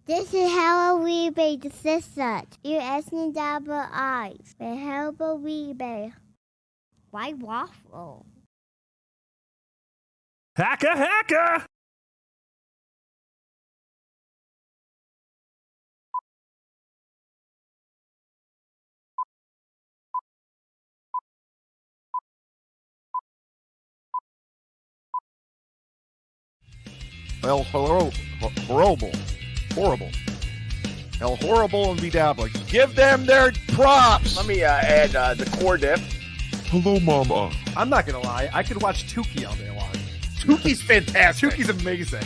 This is how we made the system. You asking double eyes. The help we made. Why waffle? Hacka hacka! El horrible. El horrible and BeDabblin. Give them their props. Let me add the Cardiff. Hello, Mama. I'm not gonna lie, I could watch Tukey all day long. Tukey's fantastic. Tukey's amazing.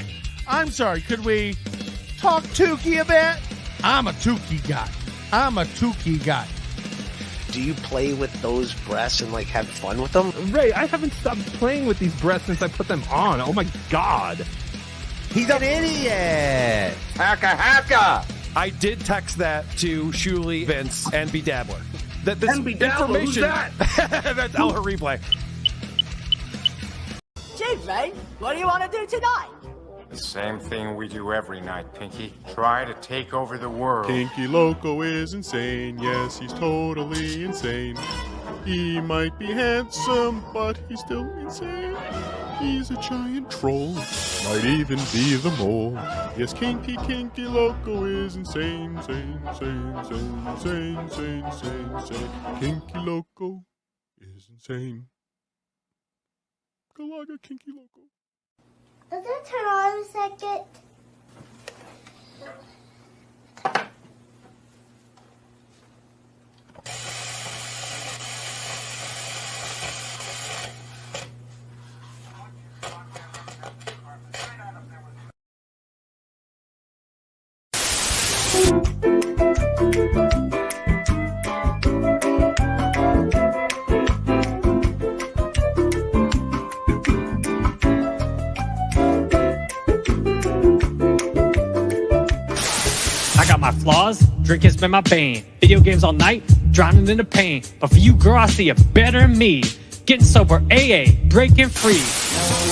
I'm sorry, could we talk Tukey a bit? I'm a Tukey guy. Do you play with those breasts and like have fun with them? Ray, I haven't stopped playing with these breasts since I put them on. Oh my god. He's an idiot. Hacka hacka! I did text that to Shuli, Vince, and BeDabbler. That this And BeDabbler, who's that? That's El Replay. Gee, Ray, what do you want to do tonight? The same thing we do every night, Pinky. Try to take over the world. Pinky Loco is insane, yes, he's totally insane. He might be handsome, but he's still insane. He's a giant troll, might even be the mole. Yes, Kinky Loco is insane, insane. Kinky Loco is insane. Galaga Kinky Loco. Does it turn on a second? I got my flaws, drink has been my bane. Video games all night, drowning in the pain. But for you, girl, I see it better than me. Getting sober, AA, breaking free.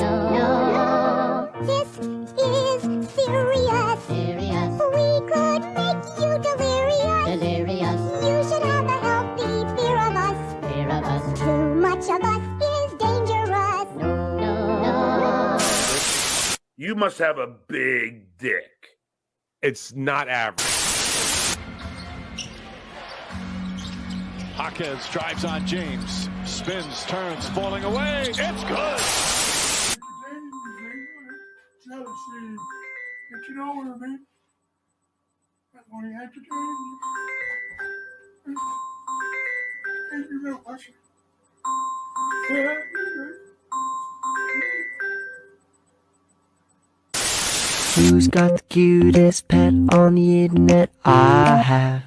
No, this is serious. We could make you delirious. You should have a healthy fear of us. Too much of us is dangerous. No. You must have a big dick. It's not average. Hawkins drives on James. Spins, turns, falling away. It's good. You know what I mean? That's what he had to do. Thank you very much. Who's got the cutest pet on the internet? I have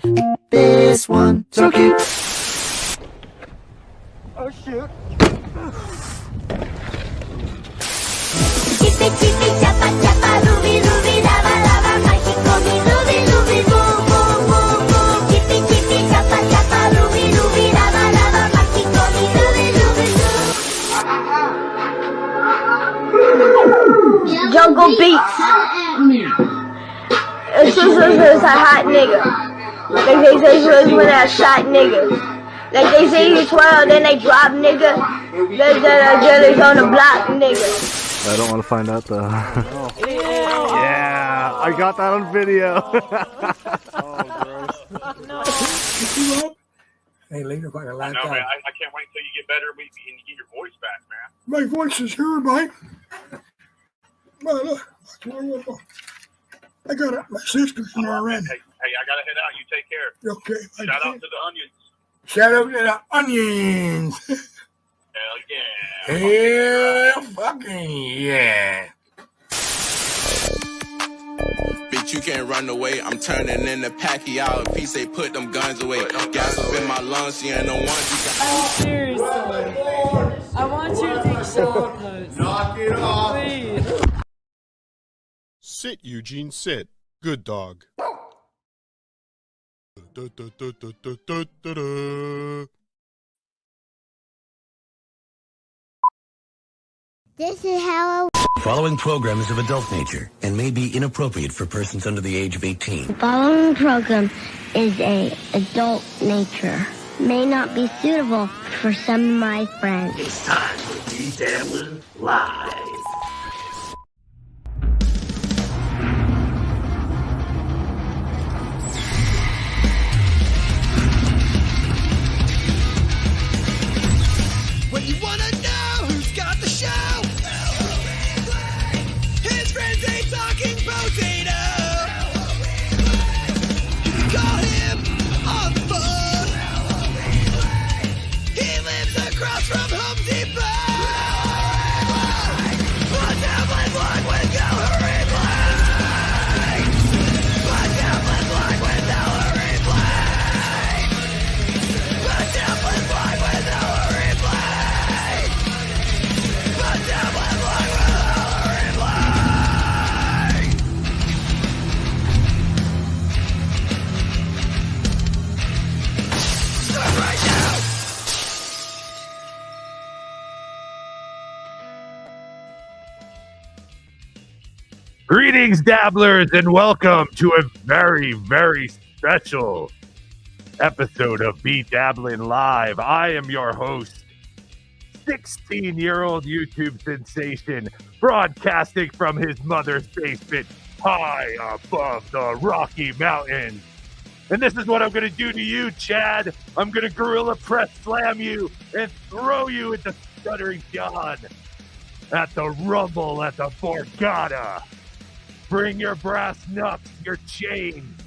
this one, so cute. Oh shit. Chippy, chippy, chappa, chappa, ruby, ruby, lava, lava, Mikey, Kobe, ruby, ruby, boo, boo, boo, boo. Chippy, chippy, chappa, chappa, ruby, ruby, lava, lava, Mikey, Kobe, ruby, ruby, boo. Jungle Beats. It's a hot nigga. Like they say when I shot niggas. Like they say you 12, then they drop nigga. There's jellies on the block nigga. I don't want to find out though. Yeah, I got that on video. Hey, later, fucking like No, man, I can't wait until you get better and you get your voice back, man. My voice is here, mate. I got it. My sister's in there already. Hey, I gotta head out. You take care. Okay. Shout out to the onions. Shout out to the onions. Hell yeah. Hell fucking yeah. Bitch, you can't run away. I'm turning into Pacquiao. If he say put them guns away, gas up in my lungs. You ain't no one. Seriously. I want you to take shot notes. Knock it off. Please. Sit, Eugene, sit. Good dog. This is how The following program is of adult nature and may be inappropriate for persons under the age of 18. The following program is a adult nature. May not be suitable for some of my friends. It's time for BeDabblin Live. When you wanna know who's got the show, his friends ain't talking potato. Call him on the phone. He lives across from Home Depot. BeDabblin Live with Ellery Blake. BeDabblin Live with Ellery Blake. BeDabblin Live with Ellery Blake. BeDabblin Live with Ellery Blake. Start right now. Greetings, dabblers, and welcome to a very, very special episode of BeDabblin Live. I am your host, 16-year-old YouTube sensation, broadcasting from his mother's basement high above the Rocky Mountains. And this is what I'm going to do to you, Chad. I'm going to gorilla press slam you and throw you into Stuttering John at the Rumble at the Borgata. Bring your brass knucks, your chains.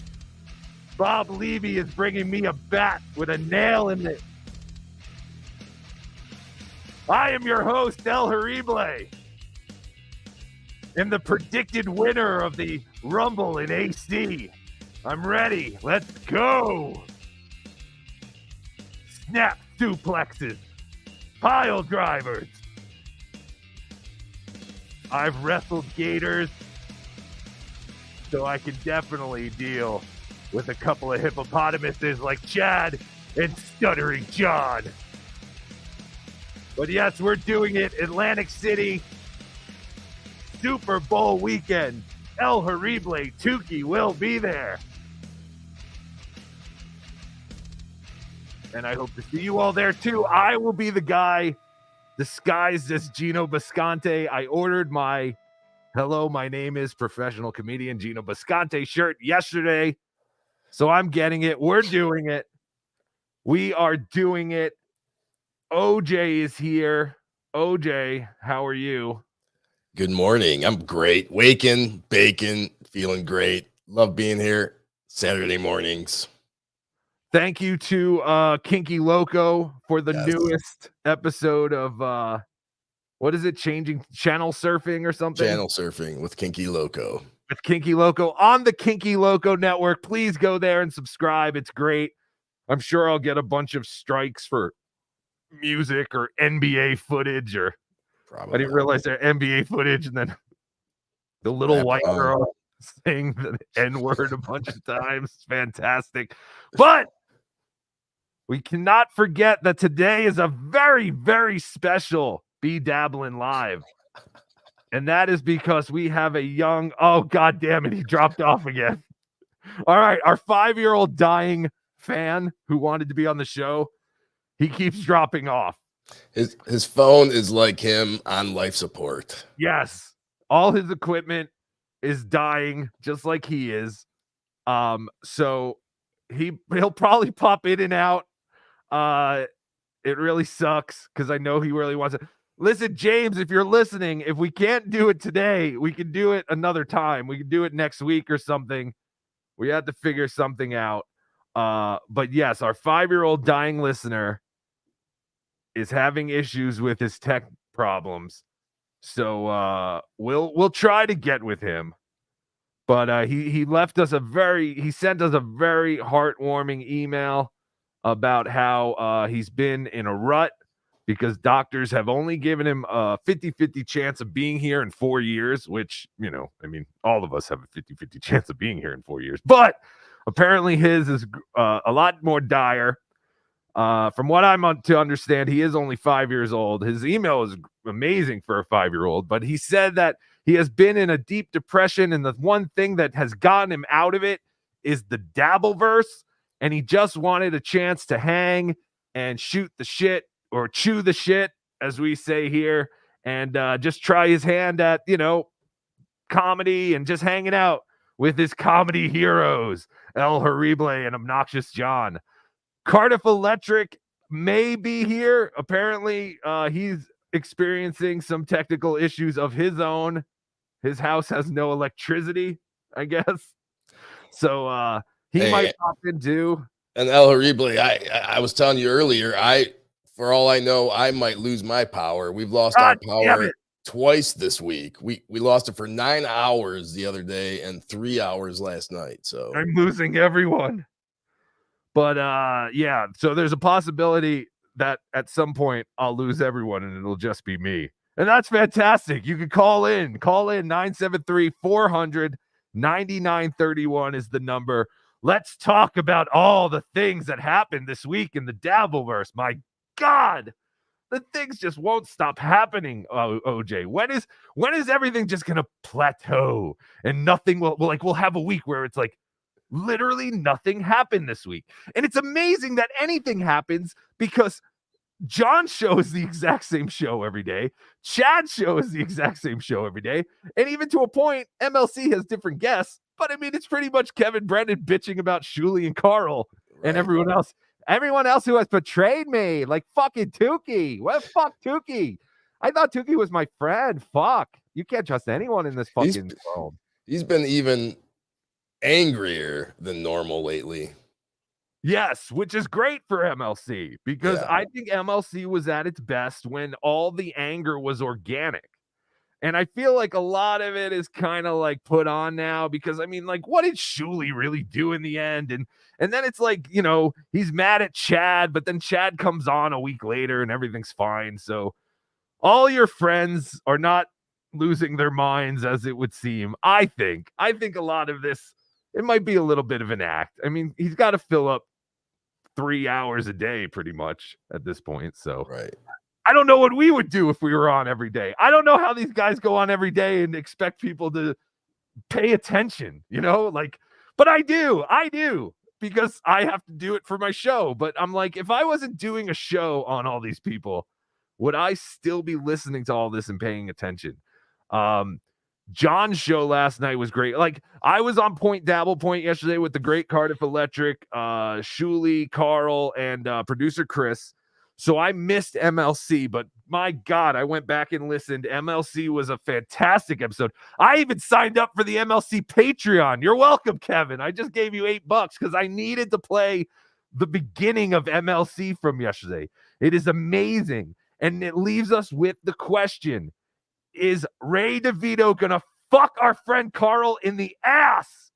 Bob Levy is bringing me a bat with a nail in it. I am your host, El Horrible, and the predicted winner of the Rumble in AC. I'm ready. Let's go. Snap suplexes. Pile drivers. I've wrestled gators, so I can definitely deal with a couple of hippopotamuses like Chad and Stuttering John. But yes, we're doing it. Atlantic City, Super Bowl weekend. El Horrible Tukey will be there. And I hope to see you all there too. I will be the guy disguised as Gino Bisconte. I ordered my "Hello, my name is professional comedian Gino Bisconte" shirt yesterday. So I'm getting it. We're doing it. We are doing it. OJ is here. OJ, how are you? Good morning. I'm great. Waking, baking, feeling great. Love being here Saturday mornings. Thank you to Kinky Loco for the newest episode of what is it? Changing channel surfing or something? Channel surfing with Kinky Loco. With Kinky Loco on the Kinky Loco network. Please go there and subscribe. It's great. I'm sure I'll get a bunch of strikes for music or NBA footage, or probably. I didn't realize they're NBA footage, and then the little white girl saying the N-word a bunch of times. Fantastic. But we cannot forget that today is a very, very special BeDabblin Live. And that is because we have a young, oh, God damn it, he dropped off again. All right, our 5-year-old dying fan who wanted to be on the show, he keeps dropping off. His phone is like him on life support. Yes, all his equipment is dying just like he is. So he'll probably pop in and out. It really sucks because I know he really wants it. Listen, James, if you're listening, if we can't do it today, we can do it another time. We can do it next week or something. We have to figure something out. But yes, our 5-year-old dying listener is having issues with his tech problems. So we'll try to get with him. But he sent us a very heartwarming email about how he's been in a rut because doctors have only given him a 50-50 chance of being here in 4 years, which, you know, I mean, all of us have a 50-50 chance of being here in 4 years. But apparently his is a lot more dire. From what I'm to understand, he is only 5 years old. His email is amazing for a 5-year-old, but he said that he has been in a deep depression, and the one thing that has gotten him out of it is the Dabbleverse, and he just wanted a chance to hang and shoot the shit, or chew the shit, as we say here, and just try his hand at, comedy and just hanging out with his comedy heroes, El Horrible and Obnoxious John. Cardiff Electric may be here. Apparently, he's experiencing some technical issues of his own. His house has no electricity, I guess. So he might pop in too. And El Horrible, I was telling you earlier, for all I know, I might lose my power. We've lost our power twice this week. We lost it for 9 hours the other day and 3 hours last night. So I'm losing everyone. But yeah, so there's a possibility that at some point I'll lose everyone and it'll just be me. And that's fantastic. You can call in 973-400-9931 is the number. Let's talk about all the things that happened this week in the Dabbleverse. My God, the things just won't stop happening. OJ, when is everything just gonna plateau and nothing we'll have a week where it's like literally nothing happened this week? And it's amazing that anything happens because John's show is the exact same show every day. Chad's show is the exact same show every day. And even to a point, MLC has different guests. But I mean, it's pretty much Kevin Brennan bitching about Shuli and Carl and everyone else. Everyone else who has betrayed me, like fucking Tukey. What fuck Tukey? I thought Tukey was my friend. Fuck. You can't trust anyone in this fucking world. He's been even angrier than normal lately. Yes, which is great for MLC because I think MLC was at its best when all the anger was organic. And I feel like a lot of it is kind of like put on now because, I mean, like, what did Shuli really do in the end? And then it's like, he's mad at Chad, but then Chad comes on a week later and everything's fine. So all your friends are not losing their minds as it would seem. I think a lot of this, it might be a little bit of an act. I mean, he's got to fill up 3 hours a day pretty much at this point. So I don't know what we would do if we were on every day. I don't know how these guys go on every day and expect people to pay attention, but I do because I have to do it for my show. But I'm like, if I wasn't doing a show on all these people, would I still be listening to all this and paying attention? John's show last night was great. Like, I was on Dabble Point yesterday with the great Cardiff Electric, Shuli, Carl, and producer Chris. So I missed MLC, but my God, I went back and listened. MLC was a fantastic episode. I even signed up for the MLC Patreon. You're welcome, Kevin. I just gave you $8 because I needed to play the beginning of MLC from yesterday. It is amazing. And it leaves us with the question, is Ray DeVito going to fuck our friend Carl in the ass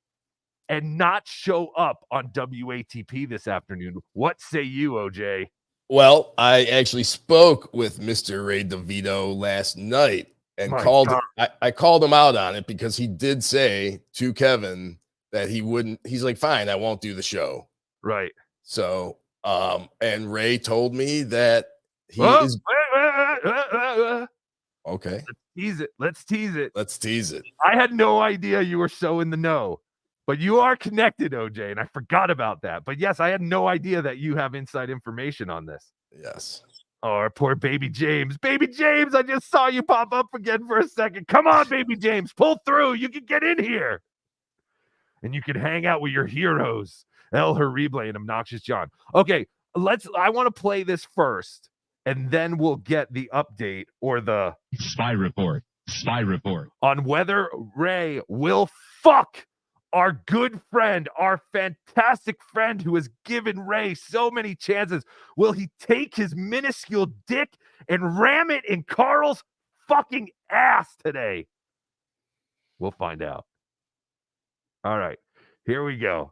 and not show up on WATP this afternoon? What say you, OJ? Well, I actually spoke with Mr. Ray DeVito last night and I called him out on it because he did say to Kevin that he wouldn't. He's like, fine, I won't do the show. Right. So, and Ray told me that he is. Okay. Let's tease it. I had no idea you were so in the know, but you are connected, OJ, and I forgot about that. But yes, I had no idea that you have inside information on this. Yes. Oh, our poor baby James. Baby James, I just saw you pop up again for a second. Come on, baby James, pull through. You can get in here. And you can hang out with your heroes, El Horrible and Obnoxious John. Okay, I want to play this first. And then we'll get the update or the spy report on whether Ray will fuck our good friend, our fantastic friend who has given Ray so many chances. Will he take his minuscule dick and ram it in Carl's fucking ass today? We'll find out. All right, here we go.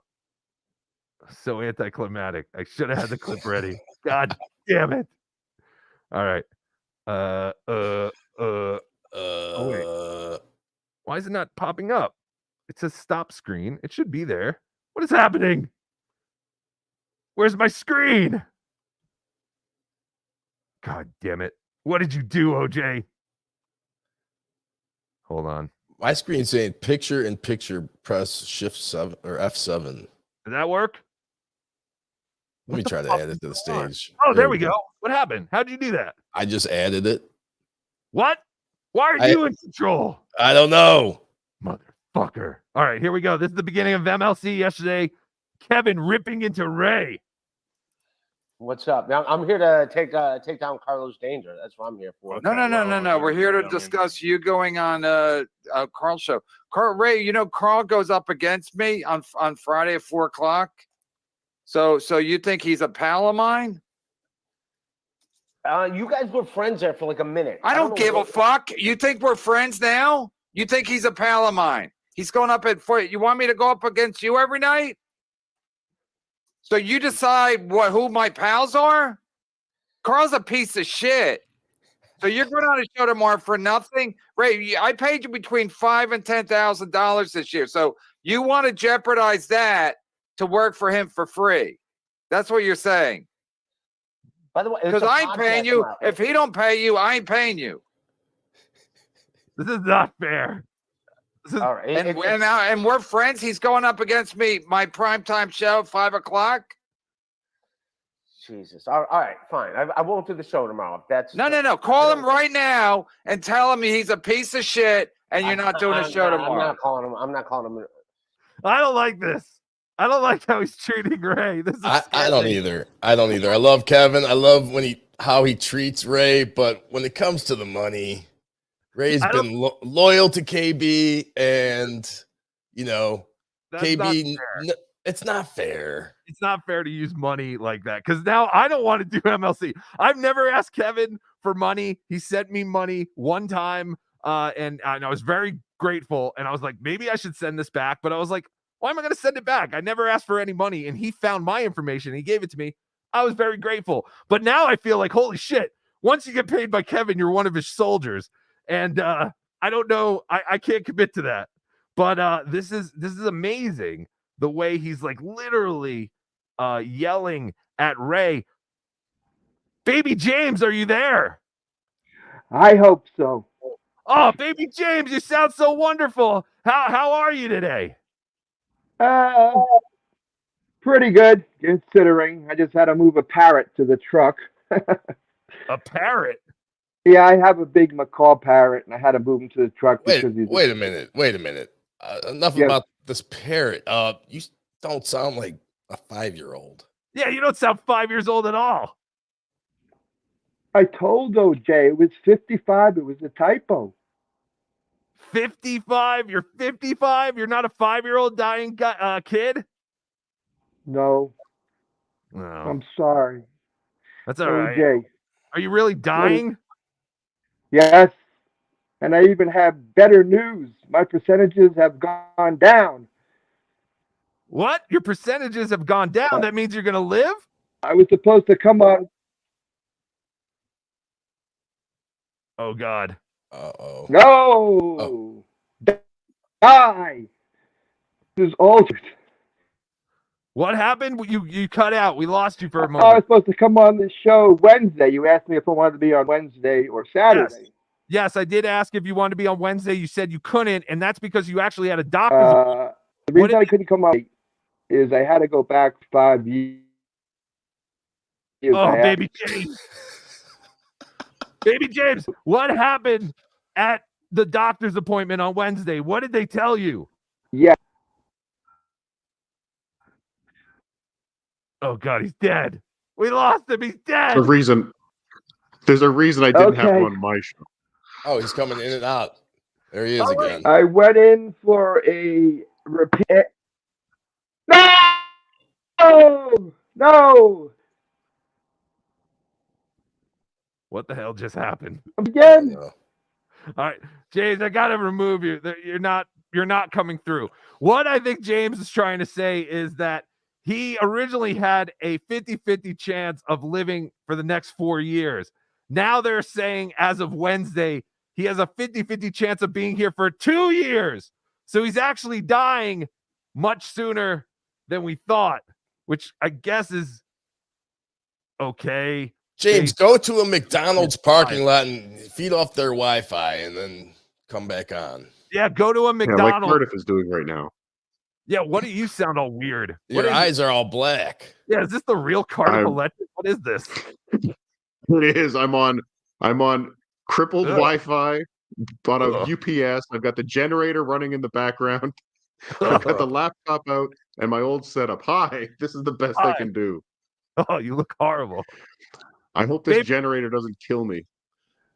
So anticlimactic. I should have had the clip ready. God damn it. All right. Oh, wait. Why is it not popping up? It says stop screen. It should be there. What is happening? Where's my screen? God damn it. What did you do, OJ? Hold on. My screen's saying picture in picture, press shift 7 or F7. Did that work? Let me try to add it to the stage. Oh, there we go. What happened? How'd you do that? I just added it. What? Why are you in control? I don't know. Motherfucker. All right, here we go. This is the beginning of MLC yesterday. Kevin ripping into Ray. What's up? Now I'm here to take down Carlos Danger. That's what I'm here for. No. We're here to discuss you going on Carl's show. Ray, you know Carl goes up against me on Friday at 4:00. So you think he's a pal of mine? You guys were friends there for like a minute. I don't give a fuck. You think we're friends now? You think he's a pal of mine? He's going up at 4. You want me to go up against you every night? So you decide who my pals are? Carl's a piece of shit. So you're going on a show tomorrow for nothing? Ray, I paid you between $5,000 and $10,000 this year. So you want to jeopardize that to work for him for free. That's what you're saying. By the way, because I ain't paying you. If he don't pay you, I ain't paying you. This is not fair. All right. And we're friends. He's going up against me, my primetime show, 5:00. Jesus. All right, fine. I won't do the show tomorrow. If that's no. Call him right now and tell him he's a piece of shit and you're not doing a show tomorrow. I'm not calling him. I don't like this. I don't like how he's treating Ray. This is I don't either. I love Kevin. I love how he treats Ray, but when it comes to the money, Ray's been loyal to KB, and KB. It's not fair. It's not fair to use money like that because now I don't want to do MLC. I've never asked Kevin for money. He sent me money one time, and I was very grateful. And I was like, maybe I should send this back, but I was like, why am I going to send it back? I never asked for any money, and he found my information. And he gave it to me. I was very grateful. But now I feel like, holy shit, once you get paid by Kevin, you're one of his soldiers. And I don't know. I can't commit to that. But this is amazing. The way he's like literally yelling at Ray. Baby James, are you there? I hope so. Oh, baby James, you sound so wonderful. How are you today? Pretty good, considering I just had to move a parrot to the truck. A parrot? Yeah, I have a big macaw parrot, and I had to move him to the truck because he's. Wait a minute. Enough about this parrot. You don't sound like a 5-year-old. Yeah, you don't sound 5 years old at all. I told OJ it was 55. It was a typo. 55? You're 55? You're not a 5-year-old dying kid? No. No. I'm sorry. That's all OJ. right. Are you really dying? Yes. And I even have better news. My percentages have gone down. What? Your percentages have gone down? That means you're going to live? I was supposed to come on. Oh, God. Uh-oh. No! Die! This is altered. What happened? You cut out. We lost you for a I was moment. supposed to come on the show Wednesday. You asked me if I wanted to be on Wednesday or Saturday. Yes, I did ask if you wanted to be on Wednesday. You said you couldn't, and that's because you actually had a doctor's appointment. The reason I couldn't come on is I had to go back 5 years. Oh, baby James. Baby James, what happened at the doctor's appointment on Wednesday? What did they tell you? Yeah. Oh, God, he's dead. We lost him. He's dead. There's a reason I didn't have him on my show. Oh, he's coming in and out. There he is again. I went in for a repair. No! What the hell just happened? Again? All right, James, I gotta remove you. You're not coming through. What I think James is trying to say is that he originally had a 50-50 chance of living for the next 4 years. Now they're saying as of Wednesday, he has a 50-50 chance of being here for 2 years. So he's actually dying much sooner than we thought, which I guess is okay. James, go to a McDonald's parking lot and feed off their Wi-Fi, and then come back on. Yeah, go to a Yeah, McDonald's. like Cardiff is doing right now. Yeah, what do you sound all weird? Your eyes are all black. Yeah, is this the real Cardiff I'm- Electric? What is this? It is. I'm on crippled Ugh. Wi-Fi, bought a Ugh. UPS. I've got the generator running in the background. I've got the laptop out and my old setup. Hi, this is the best I Hi. can do. Oh, you look horrible. I hope this Babe- generator doesn't kill me.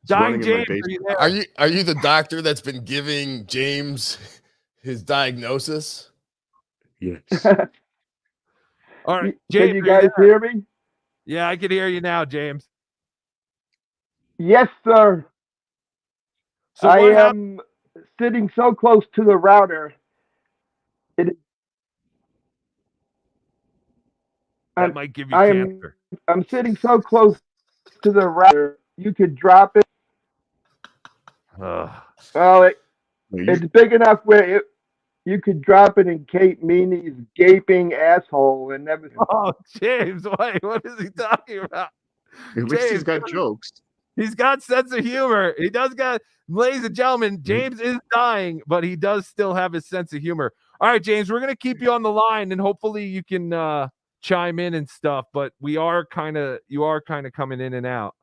It's Dying running in my James, are you basement. there? Are you the doctor that's been giving James his diagnosis? Yes. All right, Can James, you are guys there? hear me? Yeah, I can hear you now, James. Yes, sir. So I what happened? am sitting so close to the router. That might give you I'm cancer. I'm sitting so close to the router. You could drop it. Ugh. Well, it's big enough where you could drop it in Kate Meany's gaping asshole and never. Oh, James, wait, what is he talking about? At least he's James, got jokes. He's got sense of humor. He does got, ladies and gentlemen, James is dying, but he does still have his sense of humor. All right, James, we're gonna keep you on the line, and hopefully you can chime in and stuff. But you are kind of coming in and out.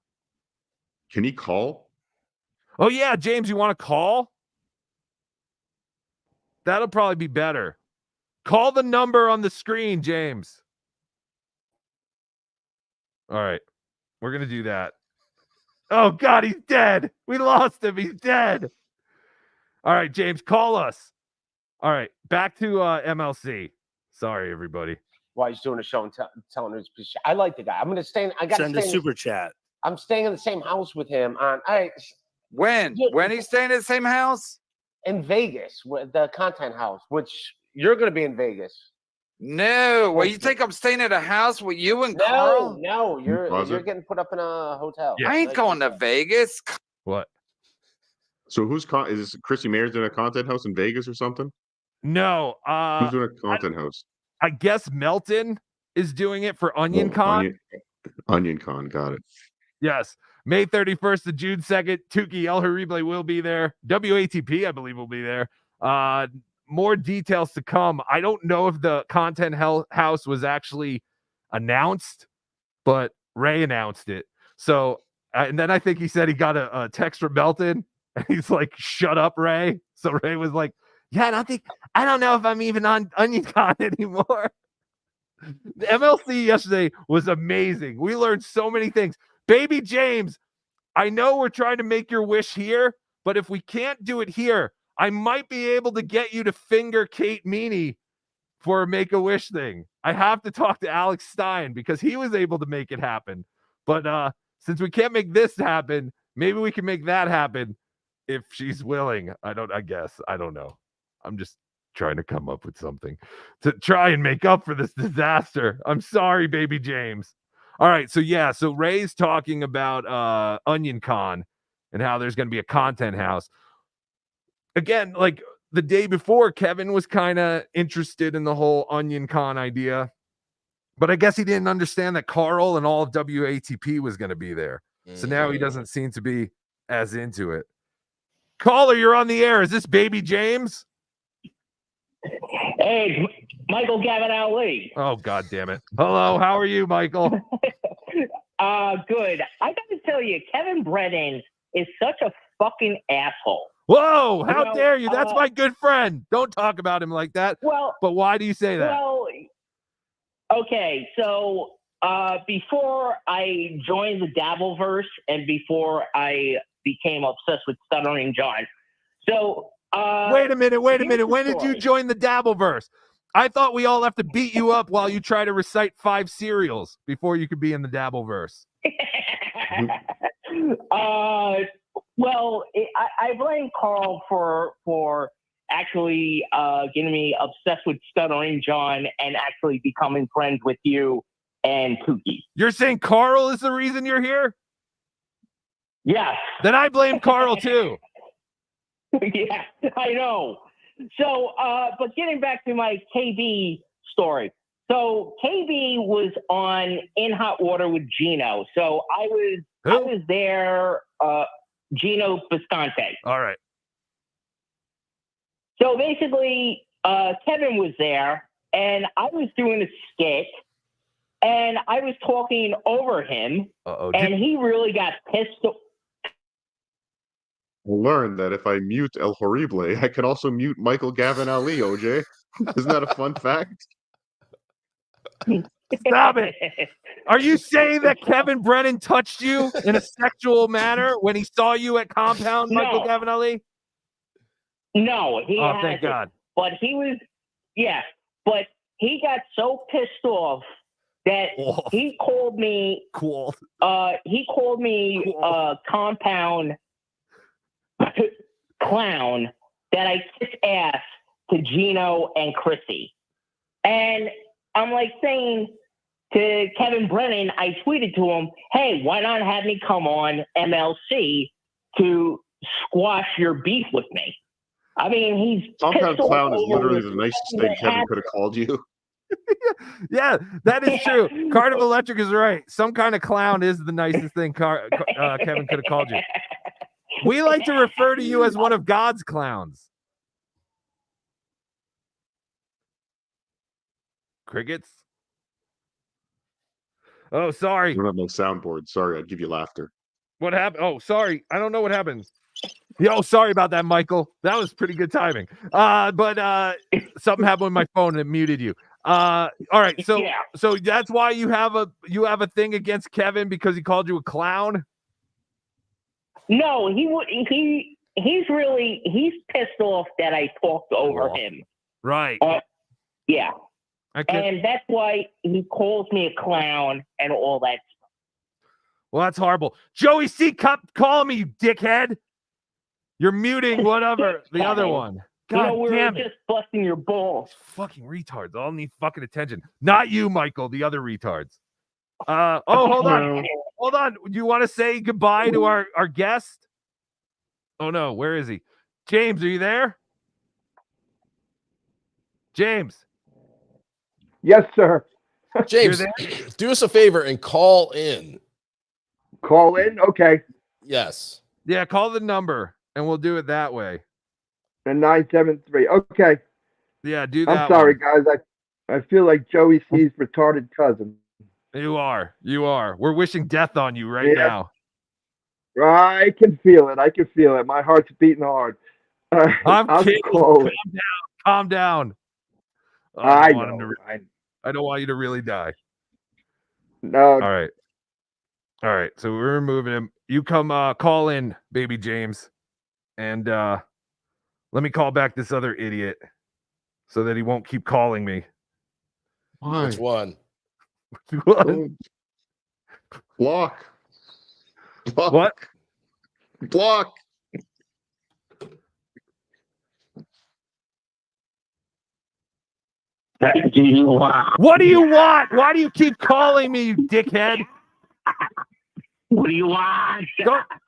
Can he call? Oh yeah, James, you want to call? That'll probably be better. Call the number on the screen, James. All right, we're gonna do that. Oh God, he's dead. We lost him. He's dead. All right, James, call us. All right, back to MLC. Sorry, everybody. While he's doing a show and telling his piece of shit. I like the guy. I'm gonna stay. I got to Send a super chat. I'm staying in the same house with him. On all right. When he's staying in the same house in Vegas, with the content house, which you're gonna be in Vegas. No, well, you think I'm staying at a house with you and Carl? No, you're getting put up in a hotel. I ain't going to Vegas. What? So who's is this Chrissy Mayer's in a content house in Vegas or something? No. Who's doing a content house? I guess Melton is doing it for Onion Con. Onion Con, got it. Yes. May 31st to June 2nd. Tukey El Harible will be there. WATP, I believe, will be there. More details to come. I don't know if the content house was actually announced, but Ray announced it. So, and then I think he said he got a text from Melton, and he's like, "Shut up, Ray." So Ray was like, "Yeah, I don't know if I'm even on Onion Con anymore." The MLC yesterday was amazing. We learned so many things. Baby James, I know we're trying to make your wish here, but if we can't do it here, I might be able to get you to finger Kate Meany for a Make-A-Wish thing. I have to talk to Alex Stein because he was able to make it happen. But since we can't make this happen, maybe we can make that happen if she's willing. I don't know. I'm just trying to come up with something to try and make up for this disaster. I'm sorry, baby James. All right, so Ray's talking about Onion Con and how there's going to be a content house. Again, like the day before, Kevin was kind of interested in the whole Onion Con idea, but I guess he didn't understand that Carl and all of WATP was going to be there. So now he doesn't seem to be as into it. Caller, you're on the air. Is this baby James? Hey, Michael Gavin Ali. Oh, God damn it. Hello, how are you, Michael? Good. I got to tell you, Kevin Brennan is such a fucking asshole. Whoa, how dare you? That's my good friend. Don't talk about him like that. Well, but why do you say that? Well, okay, so before I joined the Dabbleverse and before I became obsessed with Stuttering John, so wait a minute. When did you join the Dabbleverse? I thought we all have to beat you up while you try to recite 5 cereals before you could be in the Dabbleverse. Well, I blame Carl for actually getting me obsessed with Stuttering John and actually becoming friends with you and Kookie. You're saying Carl is the reason you're here? Yes. Then I blame Carl too. Yeah, I know. So, but getting back to my KB story. So KB was on In Hot Water with Gino. So I was there, Gino Bisconte. All right. So basically, Kevin was there, and I was doing a skit, and I was talking over him, and he really got pissed off. I learned that if I mute El Horrible, I can also mute Michael Gavin Ali, OJ. Isn't that a fun fact? Stop it. Are you saying that Kevin Brennan touched you in a sexual manner when he saw you at Compound, Michael Gavin Ali? No, he Oh, hasn't. thank God. But he was, but he got so pissed off that he called me. Cool. He called me Compound clown that I kicked ass to Gino and Chrissy. And I'm like saying to Kevin Brennan, I tweeted to him, hey, why not have me come on MLC to squash your beef with me? I mean, he's Compound pissed Clown is over literally this the nicest thing thing that Kevin happened. could have called you. Yeah, that is true. Cardiff Electric is right. Some kind of clown is the nicest thing Kevin could have called you. We like to refer to you as one of God's clowns. Crickets? Oh, sorry. I don't have no soundboard. Sorry, I'd give you laughter. What happened? Oh, sorry. I don't know what happened. Yo, sorry about that, Michael. That was pretty good timing. But something happened with my phone and it muted you. All right. So that's why you have a thing against Kevin because he called you a clown? No, he's pissed off that I talked over him. Right. Yeah. And that's why he calls me a clown and all that. Well, that's horrible. Joey C. Call me, you dickhead. You're muting whatever the other one. God we damn were it. just busting your balls. Fucking retards. All need fucking attention. Not you, Michael. The other retards. Hold on. Hold on. Do you want to say goodbye to our guest? Oh no, where is he? James, are you there? James. Yes, sir. James, do us a favor and call in. Call in? Okay. Yes. Yeah, call the number and we'll do it that way. The 973. Okay. Yeah, do that. I'm sorry, guys. I feel like Joey C's retarded cousin. You are. We're wishing death on you right now. I can feel it. My heart's beating hard. I'm kidding. Calm down. I don't want you to really die. No. All right. So we're removing him. You come call in, baby James. And let me call back this other idiot so that he won't keep calling me. Why? Which one? Block. What? Block. What do you want? Why do you keep calling me, you dickhead? What do you want?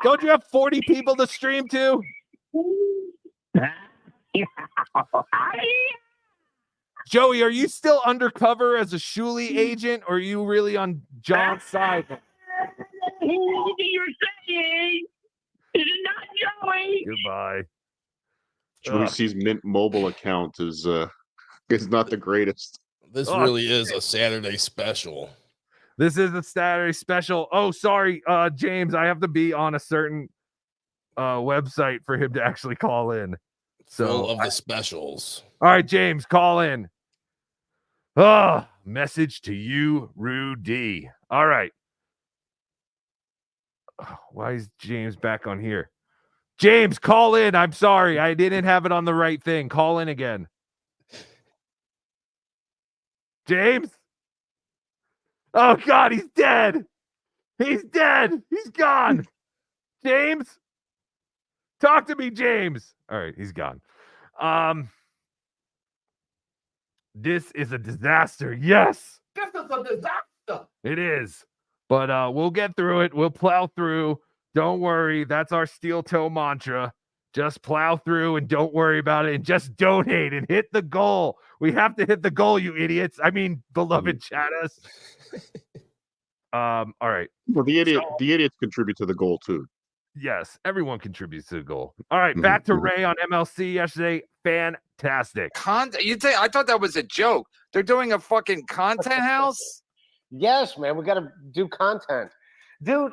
Don't you have 40 people to stream to? Joey, are you still undercover as a Shuli agent, or are you really on John's side? You're saying is it not Joey? Goodbye. Joey C's Mint Mobile account is not the greatest. This really is a Saturday special. This is a Saturday special. Oh, sorry, James. I have to be on a certain website for him to actually call in. So Full of the specials. All right, James, call in. Message to you, Rudy. All right. Why is James back on here? James, call in. I'm sorry. I didn't have it on the right thing. Call in again. James? Oh, God, he's dead. He's dead. He's gone. James? Talk to me, James. All right, he's gone. This is a disaster. Yes. This is a disaster. It is. But we'll get through it. We'll plow through. Don't worry. That's our steel toe mantra. Just plow through and don't worry about it and just donate and hit the goal. We have to hit the goal, you idiots. I mean, beloved chatters. All right. Well, the idiots contribute to the goal too. Yes, everyone contributes to the goal. All right, back to Ray on MLC yesterday. Fantastic. I thought that was a joke. They're doing a fucking content house? Yes, man. We got to do content. Dude,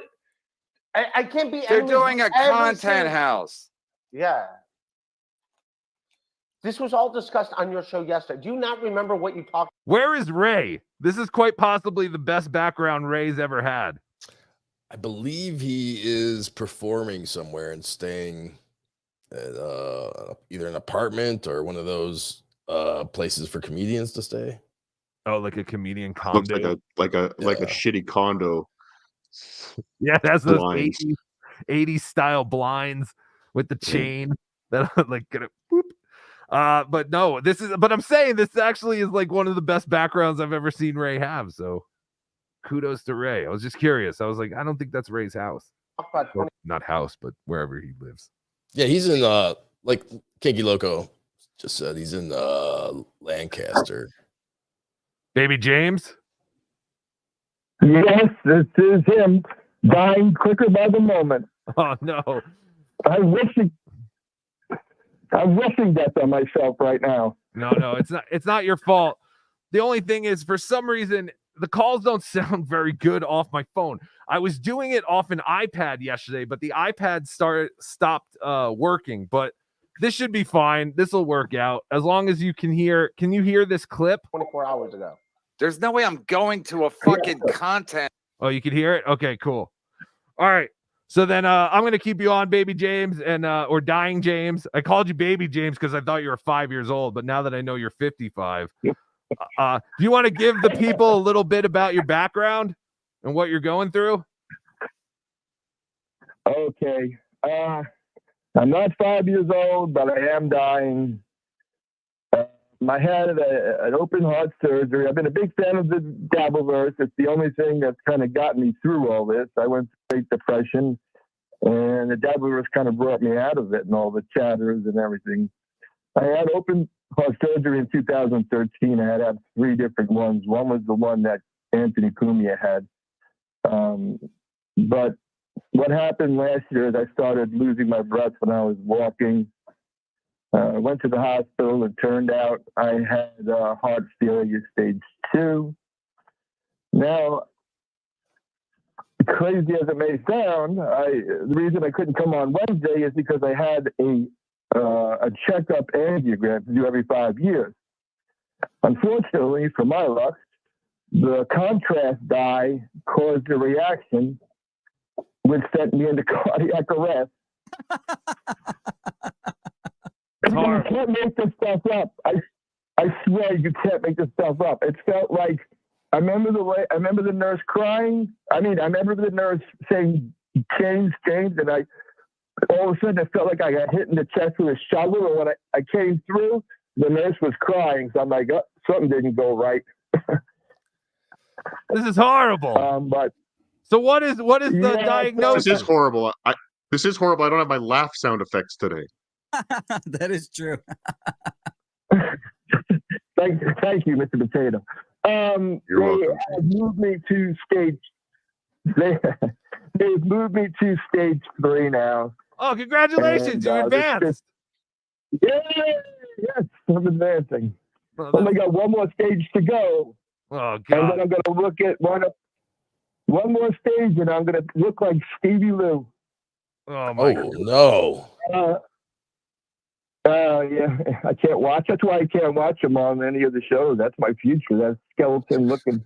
I can't be. They're doing a content house. Yeah. This was all discussed on your show yesterday. Do you not remember what you talked? Where is Ray? This is quite possibly the best background Ray's ever had. I believe he is performing somewhere and staying at either an apartment or one of those places for comedians to stay. Oh, like a comedian condo. Looks like a shitty condo. Yeah, that's those Blinds. 80s style blinds with the chain that like gonna whoop. But no, but I'm saying this actually is like one of the best backgrounds I've ever seen Ray have. So kudos to Ray. I was just curious. I was like, I don't think that's Ray's house. Or not house, but wherever he lives. Yeah, he's in like Kinky Loco just said, he's in Lancaster. Baby James? Yes, this is him dying quicker by the moment. Oh no. I'm wishing death on myself right now. No, it's not your fault. The only thing is, for some reason, the calls don't sound very good off my phone. I was doing it off an iPad yesterday, but the iPad stopped working. But this should be fine. This will work out as long as you can hear. Can you hear this clip? 24 hours ago. There's no way I'm going to a fucking content. Oh, you can hear it? Okay, cool. All right. So then I'm going to keep you on, Baby James, and or Dying James. I called you Baby James because I thought you were 5 years old, but now that I know you're 55, do you want to give the people a little bit about your background and what you're going through? Okay. I'm not 5 years old, but I am dying. I had an open heart surgery. I've been a big fan of the Dabbleverse. It's the only thing that's kind of got me through all this. I went through Great Depression, and the Dabbleverse kind of brought me out of it and all the chatters and everything. I had open heart surgery in 2013. I had 3 different ones. One was the one that Anthony Cumia had. But what happened last year is I started losing my breath when I was walking. I went to the hospital. It turned out I had heart failure stage 2. Now, crazy as it may sound, the reason I couldn't come on Wednesday is because I had a checkup angiogram to do every 5 years. Unfortunately, for my luck, the contrast dye caused a reaction which sent me into cardiac arrest. You can't make this stuff up. I swear you can't make this stuff up. It felt like I remember the nurse crying. I remember the nurse saying James, and all of a sudden it felt like I got hit in the chest with a shovel. And when I came through, the nurse was crying. So I'm like, oh, something didn't go right. This is horrible. But so what is the diagnosis? This is horrible. This is horrible. I don't have my laugh sound effects today. That is true. Thank you, Mr. Potato. You're welcome. They've moved me to stage 3 now. Oh, congratulations! You advanced. Yes, I'm advancing. Only got one more stage to go. Oh, God. And then I'm going to look at one more stage, and I'm going to look like Stevie Lou. Oh, my God. No. Yeah, I can't watch. That's why I can't watch him on any of the shows. That's my future. That skeleton-looking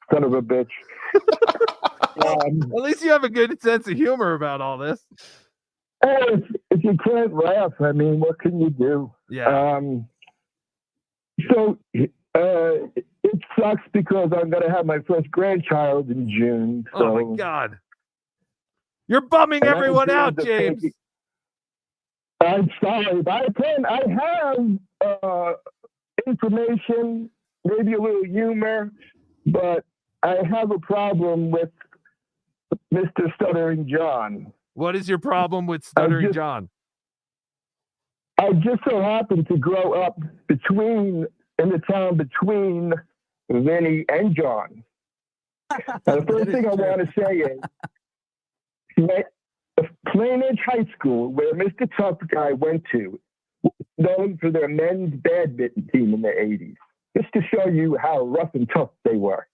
son of a bitch. At least you have a good sense of humor about all this. If you can't laugh, I mean, what can you do? Yeah. So it sucks because I'm going to have my first grandchild in June. So. Oh, my God. You're bumming everyone out, James. I'm sorry, but I have information, maybe a little humor, but I have a problem with Mr. Stuttering John. What is your problem with Stuttering John? I just so happened to grow up in the town between Vinny and John. Now, the first thing I want to say is, Plainedge High School, where Mr. Tough Guy went to, was known for their men's badminton team in the 80s, just to show you how rough and tough they were.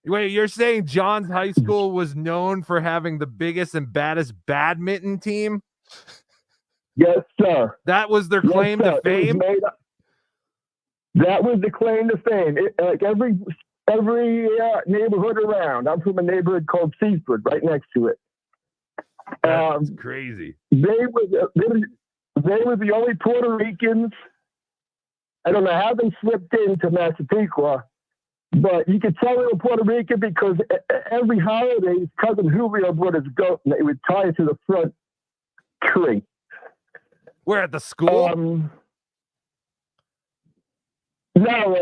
Wait, you're saying John's high school was known for having the biggest and baddest badminton team? Yes, sir. That was their claim to fame? That was the claim to fame. Like every neighborhood around. I'm from a neighborhood called Seaford, right next to it. That's crazy. They were the only Puerto Ricans. I don't know how they slipped into Massapequa, but you could tell they were Puerto Rican because every holiday, his cousin Julio brought his goat and they would tie it to the front tree. Where, at the school? No,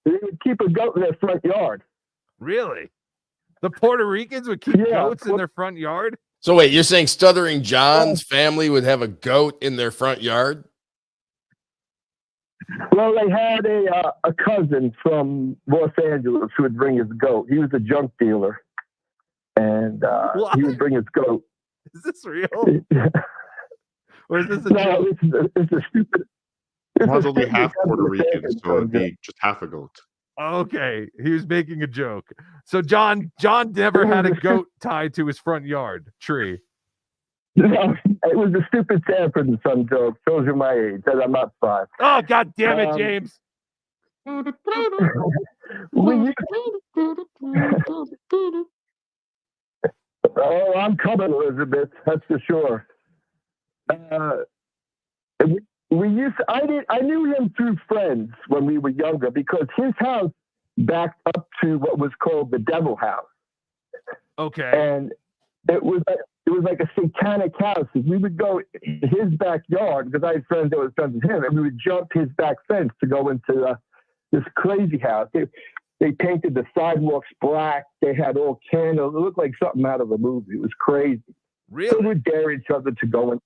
they would keep a goat in their front yard. Really? The Puerto Ricans would keep goats in their front yard? So wait, you're saying Stuttering John's family would have a goat in their front yard? Well, they had a cousin from Los Angeles who would bring his goat. He was a junk dealer, and he would bring his goat. Is this real? Or is this a joke? It's a stupid. One's only half Puerto Rican, so it'd be just half a goat. Okay, he was making a joke. So John never had a goat tied to his front yard tree. No, it was a stupid Sanford and Son joke. Shows you my age. That I'm not 5. Oh, God damn it, James! Oh, I'm coming, Elizabeth. That's for sure. I knew him through friends when we were younger because his house backed up to what was called the Devil House. Okay. And it was like a satanic house. We would go in his backyard because I had friends that were friends with him, and we would jump his back fence to go into this crazy house. They painted the sidewalks black. They had all candles. It looked like something out of a movie. It was crazy. Really? We would dare each other to go in.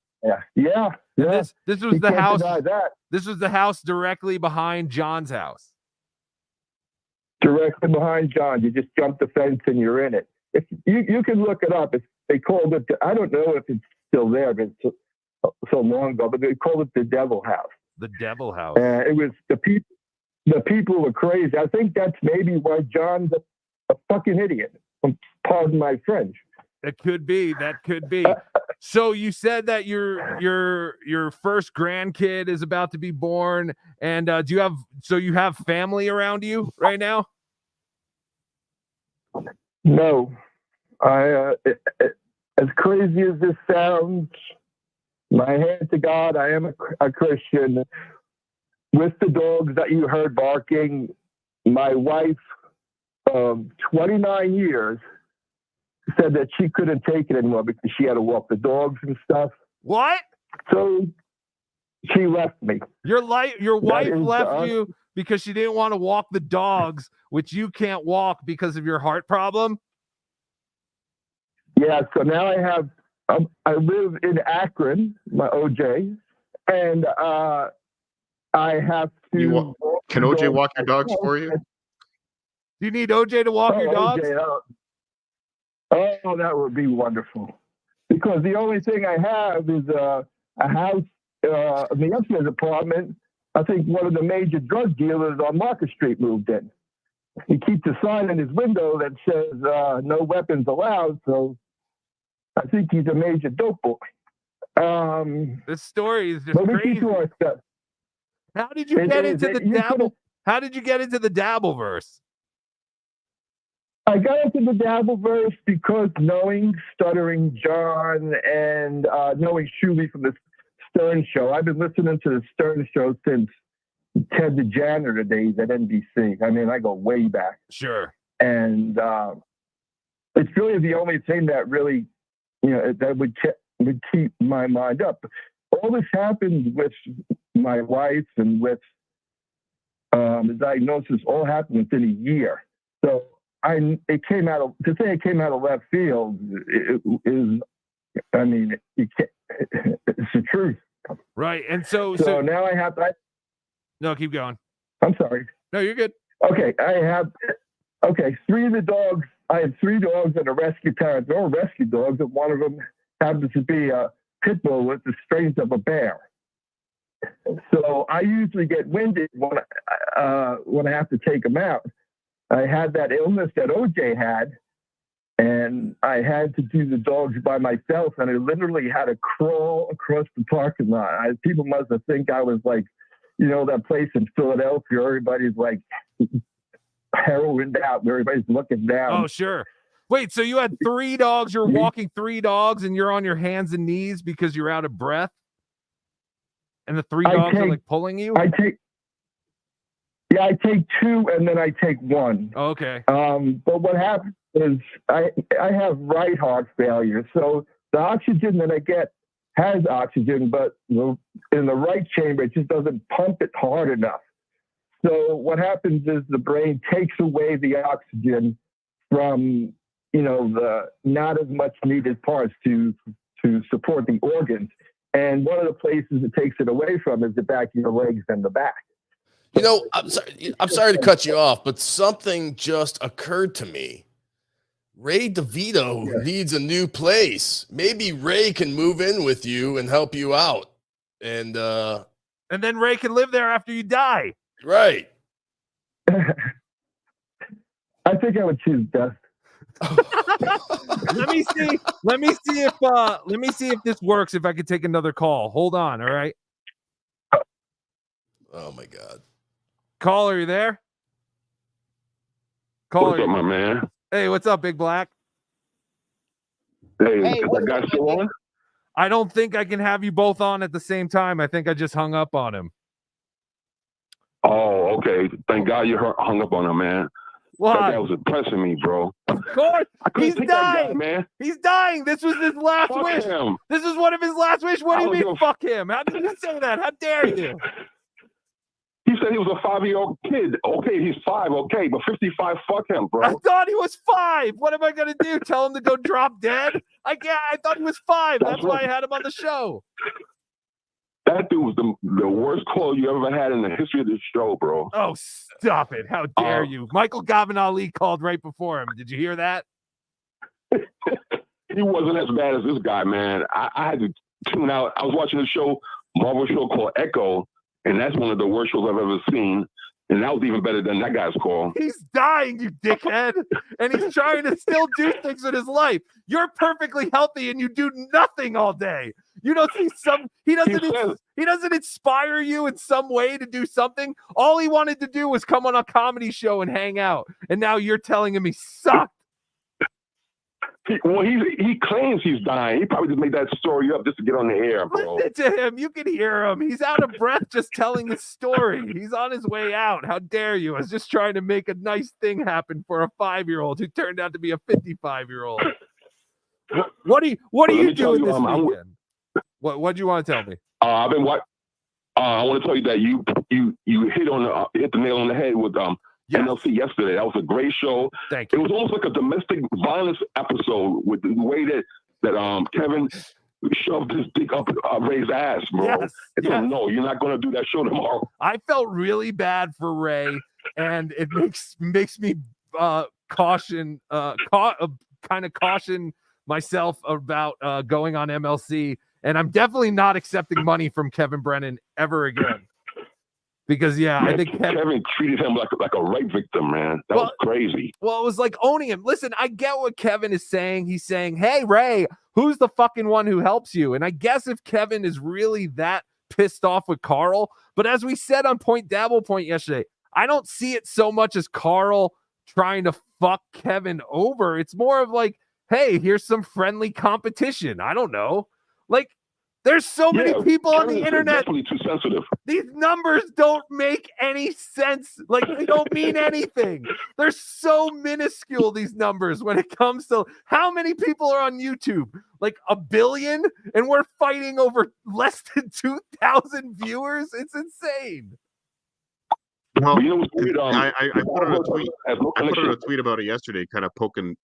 Yeah. This was the house. That. This was the house directly behind John's house. Directly behind John. You just jump the fence and you're in it. If you can look it up. They called it. I don't know if it's still there, but it's so long ago. But they called it the Devil House. The Devil House. It was the people. The people were crazy. I think that's maybe why John's a fucking idiot. Pardon my French. It could be. That could be. So you said that your first grandkid is about to be born, and you have family around you right now? No, as crazy as this sounds, my hand to God, I am a Christian. With the dogs that you heard barking, my wife of 29 years said that she couldn't take it anymore because she had to walk the dogs and stuff. What? So she left me. Your wife left you because she didn't want to walk the dogs, which you can't walk because of your heart problem? Yeah, so now I live in Akron, my OJ, and I have to. Can OJ walk your dogs for you? Do you need OJ to walk your dogs? OJ, oh, that would be wonderful. Because the only thing I have is a house in the upstairs apartment. I think one of the major drug dealers on Market Street moved in. He keeps a sign in his window that says no weapons allowed. So I think he's a major dope boy. This story is just crazy. How did you get into the dabble? How did you get into the Dabbleverse? I got into the Dabbleverse because knowing Stuttering John and knowing Shuli from the Stern Show. I've been listening to the Stern Show since Ted the Janitor days at NBC. I mean, I go way back. Sure. And it's really the only thing that really, that would keep my mind up. All this happened with my wife and with the diagnosis all happened within a year. So it came out of left field it's the truth. Right. And so now I have. No, keep going. I'm sorry. No, you're good. Okay, I have. Okay, 3 of the dogs. I have 3 dogs that are rescue parents. They're all rescue dogs, and one of them happens to be a pit bull with the strength of a bear. So I usually get winded when I have to take them out. I had that illness that OJ had, and I had to do the dogs by myself, and I literally had to crawl across the parking lot. People must have think I was like, that place in Philadelphia, everybody's like heroined out, where everybody's looking down. Oh, sure. Wait, so you had 3 dogs, you're walking 3 dogs, and you're on your hands and knees because you're out of breath? And the 3 dogs are like pulling you? I take 2 and then I take 1. Oh, okay. But what happens is I have right heart failure. So the oxygen that I get has oxygen, but in the right chamber, it just doesn't pump it hard enough. So what happens is the brain takes away the oxygen from, the not as much needed parts to support the organs. And one of the places it takes it away from is the back of your legs and the back. I'm sorry to cut you off, but something just occurred to me. Ray DeVito needs a new place. Maybe Ray can move in with you and help you out. And then Ray can live there after you die. Right. I think I would choose death. Let me see if this works, if I could take another call. Hold on, all right? Oh my God. Caller, are you there? Caller. What's up, my man? Hey, what's up, Big Black? Hey, is that guy still on? I don't think I can have you both on at the same time. I think I just hung up on him. Oh, okay. Thank God you hung up on him, man. Why? That was impressing me, bro. Of course. He's dying. Guy, man. He's dying. This was his last Fuck wish. him. This is one of his last wish. What do you mean, fuck him? How did you say that? How dare you? He said he was a 5-year-old kid. Okay, he's 5. Okay, but 55, fuck him, bro. I thought he was 5. What am I going to do? Tell him to go drop dead? I thought he was 5. That's why I had him on the show. That dude was the worst call you ever had in the history of this show, bro. Oh, stop it. How dare you? Michael Gavin Ali called right before him. Did you hear that? He wasn't as bad as this guy, man. I had to tune out. I was watching a show, Marvel show called Echo, and that's one of the worst shows I've ever seen. And that was even better than that guy's call. He's dying, you dickhead. And he's trying to still do things with his life. You're perfectly healthy and you do nothing all day. You don't see he doesn't inspire you in some way to do something. All he wanted to do was come on a comedy show and hang out. And now you're telling him he sucked. He claims he's dying. He probably just made that story up just to get on the air, bro. Listen to him. You can hear him. He's out of breath just telling the story. He's on his way out. How dare you? I was just trying to make a nice thing happen for a 5-year-old who turned out to be a 55-year-old. What are you doing this weekend? What do you want to tell me? I've been what? I want to tell you that you hit the nail on the head with MLC yesterday. That was a great show. Thank you. It was almost like a domestic violence episode with the way that Kevin shoved his dick up Ray's ass, bro. Yes, No, you're not going to do that show tomorrow. I felt really bad for Ray, and it makes me caution myself about going on MLC. And I'm definitely not accepting money from Kevin Brennan ever again. Because, I think Kevin treated him like a rape victim, man. That was crazy. Well, it was like owning him. Listen, I get what Kevin is saying. He's saying, hey, Ray, who's the fucking one who helps you? And I guess if Kevin is really that pissed off with Carl, but as we said on Point Dabble Point yesterday, I don't see it so much as Carl trying to fuck Kevin over. It's more of like, hey, here's some friendly competition. I don't know. Like, there's so many people on the internet. Definitely too sensitive. These numbers don't make any sense. Like, they don't mean anything. They're so minuscule, these numbers, when it comes to how many people are on YouTube. Like 1 billion? And we're fighting over less than 2,000 viewers? It's insane. Well, you know what's weird? I put out a tweet. I put out a tweet about it yesterday, kind of poking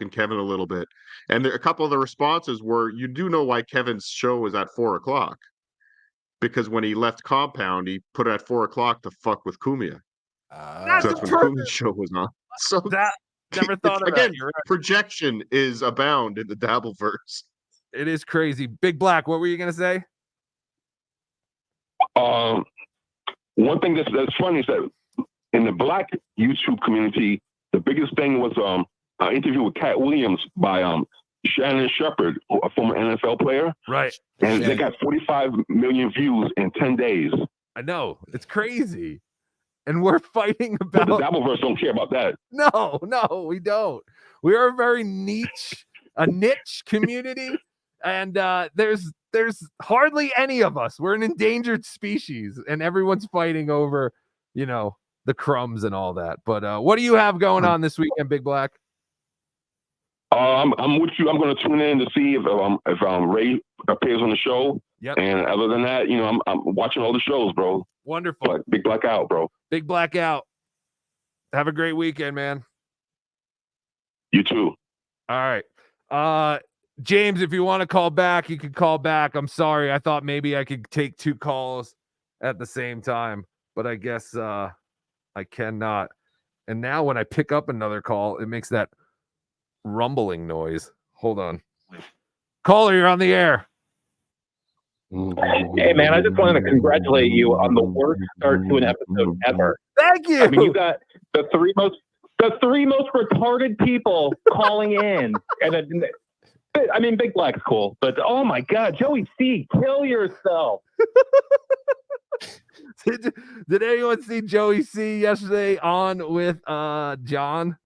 Kevin a little bit, and a couple of the responses were, "You do know why Kevin's show is at 4:00." because when he left Compound, he put it at 4:00 to fuck with Kumia. That's So that's when Kumia's show was on. So that never thought of again, that. You're right. projection is abound in the Dabbleverse. It is crazy. Big Black, what were you gonna say? One thing that's funny is that in the Black YouTube community, the biggest thing was an interview with Cat Williams by Shannon Shepard, a former NFL player. Right. And they got 45 million views in 10 days. I know. It's crazy. And we're fighting But about the Dabbleverse don't care about that. No, we don't. We are a very niche community, and there's hardly any of us. We're an endangered species, and everyone's fighting over, the crumbs and all that. But what do you have going on this weekend, Big Black? I'm with you. I'm going to tune in to see if Ray appears on the show. Yep. And other than that, I'm watching all the shows, bro. Wonderful. But Big Black out, bro. Big Black out. Have a great weekend, man. You too. All right. James, if you want to call back, you can call back. I'm sorry. I thought maybe I could take 2 calls at the same time, but I guess I cannot. And now when I pick up another call, it makes that rumbling noise. Hold on. Caller, you're on the air. Hey, man, I just wanted to congratulate you on the worst start to an episode ever. Thank you. I mean, you got the three most retarded people calling in. And I mean, Big Black's cool, but oh my God, Joey C, kill yourself. Did anyone see Joey C yesterday on with John?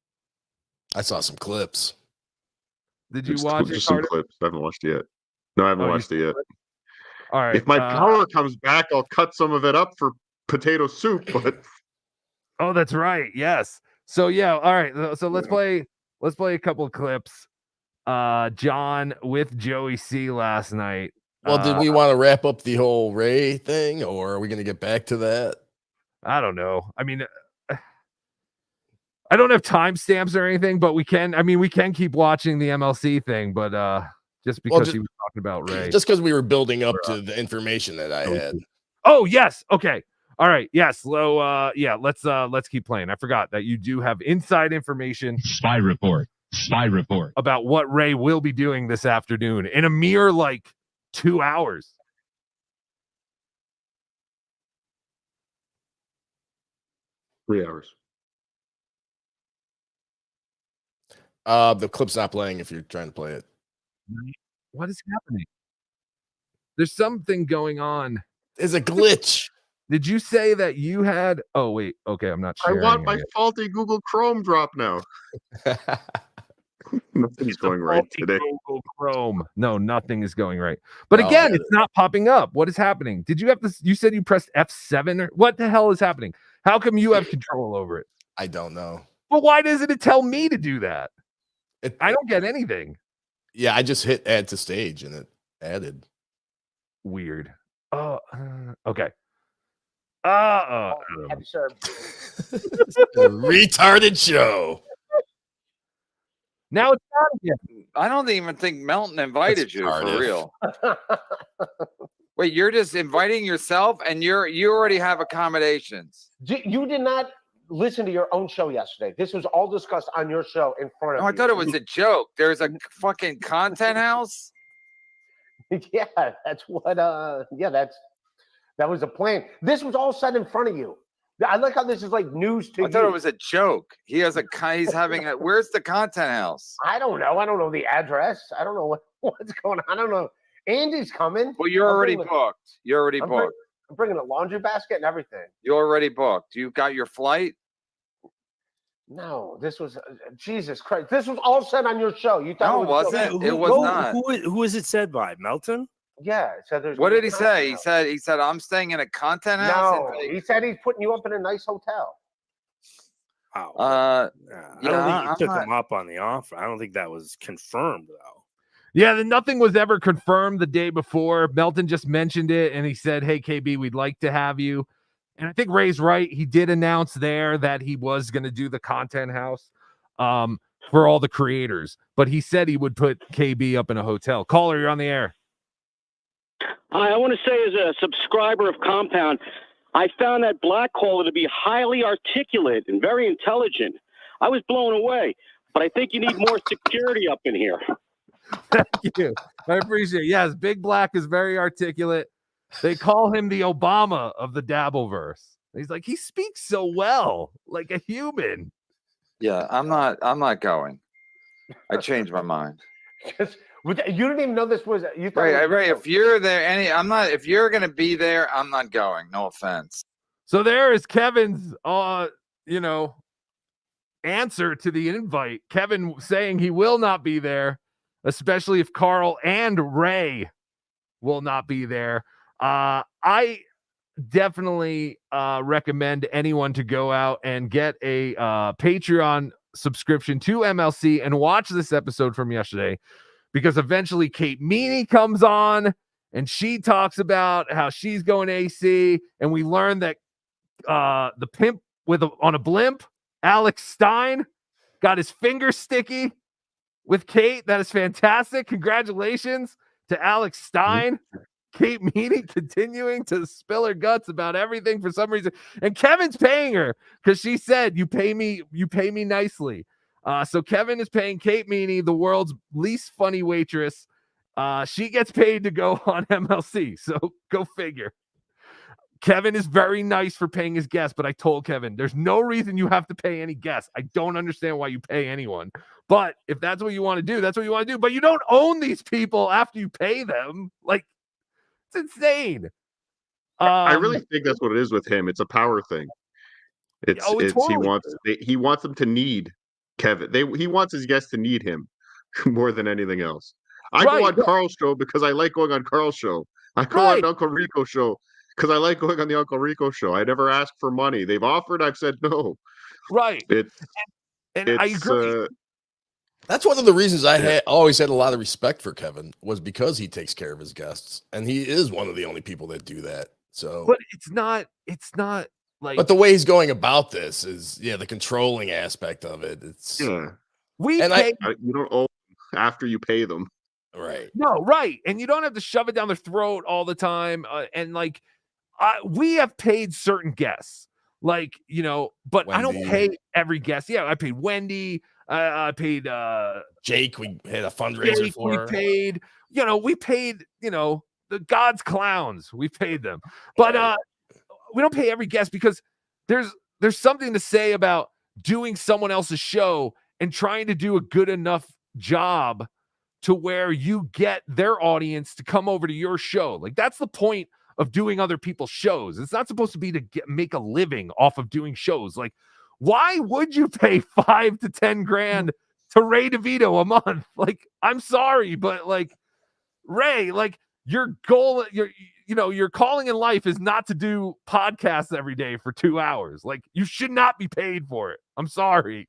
I saw some clips. Did you Just watch it? some clips. I haven't watched it yet. No, I haven't watched it yet. All right. If my power comes back, I'll cut some of it up for potato soup. But oh, that's right. Yes. So yeah. All right. So let's play a couple of clips. John with Joey C last night. Well, did we want to wrap up the whole Ray thing, or are we going to get back to that? I don't know. I mean, I don't have timestamps or anything, but we can keep watching the MLC thing, but just because he was talking about Ray. Just because we were building up to the information that I had. Oh, yes. Okay. All right. Yes. So let's keep playing. I forgot that you do have inside information. Spy report about what Ray will be doing this afternoon in a mere 2 hours. $3 hours. The clip's not playing if you're trying to play it. What is happening? There's something going on. There's a glitch. Did you say that you had? Oh, wait. Okay, I'm not sure. I want my faulty Google Chrome drop now. Nothing's going right today. Google Chrome. No, nothing is going right. But again, it's not popping up. What is happening? Did you have this? You said you pressed F7 or what the hell is happening? How come you have control over it? I don't know. But why doesn't it tell me to do that? I don't get anything. Yeah, I just hit add to stage and it added. Weird. Oh, okay. Retarded show. Now it's not again. I don't even think Melton invited you Cardiff. for real. Wait, you're just inviting yourself, and you already have accommodations. You did not listen to your own show yesterday. This was all discussed on your show in front of No, I you. thought it was a joke. There's a fucking content house. Yeah, that's what. That was a plan. This was all said in front of you. I like how this is like news to you. I thought it was a joke. He's having a. Where's the content house? I don't know. I don't know the address. I don't know what's going on. I don't know. Andy's coming. Well, you're already booked. You're already booked. I'm bringing a laundry basket and everything. You're already booked. You got your flight? No, this was Jesus Christ. This was all said on your show. You thought No, it wasn't. It was not. Who is it said by? Melton? Yeah, it said there's. What did he say? He said I'm staying in a content house. No, he said he's putting you up in a nice hotel. Wow. I don't think he took him up on the offer. I don't think that was confirmed though. Yeah, nothing was ever confirmed the day before. Melton just mentioned it, and he said, "Hey, KB, we'd like to have you." And I think Ray's right. He did announce there that he was going to do the content house for all the creators, but he said he would put KB up in a hotel. Caller, you're on the air. I want to say, as a subscriber of Compound, I found that black caller to be highly articulate and very intelligent. I was blown away, but I think you need more security up in here. Thank you. I appreciate it. Yes, Big Black is very articulate. They call him the Obama of the Dabbleverse. He's like, he speaks so well, like a human. Yeah, I'm not going. I changed my mind. You didn't even know this was. You thought Ray, if you're there, if you're gonna be there, I'm not going. No offense. So there is Kevin's, answer to the invite. Kevin saying he will not be there, especially if Carl and Ray will not be there. I definitely recommend anyone to go out and get a Patreon subscription to MLC and watch this episode from yesterday, because eventually Kate Meany comes on and she talks about how she's going AC, and we learn that the pimp on a blimp, Alex Stein, got his finger sticky with Kate. That is fantastic. Congratulations to Alex Stein. Kate Meany continuing to spill her guts about everything for some reason. And Kevin's paying her because she said, you pay me nicely. So Kevin is paying Kate Meany, the world's least funny waitress. She gets paid to go on MLC. So go figure. Kevin is very nice for paying his guests, but I told Kevin, there's no reason you have to pay any guests. I don't understand why you pay anyone. But if that's what you want to do, that's what you want to do. But you don't own these people after you pay them. Like, it's insane. I really think that's what it is with him. It's a power thing. It's totally. he wants them to need Kevin. He wants his guests to need him more than anything else. I go on Carl's show because I like going on Carl's show. I go on Uncle Rico's show because I like going on the Uncle Rico show. I never ask for money. They've offered, I've said no. Right. It's I agree. That's one of the reasons I always had a lot of respect for Kevin, was because he takes care of his guests, and he is one of the only people that do that. So, but it's not like. But the way he's going about this is, the controlling aspect of it. It's you don't owe after you pay them, right? No, right, and you don't have to shove it down their throat all the time. And like, we have paid certain guests, like but Wendy. I don't pay every guest. Yeah, I paid Wendy. I paid Jake. We had a fundraiser for. We paid, the God's clowns. We paid them, but we don't pay every guest because there's something to say about doing someone else's show and trying to do a good enough job to where you get their audience to come over to your show. Like, that's the point of doing other people's shows. It's not supposed to be to make a living off of doing shows. Like, why would you pay $5 to $10 grand to Ray DeVito a month? Like, I'm sorry, but like, Ray, like, your goal, your calling in life is not to do podcasts every day for 2 hours. Like, you should not be paid for it. I'm sorry.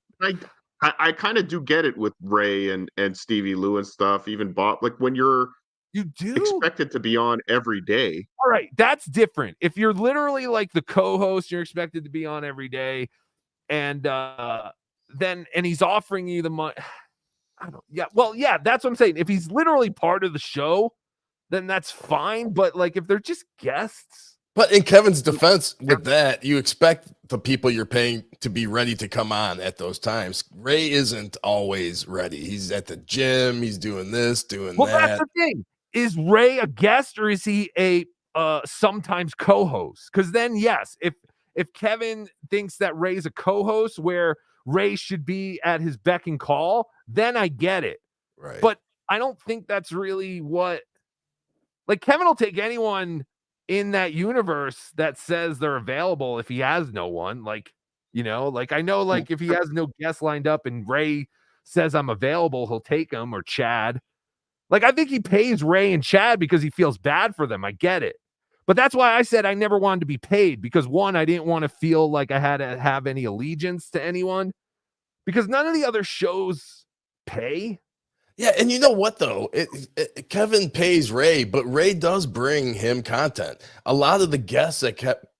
I kind of do get it with Ray and Stevie Lou and stuff. Even Bob, like, when you do expected to be on every day. All right, that's different. If you're literally like the co-host, you're expected to be on every day. And he's offering you the money. That's what I'm saying. If he's literally part of the show, then that's fine. But like, if they're just guests. But in Kevin's defense with that, you expect the people you're paying to be ready to come on at those times. Ray isn't always ready. He's at the gym. He's doing this, doing that. That's the thing. Is Ray a guest, or is he a sometimes co-host? Because then, yes, if Kevin thinks that Ray's a co-host where Ray should be at his beck and call, then I get it. Right. But I don't think that's really what, like, Kevin will take anyone in that universe that says they're available if he has no one. Like, like, I know, like, if he has no guests lined up and Ray says I'm available, he'll take them, or Chad. Like, I think he pays Ray and Chad because he feels bad for them. I get it. But that's why I said I never wanted to be paid, because one, I didn't want to feel like I had to have any allegiance to anyone, because none of the other shows pay. Yeah, and you know what, though? Kevin pays Ray, but Ray does bring him content. A lot of the guests that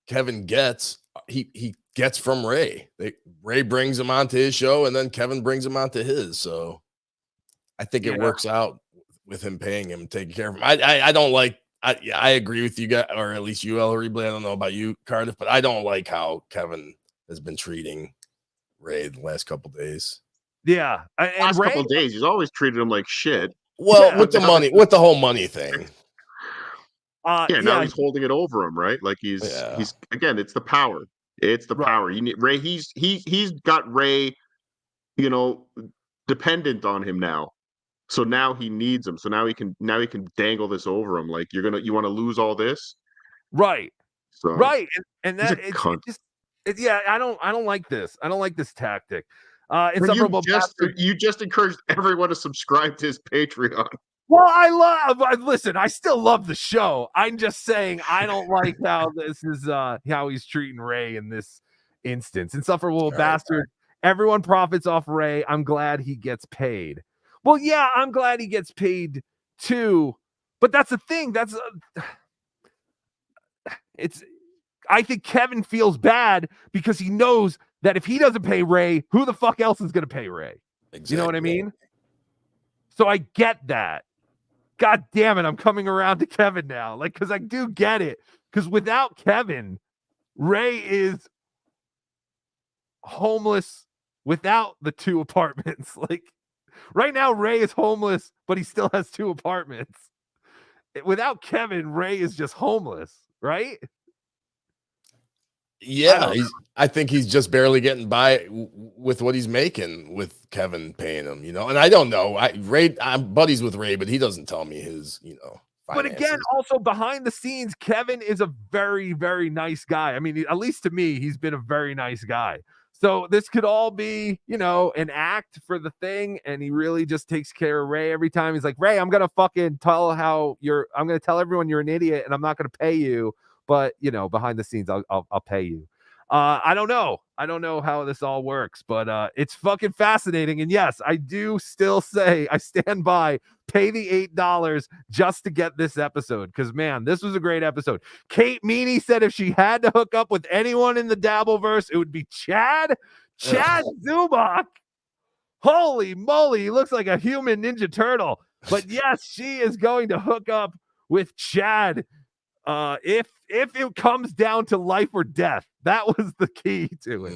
Kevin gets, he gets from Ray. Ray brings him onto his show, and then Kevin brings him onto his. So I think it works out with him paying him, taking care of him. I I agree with you guys, or at least you, El Replay. I don't know about you, Cardiff, but I don't like how Kevin has been treating Ray the last couple days. Yeah, and Last Ray, couple of days, he's always treated him like shit. Well, Yeah. with the money, with the whole money thing. Yeah, now he's holding it over him, right? Like he's again, it's the power. It's the power. You need Ray. He's got Ray, you know, dependent on him now. So now he needs him. So now he can dangle this over him. Like you want to lose all this, right? So Right, and he's that a cunt. yeah, I don't like this. I don't like this tactic. But Insufferable bastard. you just encouraged everyone to subscribe to his Patreon. Well, listen, I still love the show. I'm just saying I don't like how this is how he's treating Ray in this instance. Insufferable bastard. Everyone profits off Ray. I'm glad he gets paid. Well, yeah, I'm glad he gets paid too. But that's the thing. I think Kevin feels bad because he knows that if he doesn't pay Ray, who the fuck else is going to pay Ray? Exactly. You know what I mean? So I get that. God damn it, I'm coming around to Kevin now. Like, because I do get it. Because without Kevin, Ray is homeless without the 2 apartments. Like, right now, Ray is homeless, but he still has 2 apartments. Without Kevin, Ray is just homeless, right? Yeah, I think he's just barely getting by with what he's making with Kevin paying him, you know. And I don't know. I'm buddies with Ray, but he doesn't tell me his, you know. But again, also behind the scenes, Kevin is a very, very nice guy. I mean, at least to me, he's been a very nice guy. So this could all be, you know, an act for the thing, and he really just takes care of Ray every time. He's like, Ray, I'm gonna fucking I'm gonna tell everyone you're an idiot, and I'm not gonna pay you. But, you know, behind the scenes, I'll pay you. I don't know. I don't know how this all works, but it's fucking fascinating. And yes, I do still say I stand by, pay the $8 just to get this episode. Because, man, this was a great episode. Kate Meany said if she had to hook up with anyone in the Dabbleverse, it would be Chad Zubak. Holy moly, he looks like a human Ninja Turtle. But yes, she is going to hook up with Chad. If it comes down to life or death, that was the key to it.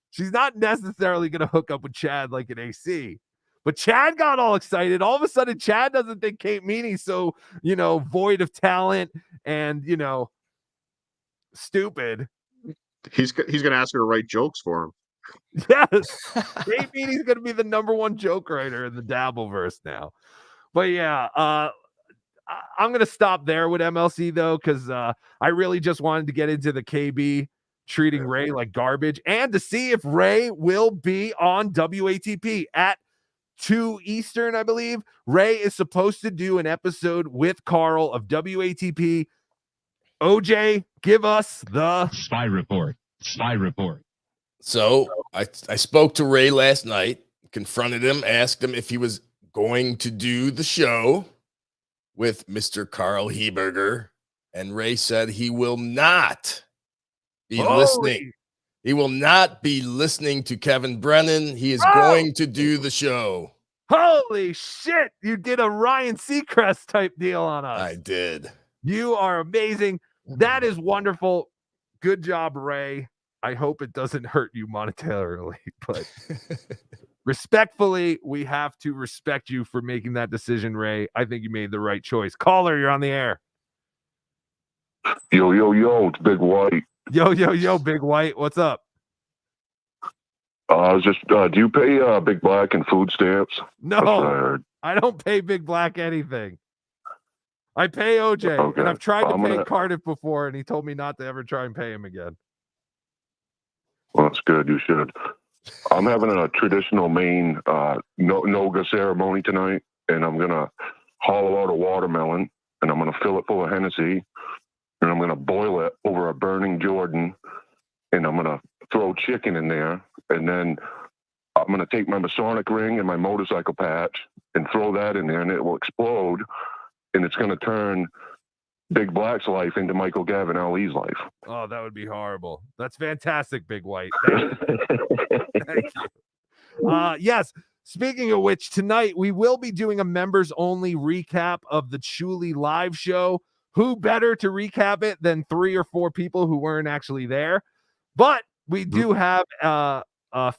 She's not necessarily going to hook up with Chad like an AC, but Chad got all excited. All of a sudden, Chad doesn't think Kate Meany's so, you know, void of talent and, you know, stupid. He's going to ask her to write jokes for him. Yes, Kate Meany's going to be the #1 joke writer in the Dabbleverse now. But yeah, I'm going to stop there with MLC, though, because I really just wanted to get into the KB treating Ray like garbage and to see if Ray will be on WATP at 2 Eastern, I believe. Ray is supposed to do an episode with Carl of WATP. OJ, give us the Spy Report. Spy Report. So I spoke to Ray last night, confronted him, asked him if he was going to do the show with Mr. Carl Heberger, and Ray said he will not be listening. He will not be listening to Kevin Brennan. He is going to do the show. Holy shit! You did a Ryan Seacrest type deal on us. I did. You are amazing. That is wonderful. Good job, Ray. I hope it doesn't hurt you monetarily, but respectfully, we have to respect you for making that decision, Ray. I think you made the right choice. Caller, you're on the air. Yo, it's Big White. Yo, Big White. What's up? I was just, do you pay Big Black and food stamps? No, I don't pay Big Black anything. I pay OJ, and I've tried to pay Cardiff before, and he told me not to ever try and pay him again. Well, that's good. You should. I'm having a traditional Maine Noga ceremony tonight, and I'm going to hollow out a watermelon, and I'm going to fill it full of Hennessy, and I'm going to boil it over a burning Jordan, and I'm going to throw chicken in there, and then I'm going to take my Masonic ring and my motorcycle patch and throw that in there, and it will explode, and it's going to turn Big Black's life into Michael Gavin Ali's life. Oh, that would be horrible. That's fantastic, Big White. Thank you. Yes. Speaking of which, tonight we will be doing a members only recap of the Chuli live show. who better to recap it than 3 or 4 people who weren't actually there? But we do have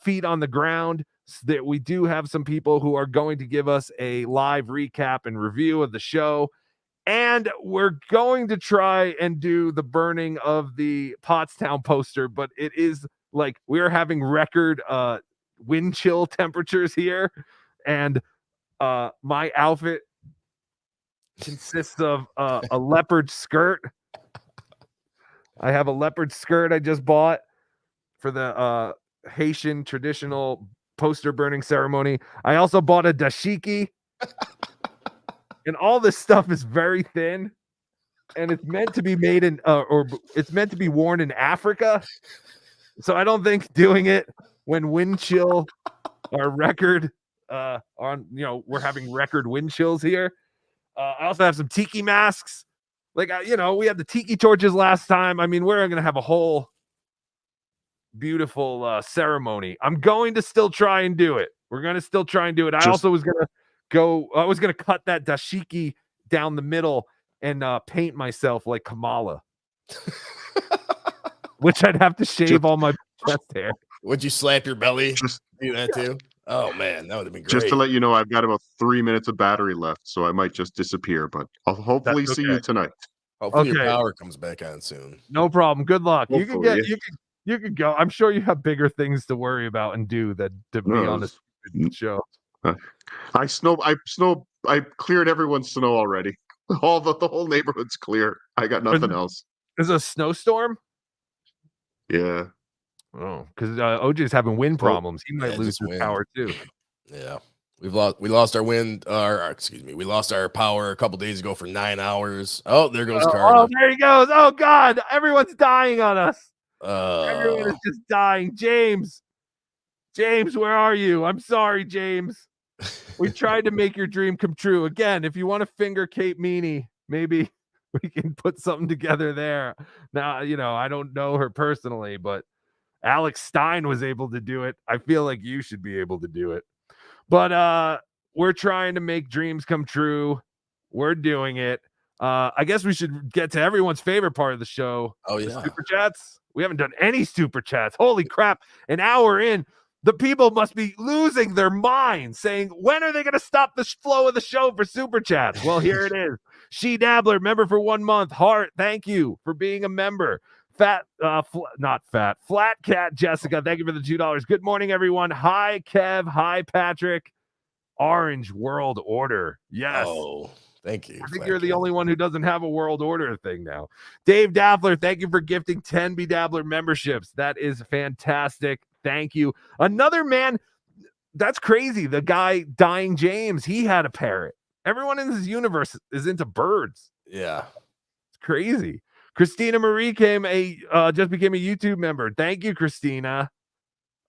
feet on the ground. That we do have some people who are going to give us a live recap and review of the show. And we're going to try and do the burning of the Pottstown poster, but it is like we're having record wind chill temperatures here. And my outfit consists of a leopard skirt. I have a leopard skirt I just bought for the Haitian traditional poster burning ceremony. I also bought a dashiki. And all this stuff is very thin. And it's meant to be made in or it's meant to be worn in Africa. So I don't think doing it when wind chill our record on, you know, we're having record wind chills here. I also have some tiki masks. Like, you know, we had the tiki torches last time. I mean, we're going to have a whole beautiful ceremony. I'm going to still try and do it. We're going to still try and do it. I also was going to cut that dashiki down the middle and paint myself like Kamala. Which I'd have to shave all my chest hair. Would you slap your belly? Do that too? Oh man, that would have been great. Just to let you know, I've got about 3 minutes of battery left, so I might just disappear, but I'll hopefully see you tonight. Hopefully your power comes back on soon. No problem. Good luck. Hopefully, You can go. I'm sure you have bigger things to worry about and do than to be on a stupid show. I cleared everyone's snow already. The whole neighborhood's clear. I got nothing else. Is it a snowstorm? Yeah. Oh, because OJ's having wind problems. He might lose his power too. Yeah. We lost our wind, we lost our power a couple days ago for 9 hours. Oh, there goes Cardiff. Oh, there he goes. Oh God, everyone's dying on us. Everyone is just dying. James, where are you? I'm sorry, James. We tried to make your dream come true. Again, if you want to finger Kate Meany, maybe we can put something together there. Now, you know, I don't know her personally, but Alex Stein was able to do it. I feel like you should be able to do it. But we're trying to make dreams come true. We're doing it. I guess we should get to everyone's favorite part of the show. Oh, yeah. Super chats. We haven't done any super chats. Holy crap. An hour in. The people must be losing their minds saying, when are they going to stop the flow of the show for super chats? Well, here it is. She Dabbler, member for 1 month. Heart, thank you for being a member. Flat Cat Jessica, thank you for the $2. Good morning, everyone. Hi, Kev. Hi, Patrick. Orange World Order. Yes. Oh, thank you. I think you're the only one who doesn't have a World Order thing now. Dave Dabbler, thank you for gifting 10 BeDabbler memberships. That is fantastic. Thank you. Another man, that's crazy. The guy Dying James, he had a parrot. Everyone in this universe is into birds. Yeah. It's crazy. Christina Marie just became a YouTube member. Thank you, Christina.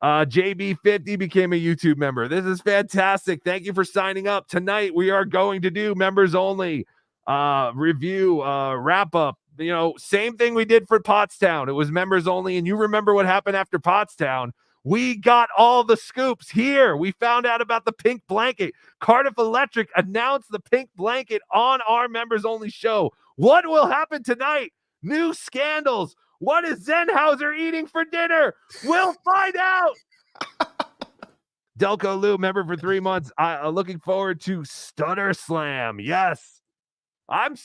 JB50 became a YouTube member. This is fantastic. Thank you for signing up. Tonight, we are going to do members only review, wrap up. You know, same thing we did for Pottstown. It was members only. And you remember what happened after Pottstown. We got all the scoops here. We found out about the pink blanket. Cardiff Electric announced the pink blanket on our members only show. What will happen tonight? New scandals. What is Zenhauser eating for dinner? We'll find out. Delco Lou, member for 3 months. Looking forward to Stutter Slam. Yes. I'm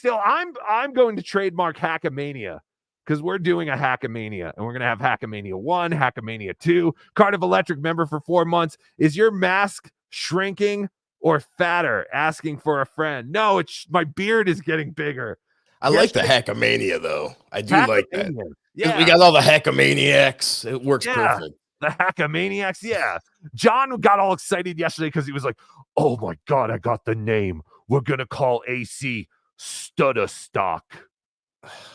going to trademark Hackamania because we're doing a Hackamania and we're going to have Hackamania 1, Hackamania 2. Cardiff Electric, member for 4 months. Is your mask shrinking or fatter? Asking for a friend. No, my beard is getting bigger. I like the Hackamania, though. I do like that. Yeah. We got all the Hackamaniacs. It works perfect. The Hackamaniacs. Yeah. John got all excited yesterday because he was like, oh my God, I got the name. We're going to call AC Stutter Stock.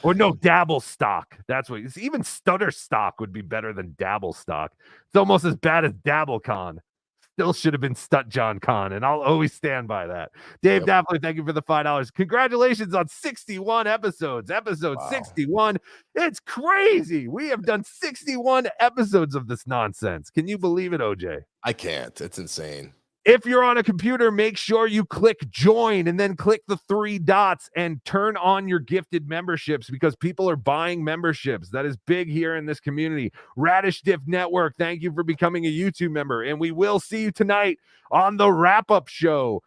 Or no, Dabble Stock. That's what it's even Stutter Stock would be better than Dabble Stock. It's almost as bad as DabbleCon. Still should have been Stut John Con, and I'll always stand by that. Dave Dabbler, thank you for the $5. Congratulations on 61 episodes. Episode 61. It's crazy. We have done 61 episodes of this nonsense. Can you believe it, OJ? I can't. It's insane. If you're on a computer, make sure you click join and then click the 3 dots and turn on your gifted memberships because people are buying memberships. That is big here in this community. Radish Diff Network, thank you for becoming a YouTube member. And we will see you tonight on the wrap-up show.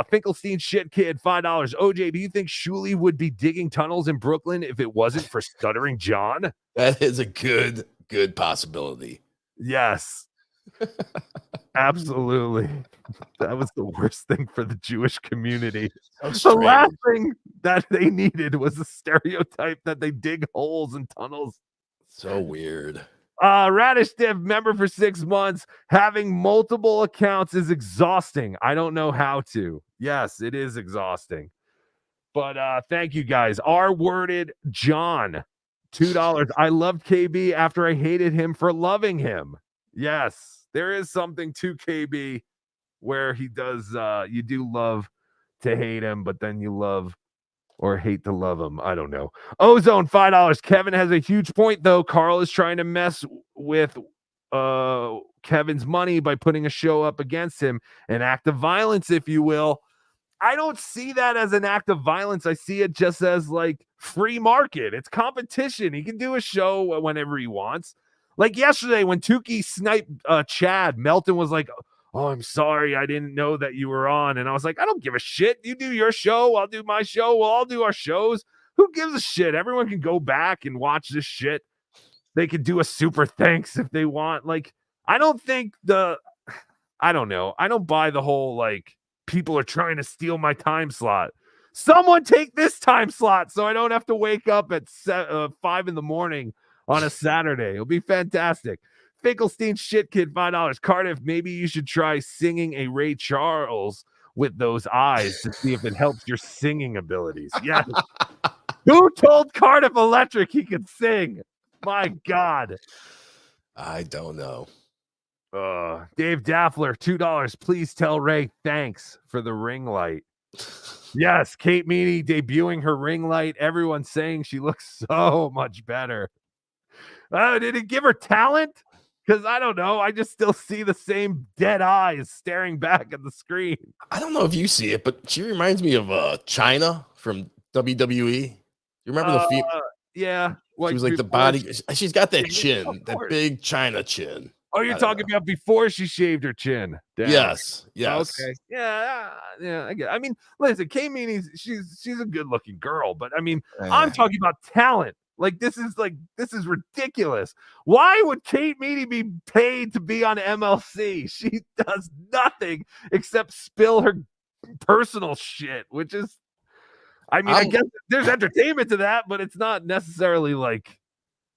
Finkelstein Shit Kid, $5. OJ, do you think Shuli would be digging tunnels in Brooklyn if it wasn't for Stuttering John? That is a good possibility. Yes. Absolutely. That was the worst thing for the Jewish community. The last thing that they needed was a stereotype that they dig holes and tunnels. So weird. Radish Div, member for 6 months. Having multiple accounts is exhausting. I don't know how to. Yes, it is exhausting. But thank you guys. R-worded John, $2. I loved KB after I hated him for loving him. Yes, there is something to KB where he does, you do love to hate him, but then you love or hate to love him. I don't know. Ozone, $5. Kevin has a huge point, though. Carl is trying to mess with Kevin's money by putting a show up against him. An act of violence, if you will. I don't see that as an act of violence. I see it just as like free market. It's competition. He can do a show whenever he wants. Like yesterday when Tukey sniped Chad, Melton was like, "Oh, I'm sorry. I didn't know that you were on." And I was like, I don't give a shit. You do your show. I'll do my show. We'll all do our shows. Who gives a shit? Everyone can go back and watch this shit. They could do a super thanks if they want. Like, I don't think I don't know. I don't buy the whole, like, people are trying to steal my time slot. Someone take this time slot so I don't have to wake up at 5 in the morning on a Saturday. It'll be fantastic. Finkelstein Shit Kid, $5. Cardiff, maybe you should try singing a Ray Charles with those eyes to see if it helps your singing abilities. Yes. Who told Cardiff Electric he could sing? My God. I don't know. Dave Daffler, $2. Please tell Ray thanks for the ring light. Yes, Kate Meany debuting her ring light. Everyone's saying she looks so much better. Did it give her talent? Because I don't know. I just still see the same dead eyes staring back at the screen. I don't know if you see it, but she reminds me of China from WWE. You remember the female? Yeah. She was like the body. She's got that chin, that big China chin. Oh, you're talking about before she shaved her chin. Damn. Yes. Okay. Yeah. I get it. I mean, listen, Kay Meany, she's a good-looking girl, but I mean, I'm talking about talent. Like, this is ridiculous. Why would Kate Meany be paid to be on MLC? She does nothing except spill her personal shit, which is, I mean, I guess there's entertainment to that, but it's not necessarily like.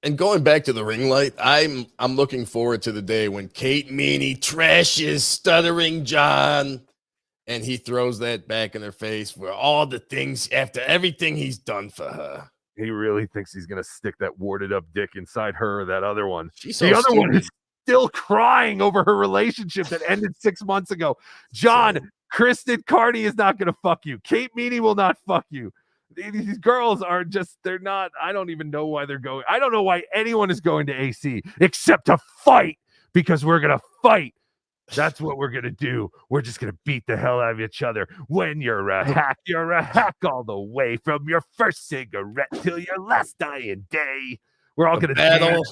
And going back to the ring light, I'm looking forward to the day when Kate Meany trashes Stuttering John, and he throws that back in her face for all the things after everything he's done for her. He really thinks he's gonna stick that warded up dick inside her or that other one. She's so the other stupid. one is still crying over her relationship that ended 6 months ago. John, Kristen Cardi is not gonna fuck you. Kate Meany will not fuck you. These girls are just, they're not, I don't even know why they're going. I don't know why anyone is going to AC except to fight, because we're gonna fight. That's what we're going to do. We're just going to beat the hell out of each other. When you're a hack all the way from your first cigarette till your last dying day. We're all going to battle.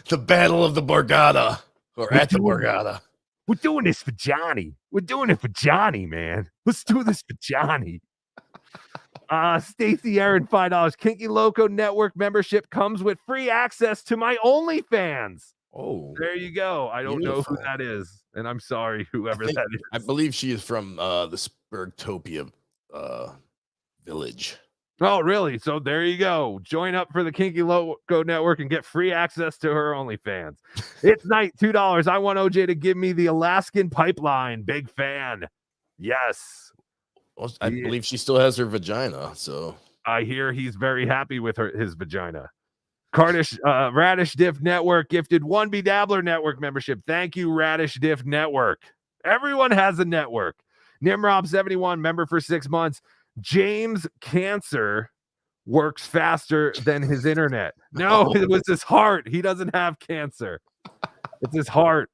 The battle of the Borgata. Or at the Borgata. We're doing this for Johnny. We're doing it for Johnny, man. Let's do this for Johnny. Stacy Aaron, $5. Kinky Loco Network membership comes with free access to my OnlyFans. Oh, there you go. I don't know who that is, and I'm sorry, whoever that is. I believe she is from the Spurgtopia village. Oh, really? So there you go. Join up for the Kinky Loco Network and get free access to her OnlyFans. It's night, $2. I want OJ to give me the Alaskan pipeline. Big fan. Yes. Well, I believe she still has her vagina, so I hear he's very happy with his vagina. Radish Diff Network gifted 1 BeDabbler Network membership. Thank you, Radish Diff Network. Everyone has a network. Nimrob71, member for 6 months. James Cancer works faster than his internet. No, it was his heart. He doesn't have cancer. It's his heart.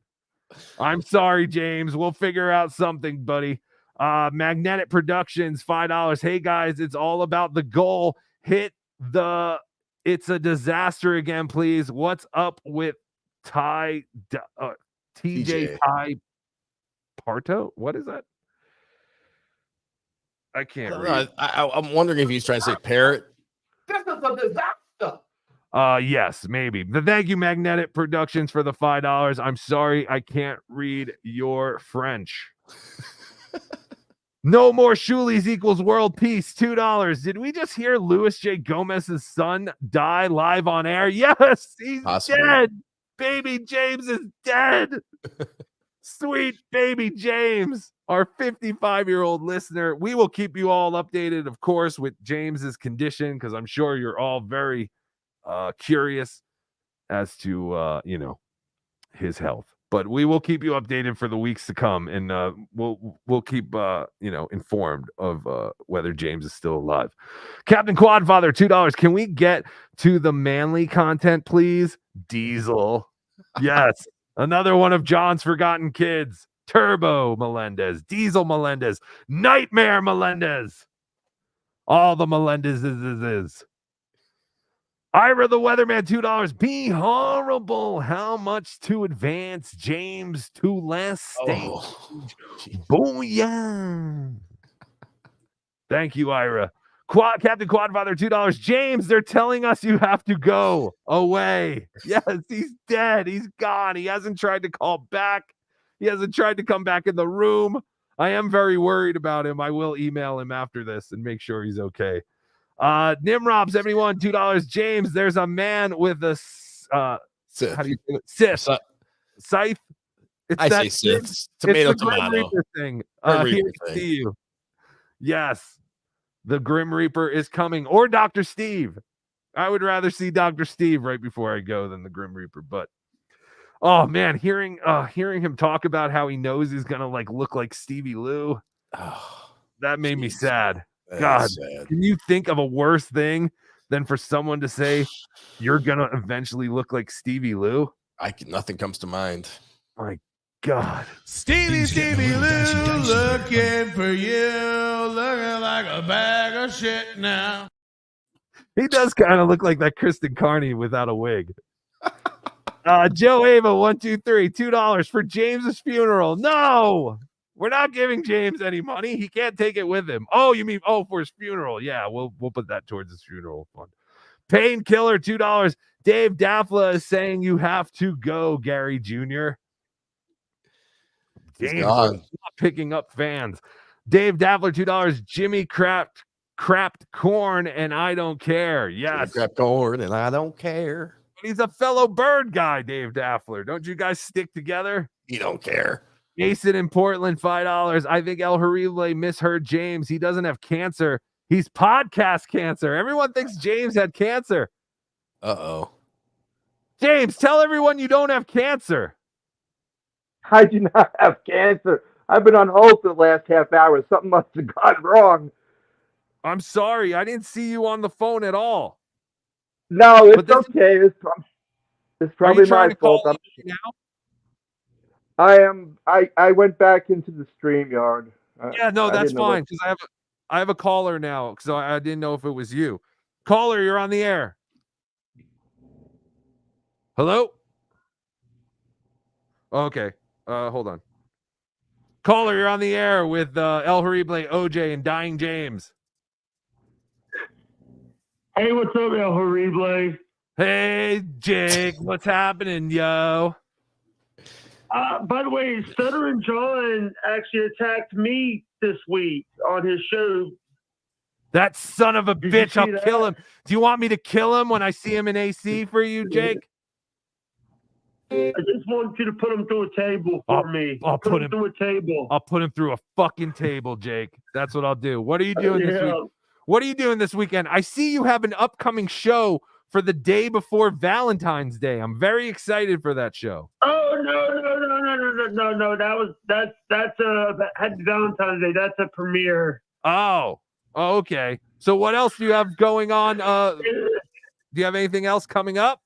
I'm sorry, James. We'll figure out something, buddy. Magnetic Productions, $5. Hey guys, it's all about the goal. Hit the it's a disaster again, please. What's up with TJ Ty Parto? What is that? I can't read. I'm wondering if he's trying to say parrot. This is a disaster. Yes, maybe. The thank you, Magnetic Productions, for the $5. I'm sorry, I can't read your French. No more Shulies equals world peace. $2. Did we just hear Louis J. Gomez's son die live on air? Yes, he's dead. Baby James is dead. Sweet baby James, our 55-year-old listener. We will keep you all updated, of course, with James's condition, because I'm sure you're all very curious as to his health. But we will keep you updated for the weeks to come, and we'll keep informed of whether James is still alive. Captain Quadfather, $2. Can we get to the manly content, please? Diesel. Yes. Another one of John's forgotten kids. Turbo Melendez, Diesel Melendez, Nightmare Melendez. All the Melendezes. Ira the Weatherman, $2. Be horrible. How much to advance, James, to last stage? Booyah. Thank you, Ira. Captain Quadfather, $2. James, they're telling us you have to go away. Yes, he's dead. He's gone. He hasn't tried to call back. He hasn't tried to come back in the room. I am very worried about him. I will email him after this and make sure he's okay. Nimrob 71, $2. James, there's a man with a Sith. How do you say it? Sith. Scythe. I say Sith. Tomato, it's the Grim tomato. Reaper thing. Grim Here Reaper to thing. see you. Yes. The Grim Reaper is coming, or Dr. Steve. I would rather see Dr. Steve right before I go than the Grim Reaper. But oh man, hearing him talk about how he knows he's gonna look like Stevie Lou, that made me sad. God, can you think of a worse thing than for someone to say you're gonna eventually look like Stevie Lou? Nothing comes to mind. My God. Stevie Lou looking for you, looking like a bag of shit now. He does kind of look like that Kristen Carney without a wig. Joe Ava, 123, $2 for James's funeral. No, we're not giving James any money. He can't take it with him. Oh, you mean for his funeral? Yeah, we'll put that towards his funeral fund. Painkiller, $2. Dave Daffla is saying you have to go, Gary Jr. James is not picking up fans. Dave Daffler, $2. Jimmy crapped corn, and I don't care. Yes, Crapped corn, and I don't care. But he's a fellow bird guy, Dave Daffler. Don't you guys stick together? He don't care. Mason in Portland, $5. I think El Harible misheard James. He doesn't have cancer. He's podcast cancer. Everyone thinks James had cancer. Uh-oh. James, tell everyone you don't have cancer. I do not have cancer. I've been on hold for the last half hour. Something must have gone wrong. I'm sorry. I didn't see you on the phone at all. No, it's okay. It's probably my fault. I went back into the StreamYard. Yeah, no, that's fine because I have a caller now because I didn't know if it was you. Caller, you're on the air. Hello? Okay. Hold on. Caller, you're on the air with El Harible, OJ, and Dying James. Hey, what's up, El Harible? Hey, Jake, what's happening, yo? By the way, Stuttering John actually attacked me this week on his show. That son of a Did you bitch, see I'll that? kill him. Do you want me to kill him when I see him in AC for you, Jake? I just want you to put him through a table for me. I'll put him through a table. I'll put him through a fucking table, Jake. That's what I'll do. What are you doing this Yeah. week? What are you doing this weekend? I see you have an upcoming show for the day before Valentine's Day. I'm very excited for that show. Oh no! That's Valentine's Day. That's a premiere. Oh, okay. So what else do you have going on? Do you have anything else coming up?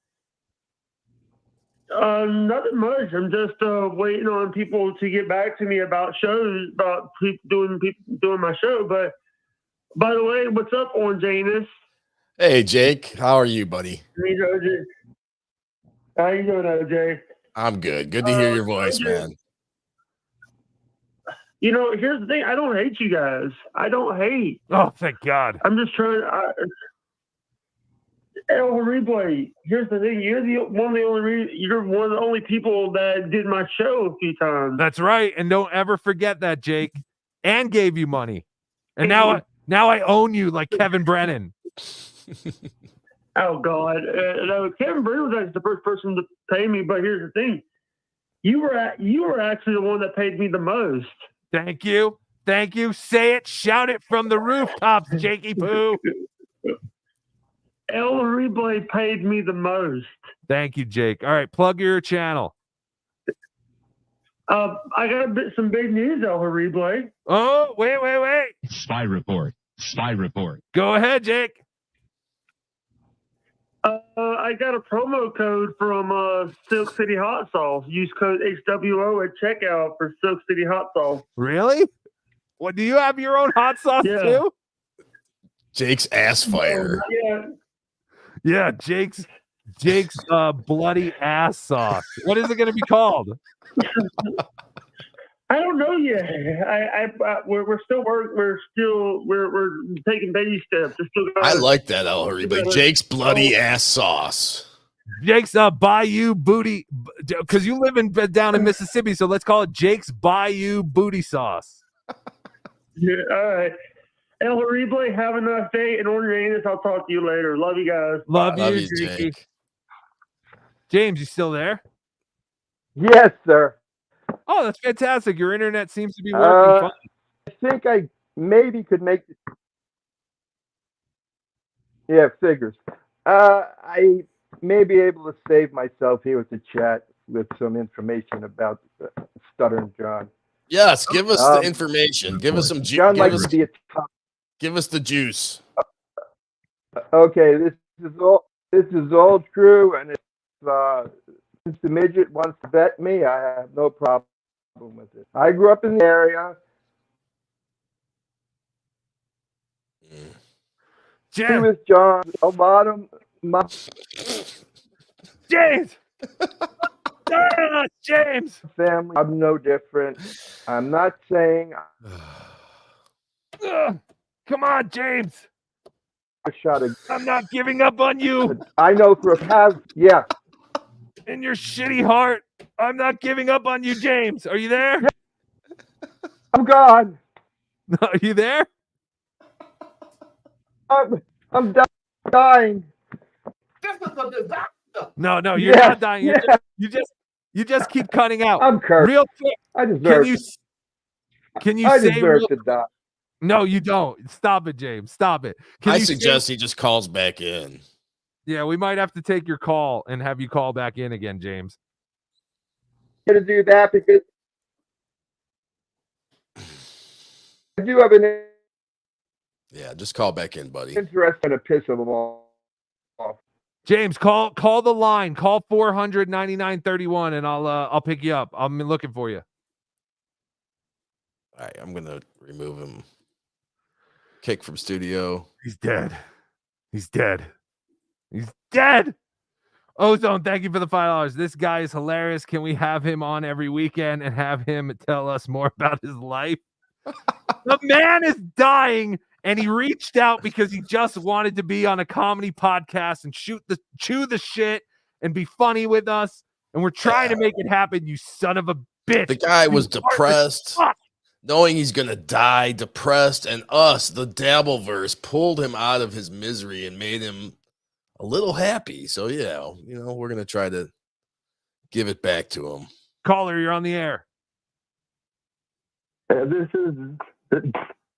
Nothing much. I'm just waiting on people to get back to me about shows, about people doing my show. But by the way, what's up, Orange Anus? Hey, Jake. How are you, buddy? Me, OJ. How you doing, OJ? I'm good. Good to hear your voice, man. You know, here's the thing. I don't hate you guys. I don't hate. Oh, thank God. I'm just trying. El Replay. Here's the thing. You're one of the only people that did my show a few times. That's right. And don't ever forget that, Jake. And gave you money. And now I own you like Kevin Brennan. Oh God. No, Kevin Brennan was actually the first person to pay me. But here's the thing. You were actually the one that paid me the most. Thank you. Thank you. Say it. Shout it from the rooftops, Jakey Poo. El Replay paid me the most. Thank you, Jake. All right, plug your channel. I got some big news, El Replay. Oh, wait. Spy report. Spy report. Go ahead, Jake. I got a promo code from Silk City Hot Sauce. Use code HWO at checkout for Silk City Hot Sauce. Really? What, do you have your own hot sauce too? Jake's ass fire. Yeah, Jake's bloody ass sauce. What is it going to be called? I don't know yet. We're still working. We're taking baby steps. I like that, El Haribo. Jake's bloody ass sauce. Jake's Bayou Booty, because you live down in Mississippi, so let's call it Jake's Bayou Booty Sauce. Yeah, all right. El Haribo, have a nice day. And Orange Anus, I'll talk to you later. Love you guys. Love you, Jake. James, you still there? Yes, sir. Oh, that's fantastic. Your internet seems to be working fine. I think I maybe could make it. Yeah, figures. I may be able to save myself here with the chat with some information about Stuttering John. Yes, give us the information. Give us some juice. John likes to be a top. Give us the juice. Okay, this is all true, and since the midget wants to vet me, I have no problem with it. I grew up in the area. Jim. With John, a lot of my James. James. Family, I'm no different. I'm not saying. Come on, James. I'm not giving up on you. I know for a fact. Yeah. In your shitty heart, I'm not giving up on you, James. Are you there? I'm gone. Are you there? I'm dying. No, you're not dying. You just keep cutting out. I'm cursed. Real quick. I deserve. Can you I say deserve to die. No, you don't. Stop it, James. Stop it. I suggest he just calls back in. Yeah, we might have to take your call and have you call back in again, James. I'm going to do that because I do have an Yeah, just call back in, buddy. interest in a piss of them all. James, call the line. Call 400-9931 and I'll pick you up. I'm looking for you. All right, I'm gonna remove him. Kick from studio. He's dead. He's dead. He's dead. Ozone, thank you for the $5. This guy is hilarious. Can we have him on every weekend and have him tell us more about his life? The man is dying, and he reached out because he just wanted to be on a comedy podcast and chew the shit and be funny with us. And we're trying to make it happen, you son of a bitch. The guy was depressed, knowing he's gonna die, depressed, and us, the Dabbleverse, pulled him out of his misery and made him a little happy. So yeah, we're gonna try to give it back to him. Caller, you're on the air. This is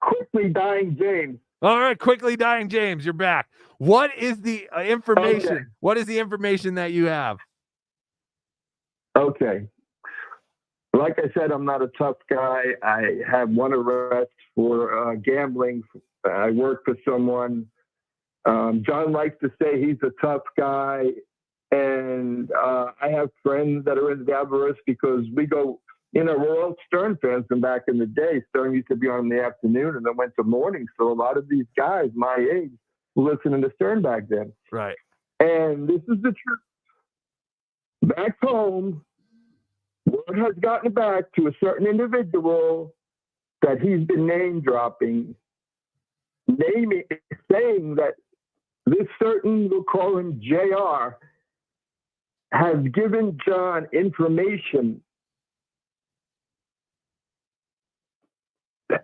quickly dying James. All right, quickly dying James, you're back. What is the information? Okay. What is the information that you have? Okay. Like I said, I'm not a tough guy. I have one arrest for gambling. I work for someone. John likes to say he's a tough guy, and And I have friends that are in the Dabbleverse because we go, we're all Stern fans from back in the day. Stern used to be on in the afternoon and then went to morning. So a lot of these guys my age were listening to Stern back then. Right. And this is the truth. Back home, word has gotten back to a certain individual that he's been name dropping, saying that this certain, we'll call him JR, has given John information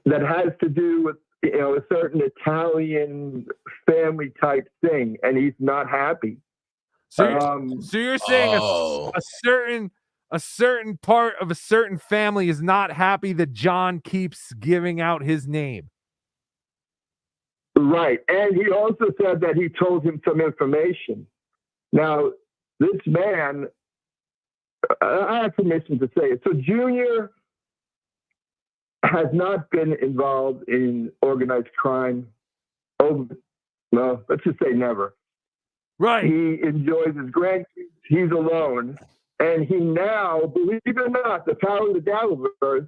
that has to do with a certain Italian family type thing, and he's not happy. So you're saying a certain part of a certain family is not happy that John keeps giving out his name. Right. And he also said that he told him some information. Now, this man, I have permission to say it. So Junior has not been involved in organized crime. Well, let's just say never. Right. He enjoys his grandkids. He's alone. And he now, believe it or not, the power of the Dabbleverse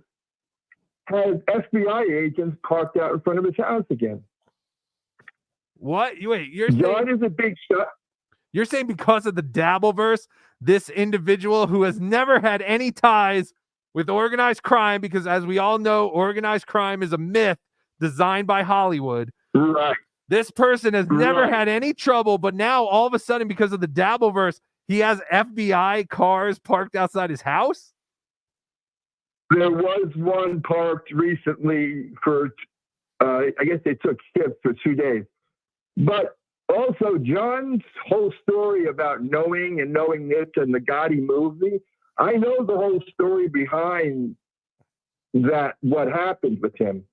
has FBI agents parked out in front of his house again. What? Wait, John is a big shot. You're saying because of the Dabbleverse, this individual who has never had any ties with organized crime, because as we all know, organized crime is a myth designed by Hollywood. Right. This person has never had any trouble, but now all of a sudden, because of the Dabbleverse, he has FBI cars parked outside his house? There was one parked recently for, I guess they took shifts for 2 days. But also, John's whole story about knowing this and the Gotti movie, I know the whole story behind that, what happened with him.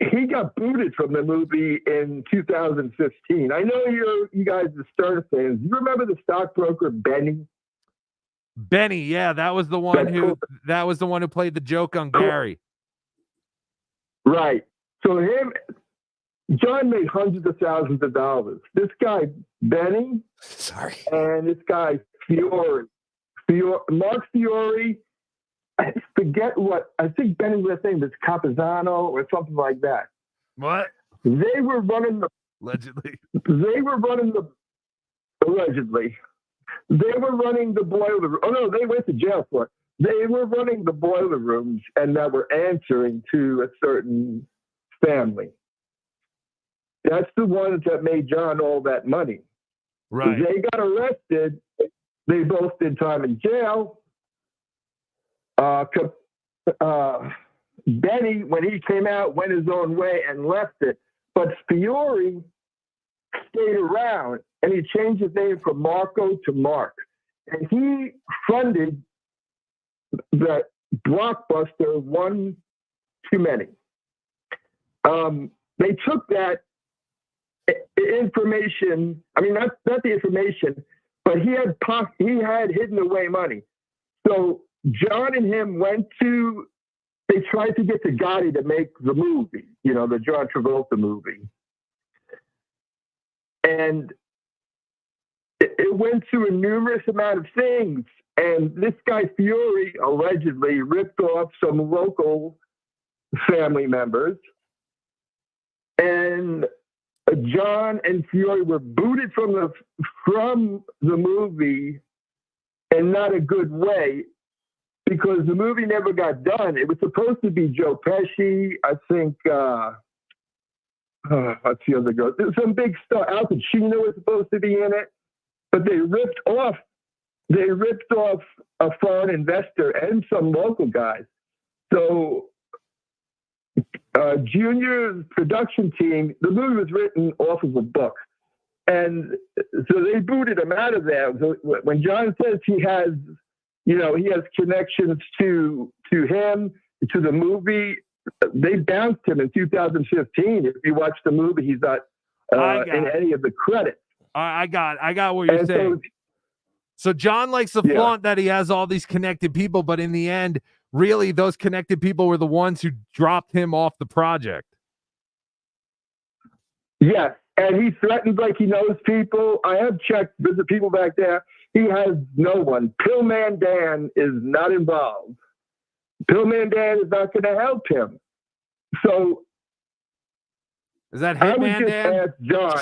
He got booted from the movie in 2015. I know you guys are Stern fans. You remember the stockbroker Benny? Benny, yeah, that was the one who played the joke on Gary. Right. So John made hundreds of thousands of dollars. This guy Benny, and this guy Mark Fiore. I forget what, I think Benny's last name was Capizano or something like that. What? They were running the... Allegedly. Allegedly. They were running the boiler room. Oh, no, they went to jail for it. They were running the boiler rooms and that were answering to a certain family. That's the ones that made John all that money. Right. They got arrested. They both did time in jail. Benny, when he came out, went his own way and left it. But Fiore stayed around, and he changed his name from Marco to Mark. And he funded the blockbuster One Too Many. They took that information. I mean, not the information, but he had hidden away money. So John and him they tried to get to Gotti to make the movie, the John Travolta movie. And it went through a numerous amount of things. And this guy Fiore allegedly ripped off some local family members. And John and Fiore were booted from the movie in not a good way, because the movie never got done. It was supposed to be Joe Pesci, I think, what's the other girl? There's some big star. Al Pacino was supposed to be in it, but they ripped off a foreign investor and some local guys. So Junior's production team, the movie was written off of a book. And so they booted him out of there. So when John says he has connections to him, to the movie, they bounced him in 2015. If you watch the movie, he's not in any of the credits. I got what you're saying. So John likes to flaunt that he has all these connected people, but in the end, really, those connected people were the ones who dropped him off the project. Yes, And he threatens like he knows people. I have checked with the people back there. He has no one. Pillman Dan is not involved. Pillman Dan is not going to help him. So is that I would Hitman just Dan? ask John.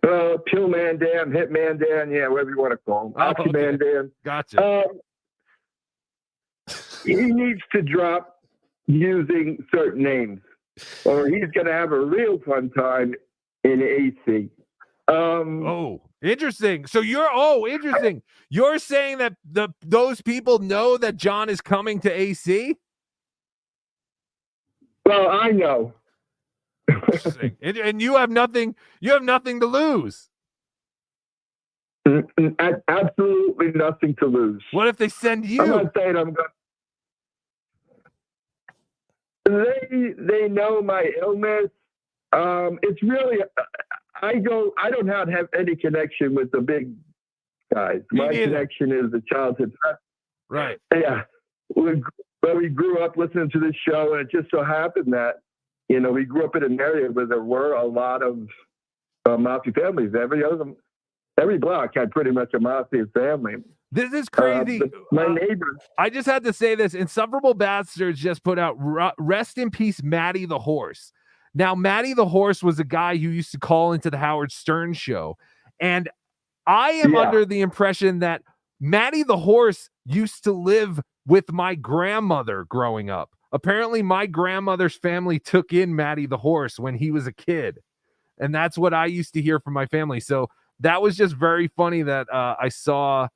Pillman Dan, Hitman Dan, yeah, whatever you want to call him. Oxyman Dan. Gotcha. He needs to drop using certain names, or he's going to have a real fun time in AC. Interesting. So interesting. You're saying that those people know that John is coming to AC? Well, I know. Interesting. And you have nothing to lose. Absolutely nothing to lose. What if they send you? I'm not saying I'm going. They know my illness. It's really I don't have any connection with the big guys. My connection is the childhood friend. Right. Yeah. We grew up listening to this show, and it just so happened that we grew up in an area where there were a lot of mafia families. Every block had pretty much a mafia family. This is crazy. My neighbor. I just had to say this. Insufferable Bastards just put out Rest in Peace, Matty the Horse. Now, Matty the Horse was a guy who used to call into the Howard Stern show. And I am under the impression that Matty the Horse used to live with my grandmother growing up. Apparently, my grandmother's family took in Matty the Horse when he was a kid. And that's what I used to hear from my family. So that was just very funny that I saw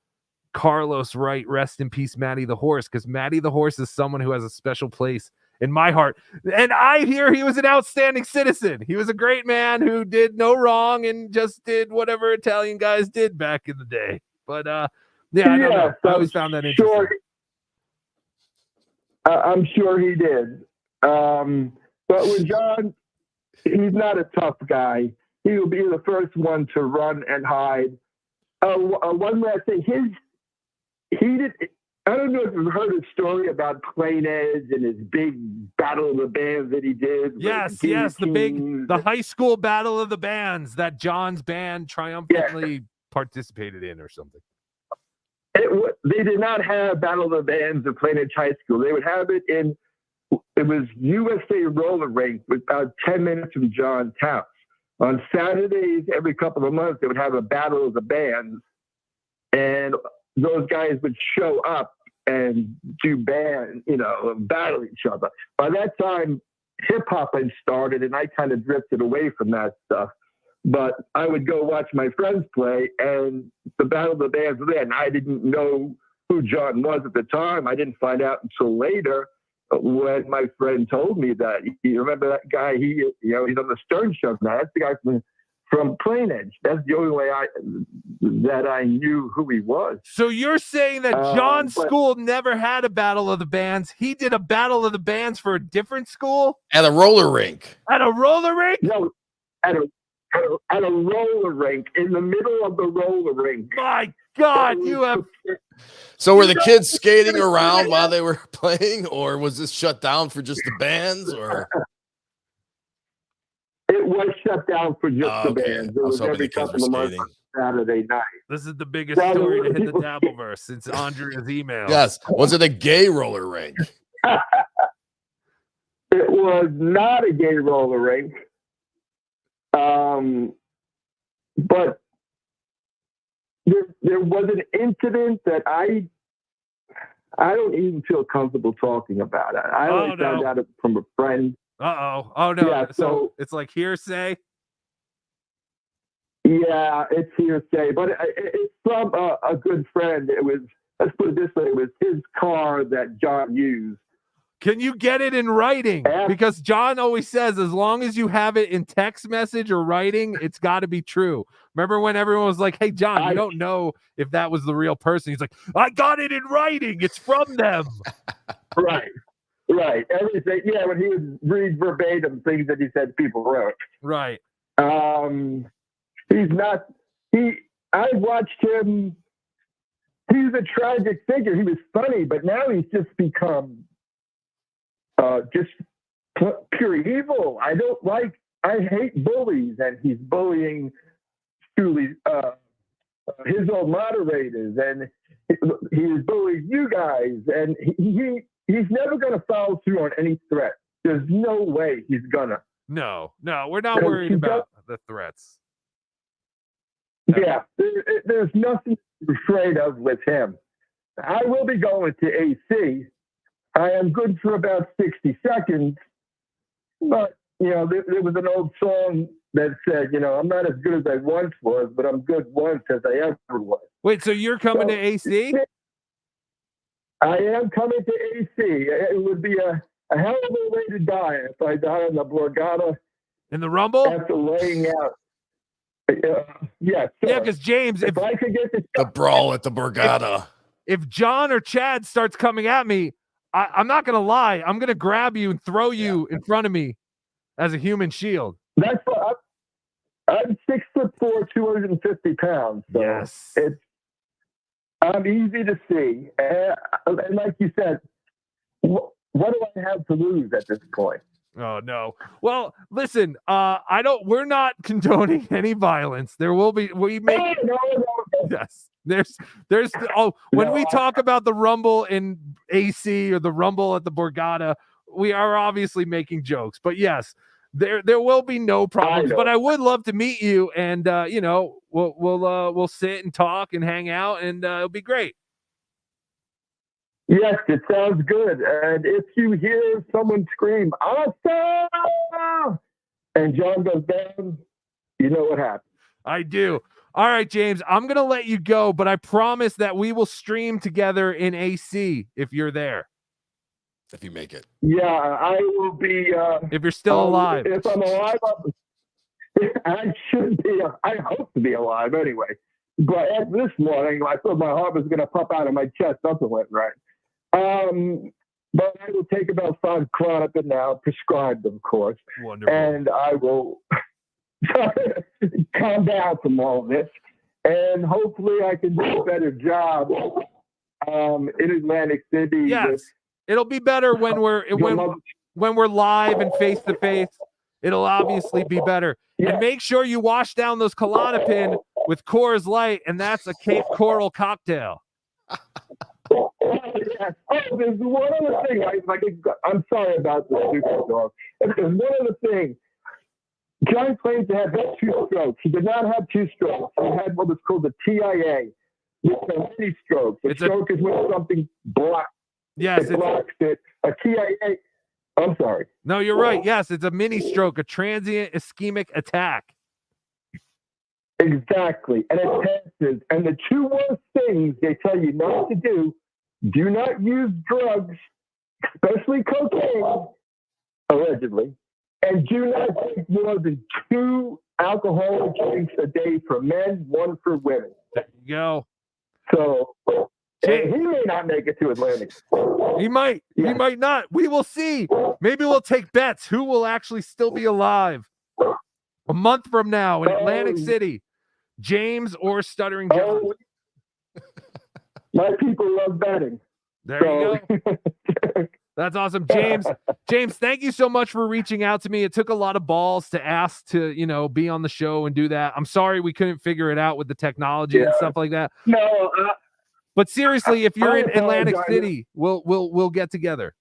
Carlos write Rest in Peace, Matty the Horse, because Matty the Horse is someone who has a special place in my heart. And I hear he was an outstanding citizen. He was a great man who did no wrong and just did whatever Italian guys did back in the day. But I don't know. I always found that interesting. I'm sure he did. But with John, he's not a tough guy. He will be the first one to run and hide. One last thing. I don't know if you've heard a story about Plain Edge and his big battle of the bands that he did. Yes, the high school battle of the bands that John's band triumphantly participated in or something. They did not have Battle of the Bands at Plain Edge High School. They would have it was USA Roller Rink, about 10 minutes from John's house. On Saturdays, every couple of months, they would have a Battle of the Bands. And those guys would show up and do battle each other. By that time, hip hop had started, and I kind of drifted away from that stuff. But I would go watch my friends play, and the Battle of the Bands were there. And I didn't know who John was at the time. I didn't find out until later when my friend told me that. You remember that guy? He's on the Stern Show now. That's the guy from Plain Edge. That's the only way that I knew who he was. So you're saying that John's school never had a Battle of the Bands? He did a Battle of the Bands for a different school? At a roller rink. At a roller rink? No, at a roller rink, in the middle of the roller rink. My God, you have... So were the kids skating around while they were playing, or was this shut down for just the bands? Or it was shut down for just the bands. It was every couple of months on Saturday night. This is the biggest story to hit the Dabbleverse since Andrea's email. Yes. Was it a gay roller rink? It was not a gay roller rink. But there was an incident that I don't even feel comfortable talking about. I only found out from a friend. Oh no. Yeah, so it's like hearsay. Yeah, it's hearsay, but it's from a good friend. Let's put it this way, it was his car that John used. Can you get it in writing? Because John always says, as long as you have it in text message or writing, it's got to be true. Remember when everyone was like, hey, John, you don't know if that was the real person. He's like, I got it in writing. It's from them. Right. Everything. Yeah, when he would read verbatim things that he said people wrote. Right. He's not. I watched him. He's a tragic figure. He was funny, but now he's just become just pure evil. I don't like I hate bullies, and he's bullying his old moderators, and he's bullying you guys, and he's never going to follow through on any threat. There's no way he's gonna. No, we're not worried about the threats. Yeah, there's nothing to be afraid of with him. I will be going to AC. I am good for about 60 seconds, but, there was an old song that said, I'm not as good as I once was, but I'm good once as I ever was. Wait, so you're coming to AC? I am coming to AC. It would be a hell of a way to die if I die on the Borgata. In the Rumble? After laying out. Yeah, because James, if I could get the brawl at the Borgata. If John or Chad starts coming at me, I'm not going to lie. I'm going to grab you and throw you in front of me as a human shield. That's what I'm 6'4", 250 pounds. So yes. I'm easy to see. And like you said, what do I have to lose at this point? Oh no. Well, listen, we're not condoning any violence. There will be No. Yes. When we talk about the Rumble in AC or the Rumble at the Borgata, we are obviously making jokes. But yes, there will be no problems. But I would love to meet you, and we'll sit and talk and hang out, and it'll be great. Yes, it sounds good. And if you hear someone scream, "Awesome!" and John goes down, you know what happened. I do. All right, James, I'm going to let you go, but I promise that we will stream together in AC if you're there. If you make it. Yeah, I will be. If you're still alive. If I'm alive, I should be. I hope to be alive anyway. But this morning, I thought my heart was going to pop out of my chest. Nothing went right. But I will take about 5 Klonopin now, prescribed, of course. Wonderful. And I will calm down from all of this. And hopefully I can do a better job in Atlantic City. Yes. It'll be better when we're live and face to face. It'll obviously be better. Yeah. And make sure you wash down those Klonopin with Coors Light, and that's a Cape Coral cocktail. Oh, there's one other thing. I'm sorry about the stupid dog. There's one other thing. John claims to have had 2 strokes. He did not have 2 strokes. He had what was called the TIA, which is a mini stroke. A stroke is when something blocks. Yes, it blocks it. A TIA. I'm sorry. No, you're right. Yes, it's a mini stroke, a transient ischemic attack. Exactly. And it passes. And the 2 worst things they tell you not to do not use drugs, especially cocaine, allegedly, and do not take more than 2 alcoholic drinks a day for men, 1 for women. There you go. So he may not make it to Atlantic. He might. Yeah. He might not. We will see. Maybe we'll take bets who will actually still be alive a month from now in Atlantic City. James or Stuttering John. My people love betting. There you go. That's awesome. James, thank you so much for reaching out to me. It took a lot of balls to ask to, be on the show and do that. I'm sorry we couldn't figure it out with the technology and stuff like that. No, but seriously, if you're in Atlantic City, we'll get together.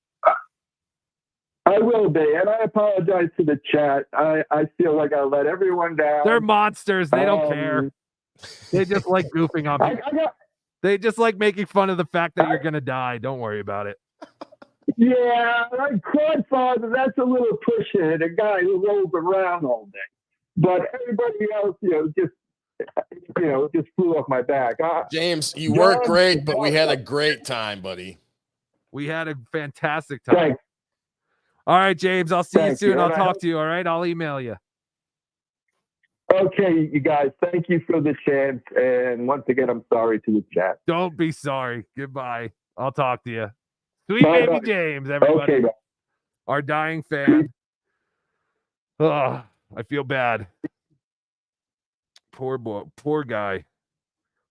I will be, and I apologize to the chat. I feel like I let everyone down. They're monsters. They don't care. They just like goofing on people. They just like making fun of the fact that you're going to die. Don't worry about it. Yeah, like Godfather, that's a little pushing it. A guy who rolls around all day. But everybody else, just flew off my back. James, you weren't great, but we had a great time, buddy. We had a fantastic time. Thanks. All right, James, I'll see you soon. I'll talk to you, all right? I'll email you. Okay, you guys, thank you for the chance. And once again, I'm sorry to the chat. Don't be sorry. Goodbye. I'll talk to you. Sweet baby James, everybody. Okay, our dying fan. Oh, I feel bad. Poor boy, poor guy.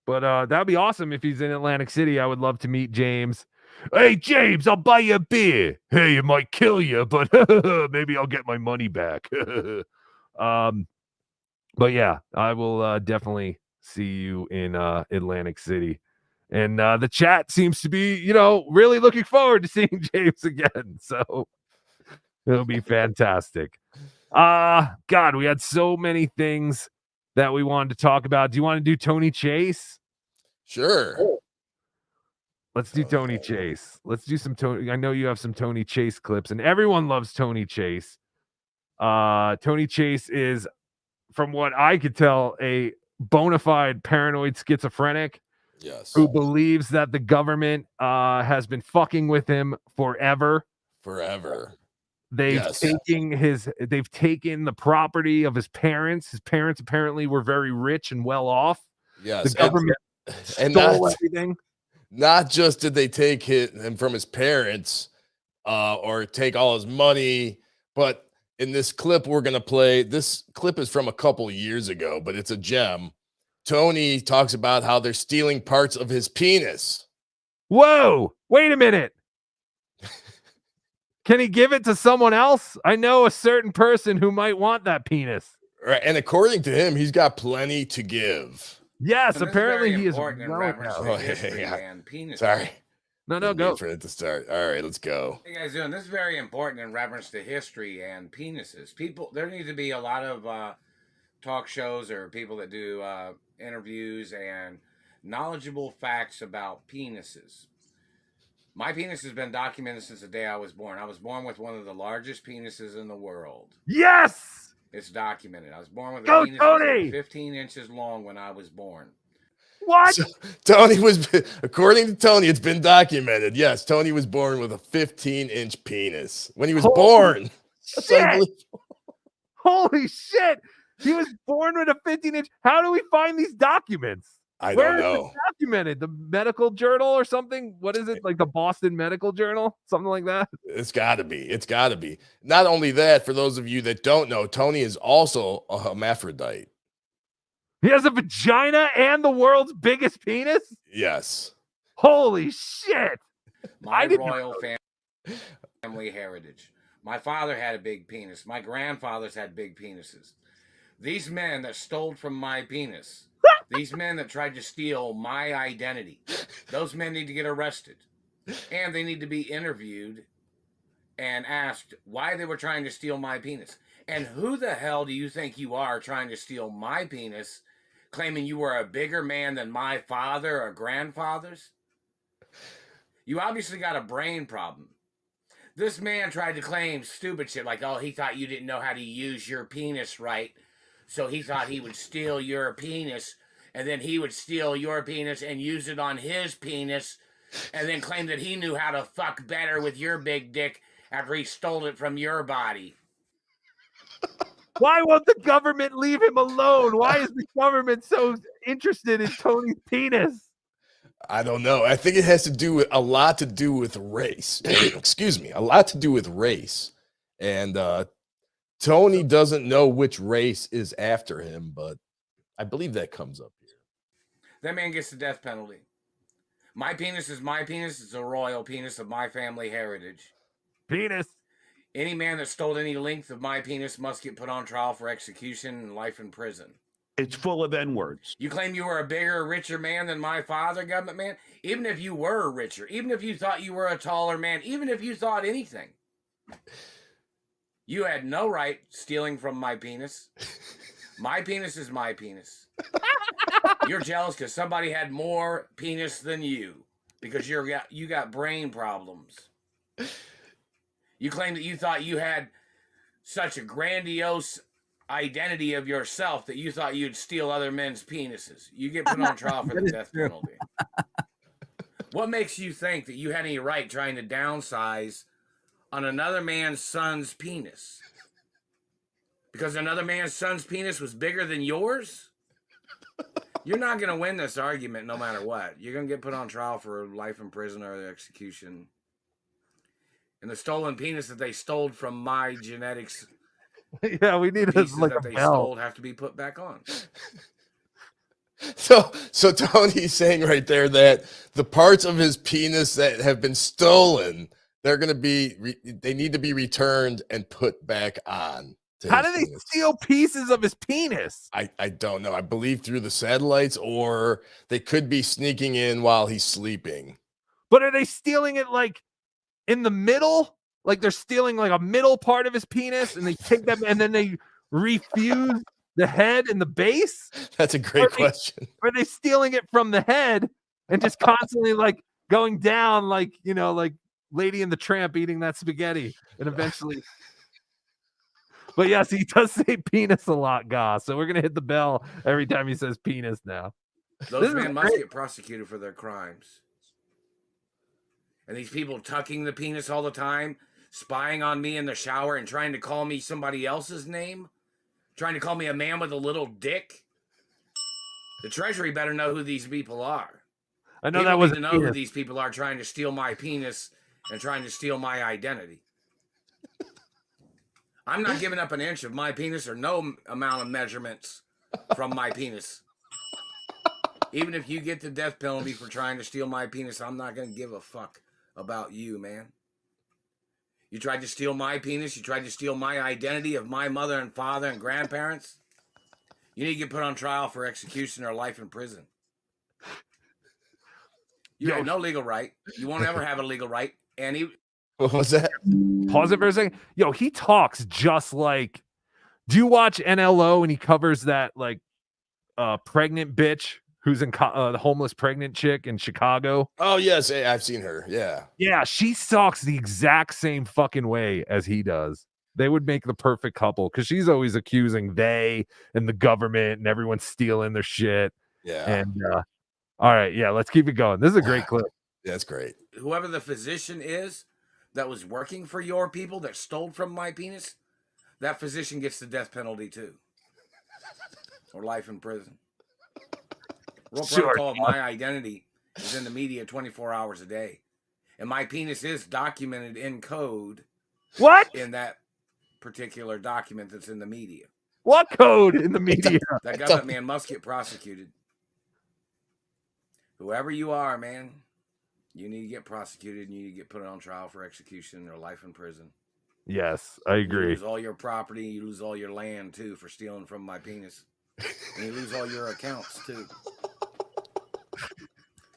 But that'd be awesome if he's in Atlantic City. I would love to meet James. Hey, James, I'll buy you a beer. Hey, it might kill you, but maybe I'll get my money back. But yeah, I will definitely see you in Atlantic City. And the chat seems to be, really looking forward to seeing James again. So it'll be fantastic. God, we had so many things that we wanted to talk about. Do you want to do Tony Chase? Sure. Let's do Tony Chase. Let's do some Tony. I know you have some Tony Chase clips, and everyone loves Tony Chase. Tony Chase is, from what I could tell, a bona fide paranoid schizophrenic. Yes. Who believes that the government has been fucking with him forever. Forever. They've taken the property of his parents. His parents apparently were very rich and well off. Yes. The government stole everything. Not just did they take him from his parents or take all his money, but in this clip we're going to play, this clip is from a couple years ago, but it's a gem. Tony talks about how they're stealing parts of his penis. Whoa, wait a minute. Can he give it to someone else? I know a certain person who might want that penis. Right, and according to him, he's got plenty to give. Yes, And this apparently he is. important in reference to history and penis. Sorry. No, Didn't go wait for it to start. All right, let's go. How you guys doing? This is very important in reference to history and penises. There need to be a lot of talk shows or people that do interviews and knowledgeable facts about penises. My penis has been documented since the day I was born. I was born with one of the largest penises in the world. Yes! It's documented. I was born with a Go, penis Tony! 15 inches long when I was born. What? So, Tony was, according to Tony, it's been documented. Yes, Tony was born with a 15-inch penis when he was born. That's unbelievable. Holy shit! He was born with a 15-inch. How do we find these documents? I Where don't is know. it documented? The medical journal or something? What is it? Like the Boston Medical Journal? Something like that? It's got to be. It's got to be. Not only that, for those of you that don't know, Tony is also a hermaphrodite. He has a vagina and the world's biggest penis? Yes. Holy shit. My royal family heritage. My father had a big penis. My grandfathers had big penises. These men that stole from my penis, these men that tried to steal my identity, those men need to get arrested. And they need to be interviewed and asked why they were trying to steal my penis. And who the hell do you think you are trying to steal my penis, claiming you were a bigger man than my father or grandfathers? You obviously got a brain problem. This man tried to claim stupid shit like, oh, he thought you didn't know how to use your penis right, so he thought he would steal your penis, and then he would steal your penis and use it on his penis, and then claim that he knew how to fuck better with your big dick after he stole it from your body. Why won't the government leave him alone? Why is the government so interested in Tony's penis? I don't know. I think it has a lot to do with race. Excuse me. A lot to do with race. And Tony doesn't know which race is after him, but I believe that comes up here. That man gets the death penalty. My penis is my penis. It's a royal penis of my family heritage. Penis. Any man that stole any length of my penis must get put on trial for execution and life in prison. It's full of N-words. You claim you were a bigger, richer man than my father, government man? Even if you were richer, even if you thought you were a taller man, even if you thought anything, you had no right stealing from my penis. My penis is my penis. You're jealous because somebody had more penis than you because you got brain problems. You claim that you thought you had such a grandiose identity of yourself that you thought you'd steal other men's penises. You get put on trial for the death penalty. What makes you think that you had any right trying to downsize on another man's son's penis? Because another man's son's penis was bigger than yours? You're not going to win this argument no matter what. You're going to get put on trial for life in prison or execution. And the stolen penis that they stole from my genetics, yeah, we need pieces like that a they bell. stole have to be put back on. So Tony's saying right there that the parts of his penis that have been stolen, they're going to be, they need to be returned and put back on. to How his do they penis. steal pieces of his penis? I don't know. I believe through the satellites, or they could be sneaking in while he's sleeping. But are they stealing it like in the middle? Like they're stealing like a middle part of his penis and they take them and then they refuse the head and the base? That's a great question. Or are they stealing it from the head and just constantly like going down like, you know, like Lady and the Tramp eating that spaghetti and eventually. But yes, he does say penis a lot, Goss. So we're going to hit the bell every time he says penis now. Those men must get prosecuted for their crimes. And these people tucking the penis all the time, spying on me in the shower and trying to call me somebody else's name, trying to call me a man with a little dick. The Treasury better know who these people are. I know People that was need to know who these people are trying to steal my penis and trying to steal my identity. I'm not giving up an inch of my penis or no amount of measurements from my penis. Even if you get the death penalty for trying to steal my penis, I'm not going to give a fuck about you, man. You tried to steal my penis. You tried to steal my identity of my mother and father and grandparents. You need to get put on trial for execution or life in prison. You had no legal right. You won't ever have a legal right. And he... What was that? Pause it for a second. Yo, he talks just like. Do you watch NLO and he covers that like pregnant bitch who's in the homeless pregnant chick in Chicago? Oh yes, I've seen her. Yeah. Yeah, she talks the exact same fucking way as he does. They would make the perfect couple because she's always accusing they and the government and everyone stealing their shit. Yeah. And all right, yeah, let's keep it going. This is a great clip. Yeah, that's great. Whoever the physician is that was working for your people that stole from my penis, that physician gets the death penalty too. Or life in prison. Real protocol of my identity is in the media 24 hours a day. And my penis is documented in code. What? In that particular document that's in the media. What code in the media? That government man must get prosecuted. Whoever you are, man, you need to get prosecuted and you need to get put on trial for execution or life in prison. Yes, I agree. You lose all your property, you lose all your land too for stealing from my penis. And you lose all your accounts too.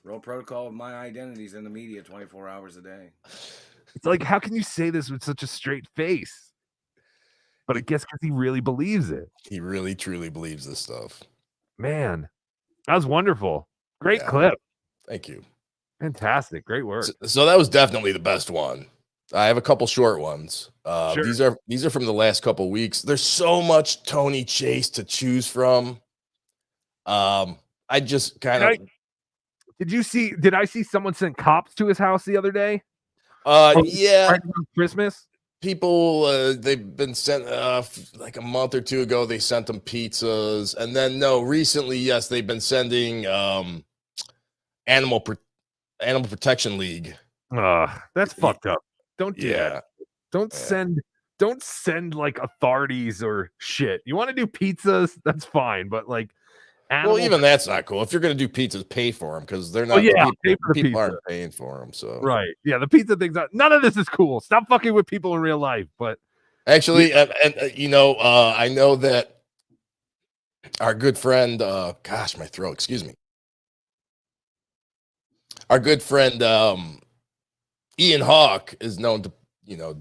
Real protocol of my identities in the media 24 hours a day. It's like, how can you say this with such a straight face? But I guess because he really believes it. He really, truly believes this stuff. Man, that was wonderful. Great clip. Thank you. Fantastic. Great work. So that was definitely the best one. I have a couple short ones. Sure. These are from the last couple weeks. There's so much Tony Chase to choose from. I just kind of did I see someone send cops to his house the other day? Yeah. Christmas. People they've been sent like a month or two ago, they sent them pizzas. And then recently, yes, they've been sending Animal Protection League. That's fucked up. Don't do that. Don't send like authorities or shit. You want to do pizzas? That's fine, but like well, even that's not cool. If you're going to do pizzas, pay for them because they're not. People aren't paying for them. So right, yeah, the pizza thing's not. None of this is cool. Stop fucking with people in real life. But actually, I know that our good friend, gosh, my throat. Excuse me. Our good friend Ian Hawk is known to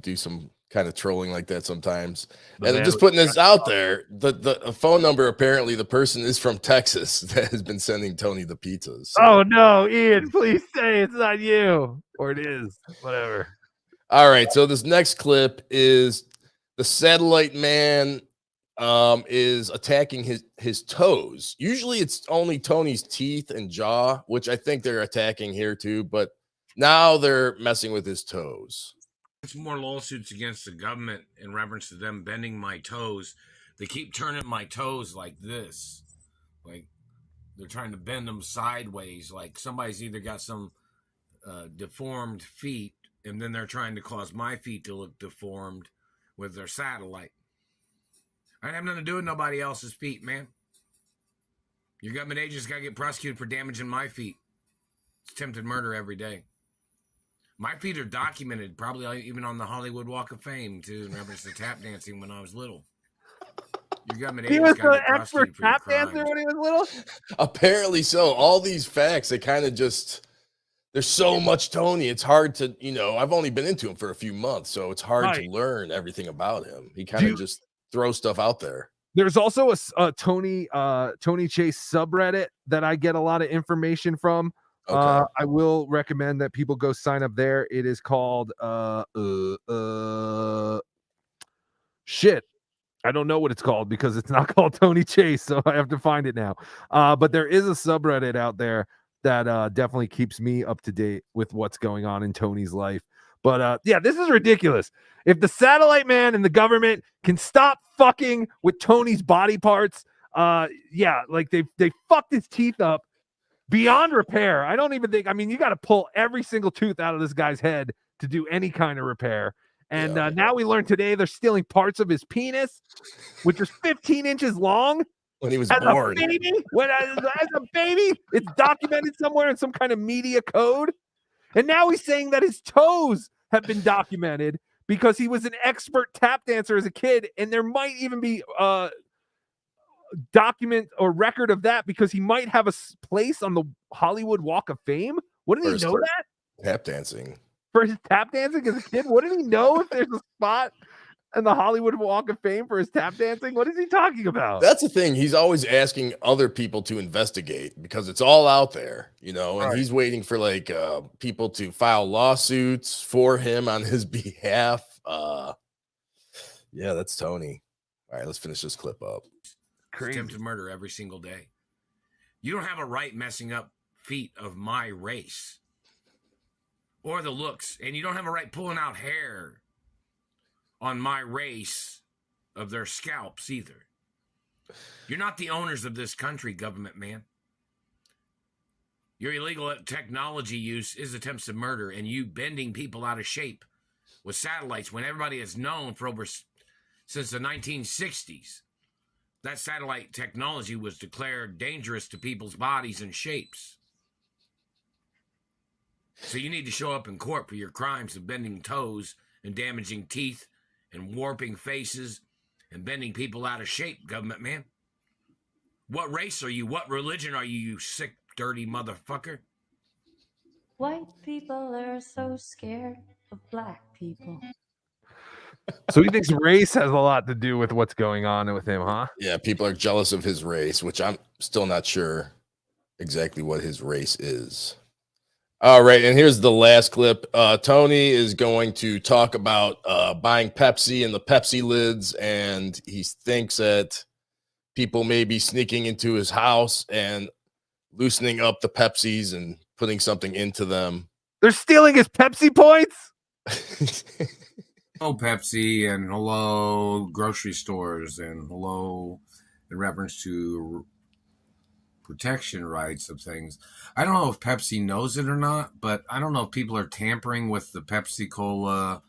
do some kind of trolling like that sometimes. And I'm just putting this out there. The phone number, apparently the person is from Texas that has been sending Tony the pizzas. So. Oh no, Ian, please say it's not you. Or it is. Whatever. All right. So this next clip is the satellite man is attacking his toes. Usually it's only Tony's teeth and jaw, which I think they're attacking here too, but now they're messing with his toes. It's more lawsuits against the government in reference to them bending my toes. They keep turning my toes like this. Like they're trying to bend them sideways. Like somebody's either got some deformed feet and then they're trying to cause my feet to look deformed with their satellite. I have nothing to do with nobody else's feet, man. Your government agents got to get prosecuted for damaging my feet. It's attempted murder every day. My feet are documented, probably even on the Hollywood Walk of Fame, too, in reference to tap dancing when I was little. Your government He agents was gotta the get expert prosecuted for your tap dancer crimes. when he was little. Apparently so. All these facts, they kind of just, there's so much Tony. It's hard to, I've only been into him for a few months, so it's hard to Right. learn everything about him. He kind of just throws stuff out there. There's also a Tony Chase subreddit that I get a lot of information from. Okay. I will recommend that people go sign up there. It is called shit. I don't know what it's called because it's not called Tony Chase, so I have to find it now. But there is a subreddit out there that definitely keeps me up to date with what's going on in Tony's life. But yeah, this is ridiculous. If the satellite man and the government can stop fucking with Tony's body parts, yeah, like they fucked his teeth up beyond repair. I don't even think, I mean, you got to pull every single tooth out of this guy's head to do any kind of repair. And now we learned today they're stealing parts of his penis, which is 15 inches long. When he was as born. A baby, as a baby, it's documented somewhere in some kind of media code. And now he's saying that his toes have been documented because he was an expert tap dancer as a kid. And there might even be document or record of that because he might have a place on the Hollywood Walk of Fame. What did he know that? Tap dancing. For his tap dancing as a kid? What did he know if there's a spot in the Hollywood Walk of Fame for his tap dancing? What is he talking about? That's the thing. He's always asking other people to investigate because it's all out there, and he's waiting for people to file lawsuits for him on his behalf. Yeah, that's Tony. All right, let's finish this clip up. Attempted murder every single day. You don't have a right messing up feet of my race or the looks, and you don't have a right pulling out hair on my race of their scalps either. You're not the owners of this country, government man. Your illegal technology use is attempts of murder, and you bending people out of shape with satellites when everybody has known for since the 1960s that satellite technology was declared dangerous to people's bodies and shapes. So you need to show up in court for your crimes of bending toes and damaging teeth and warping faces and bending people out of shape, government man. What race are you? What religion are you, you sick, dirty motherfucker? White people are so scared of black people. So he thinks race has a lot to do with what's going on with him, huh? Yeah, people are jealous of his race, which I'm still not sure exactly what his race is. All right, and here's the last clip. Tony is going to talk about buying Pepsi and the Pepsi lids, and he thinks that people may be sneaking into his house and loosening up the Pepsis and putting something into them. They're stealing his Pepsi points? Hello, Pepsi, and hello, grocery stores, and hello, in reference to protection rights of things. I don't know if Pepsi knows it or not, but I don't know if people are tampering with the Pepsi Cola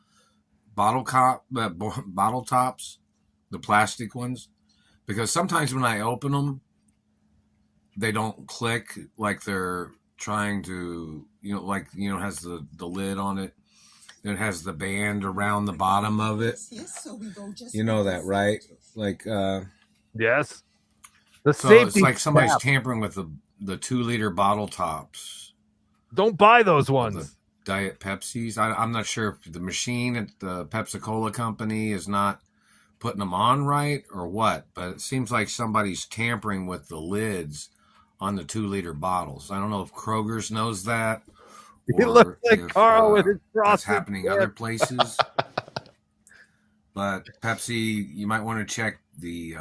bottle tops, the plastic ones, because sometimes when I open them, they don't click like they're trying to, it has the lid on it. It has the band around the bottom of it. You know that, right? Yes. The So safety it's like somebody's cap. tampering with the 2-liter bottle tops. Don't buy those ones. Diet Pepsis. I'm not sure if the machine at the Pepsi-Cola company is not putting them on right or what, but it seems like somebody's tampering with the lids on the 2-liter bottles. I don't know if Kroger's knows that. It looks like Carl with his That's frosted happening tip. other places. But Pepsi, you might want to check the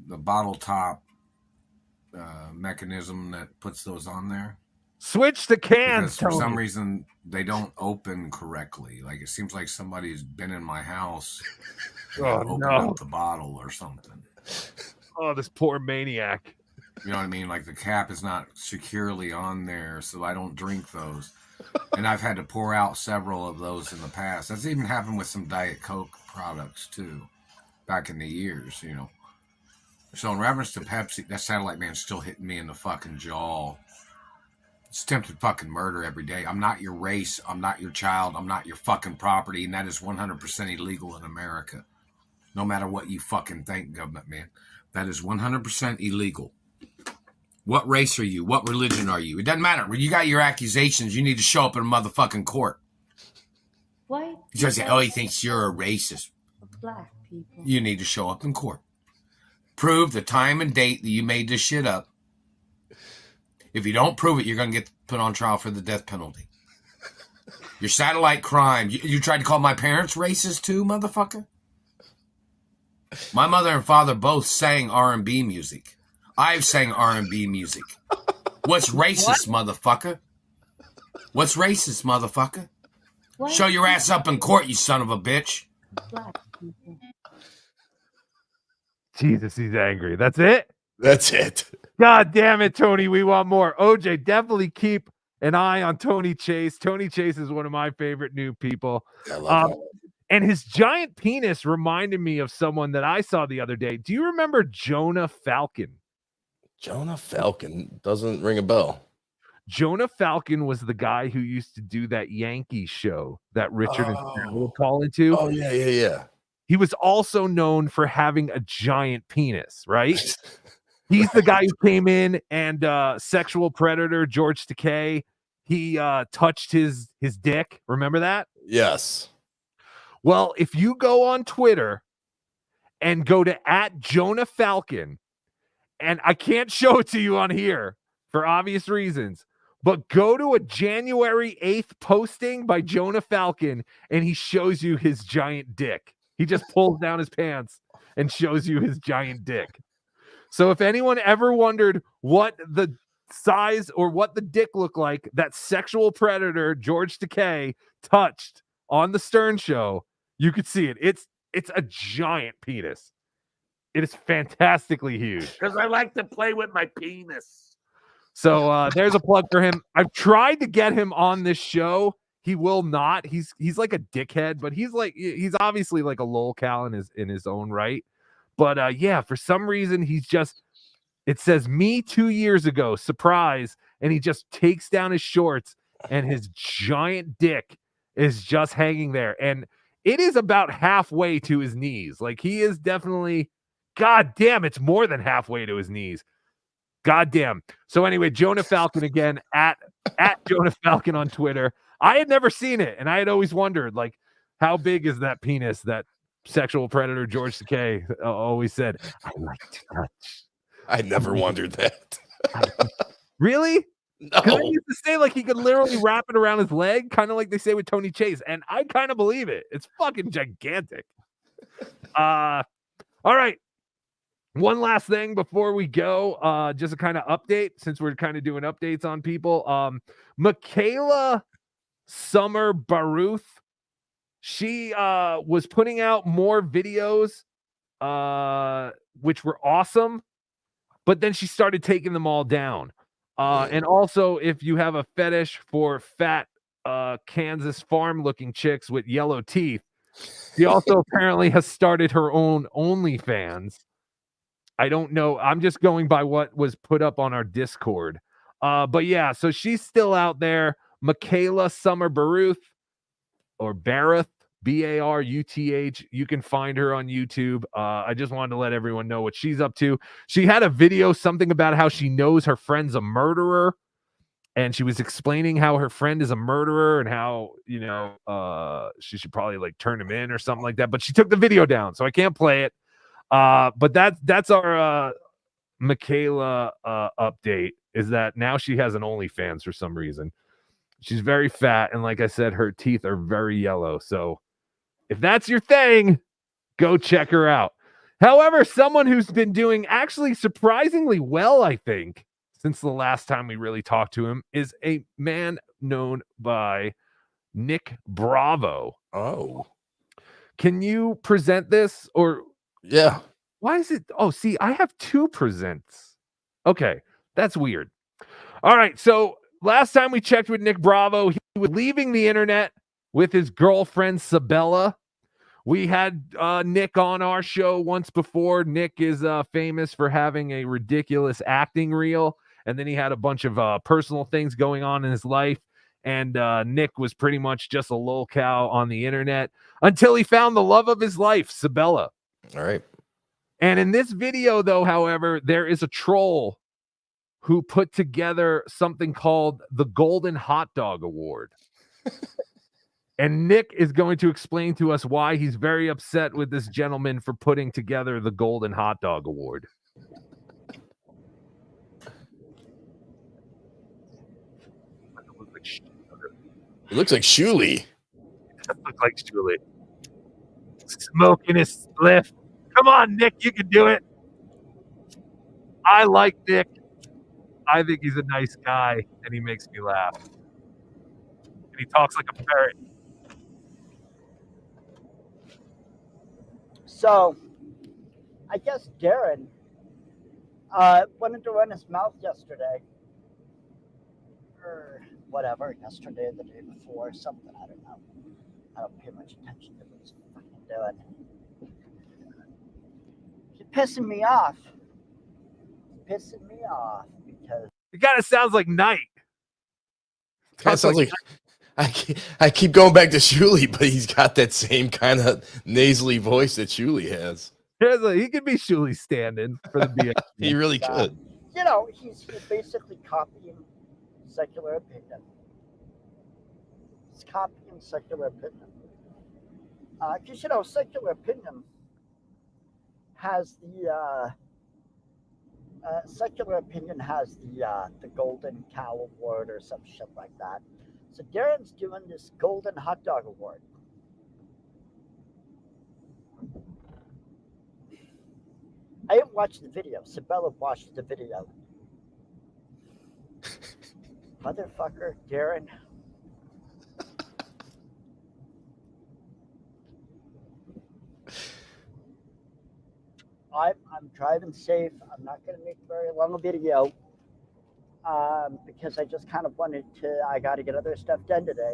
bottle top mechanism that puts those on there. Switch to cans, Because for some Tony. reason they don't open correctly. Like it seems like somebody's been in my house and opened up the bottle or something. Oh, this poor maniac. You know what I mean? Like the cap is not securely on there, so I don't drink those. And I've had to pour out several of those in the past. That's even happened with some Diet Coke products too, back in the years, So in reference to Pepsi, that satellite man's still hitting me in the fucking jaw. It's attempted fucking murder every day. I'm not your race. I'm not your child. I'm not your fucking property. And that is 100% illegal in America. No matter what you fucking think, government man. That is 100% illegal. What race are you? What religion are you? It doesn't matter. When you got your accusations, you need to show up in a motherfucking court. White You just say, people oh, he thinks you're a racist. are black people. You need to show up in court. Prove the time and date that you made this shit up. If you don't prove it, you're going to get put on trial for the death penalty. Your satellite crime. You tried to call my parents racist too, motherfucker? My mother and father both sang R&B music. I've sang R&B music. What's racist, motherfucker? What's racist, motherfucker? White Show your ass up in court, you son of a bitch. black people. Jesus, he's angry. That's it? That's it. God damn it, Tony. We want more. OJ, definitely keep an eye on Tony Chase. Tony Chase is one of my favorite new people. I love that. And his giant penis reminded me of someone that I saw the other day. Do you remember Jonah Falcon? Jonah Falcon doesn't ring a bell. Jonah Falcon was the guy who used to do that Yankee show that Richard and Sarah would call into. Oh, yeah. He was also known for having a giant penis, right? He's the guy who came in and sexual predator George Takei. He touched his dick. Remember that? Yes. Well, if you go on Twitter and go to @Jonah Falcon, and I can't show it to you on here for obvious reasons, but go to a January 8th posting by Jonah Falcon, and he shows you his giant dick. He just pulls down his pants and shows you his giant dick. So if anyone ever wondered what the size or what the dick looked like that sexual predator George Takei touched on the Stern Show, you could see it. It's a giant penis. It is fantastically huge. Because I like to play with my penis. So there's a plug for him. I've tried to get him on this show. He will not. He's like a dickhead, but he's obviously like a lolcow in his own right. But yeah, for some reason it says me 2 years ago, surprise, and he just takes down his shorts and his giant dick is just hanging there. And it is about halfway to his knees. Like he is definitely, god damn, it's more than halfway to his knees. God damn. So anyway, Jonah Falcon again at Jonah Falcon on Twitter. I had never seen it, and I had always wondered, like, how big is that penis that sexual predator George Takei always said, I like to touch. I never wondered that. Really? No. Because I used to say, like, he could literally wrap it around his leg, kind of like they say with Tony Chase, and I kind of believe it. It's fucking gigantic. All right. One last thing before we go, just a kind of update, since we're kind of doing updates on people. Michaela Summer Baruth, she was putting out more videos, which were awesome, but then she started taking them all down. And also, if you have a fetish for fat Kansas farm-looking chicks with yellow teeth, she also apparently has started her own OnlyFans. I don't know. I'm just going by what was put up on our Discord. But yeah, so she's still out there. Michaela Summer Baruth, or Baruth, Baruth. You can find her on YouTube. I just wanted to let everyone know what she's up to. She had a video, something about how she knows her friend's a murderer. And she was explaining how her friend is a murderer and how, she should probably like turn him in or something like that. But she took the video down, so I can't play it. But that's our Michaela update, is that now she has an OnlyFans for some reason. She's very fat, and like I said, her teeth are very yellow. So if that's your thing, go check her out. However, someone who's been doing actually surprisingly well, I think, since the last time we really talked to him, is a man known by Nick Bravo. Oh. Can you present this? Or yeah. Why is it? Oh, see, I have two presents. Okay, that's weird. All right, so last time we checked with Nick Bravo, he was leaving the internet with his girlfriend, Sabella. We had Nick on our show once before. Nick is famous for having a ridiculous acting reel, and then he had a bunch of personal things going on in his life, and Nick was pretty much just a lolcow on the internet until he found the love of his life, Sabella. All right. And in this video, though, however, there is a troll who put together something called the Golden Hot Dog Award. And Nick is going to explain to us why he's very upset with this gentleman for putting together the Golden Hot Dog Award. It looks like Shuley. Look like Shuley. Smoking his spliff. Come on, Nick, you can do it. I like Nick. I think he's a nice guy, and he makes me laugh. And he talks like a parrot. So, I guess Darren wanted to run his mouth yesterday. Or whatever, yesterday or the day before, something, I don't know. I don't pay much attention to what he's fucking doing. He's pissing me off. Pissing me off because it kind of sounds like Night. Kind of sounds like I keep going back to Shuley, but he's got that same kind of nasally voice that Shuley has. He could be Shuley standing for the BS. He really could. You know, he's basically copying secular opinion. He's copying secular opinion. Because, you know, secular opinion has the Golden Cow Award or some shit like that. So Darren's doing this Golden Hot Dog Award. I didn't watch the video. Sabella watched the video. Motherfucker, Darren. I'm driving safe. I'm not going to make very long a video because I just kind of I got to get other stuff done today.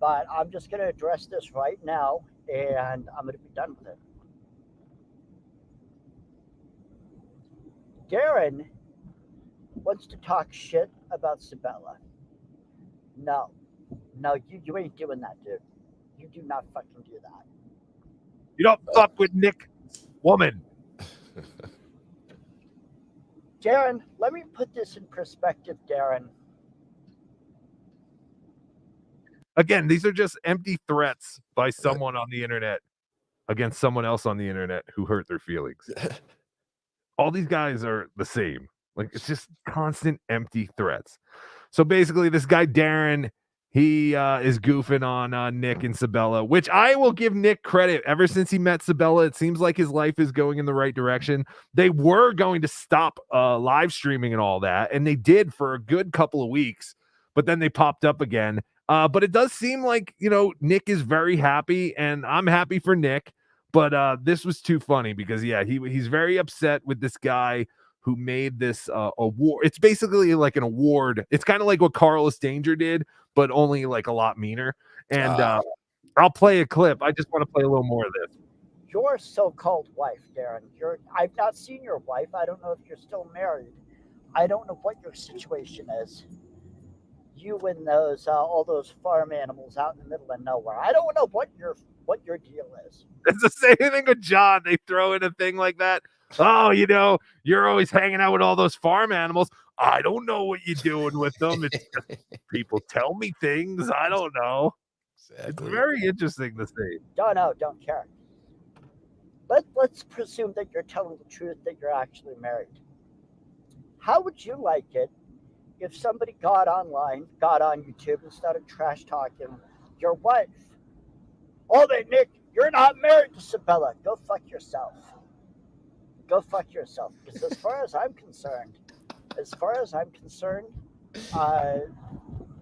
But I'm just going to address this right now, and I'm going to be done with it. Darren wants to talk shit about Sabella. No, you ain't doing that, dude. You do not fucking do that. You don't fuck with Nick, woman. Darren, let me put this in perspective, Darren. Again, these are just empty threats by someone on the internet against someone else on the internet who hurt their feelings. All these guys are the same. Like, it's just constant empty threats. So basically, this guy, Darren, he is goofing on Nick and Sabella, which I will give Nick credit. Ever since he met Sabella, it seems like his life is going in the right direction. They were going to stop live streaming and all that, and they did for a good couple of weeks, but then they popped up again. But it does seem like, you know, Nick is very happy, and I'm happy for Nick. But this was too funny because, yeah, he's very upset with this guy who made this award. It's basically like an award. It's kind of like what Carlos Danger did, but only like a lot meaner. And I'll play a clip. I just want to play a little more of this. Your so-called wife, Darren. I've not seen your wife. I don't know if you're still married. I don't know what your situation is. You and those all those farm animals out in the middle of nowhere. I don't know what your deal is. It's the same thing with John. They throw in a thing like that. Oh, you know, you're always hanging out with all those farm animals. I don't know what you're doing with them. It's just people tell me things. I don't know. Exactly. It's very interesting to see. Don't care. Let's presume that you're telling the truth, that you're actually married. How would you like it if somebody got on YouTube and started trash talking your wife? Oh, Nick, you're not married to Sabella. Go fuck yourself. Go fuck yourself. Because as far as I'm concerned,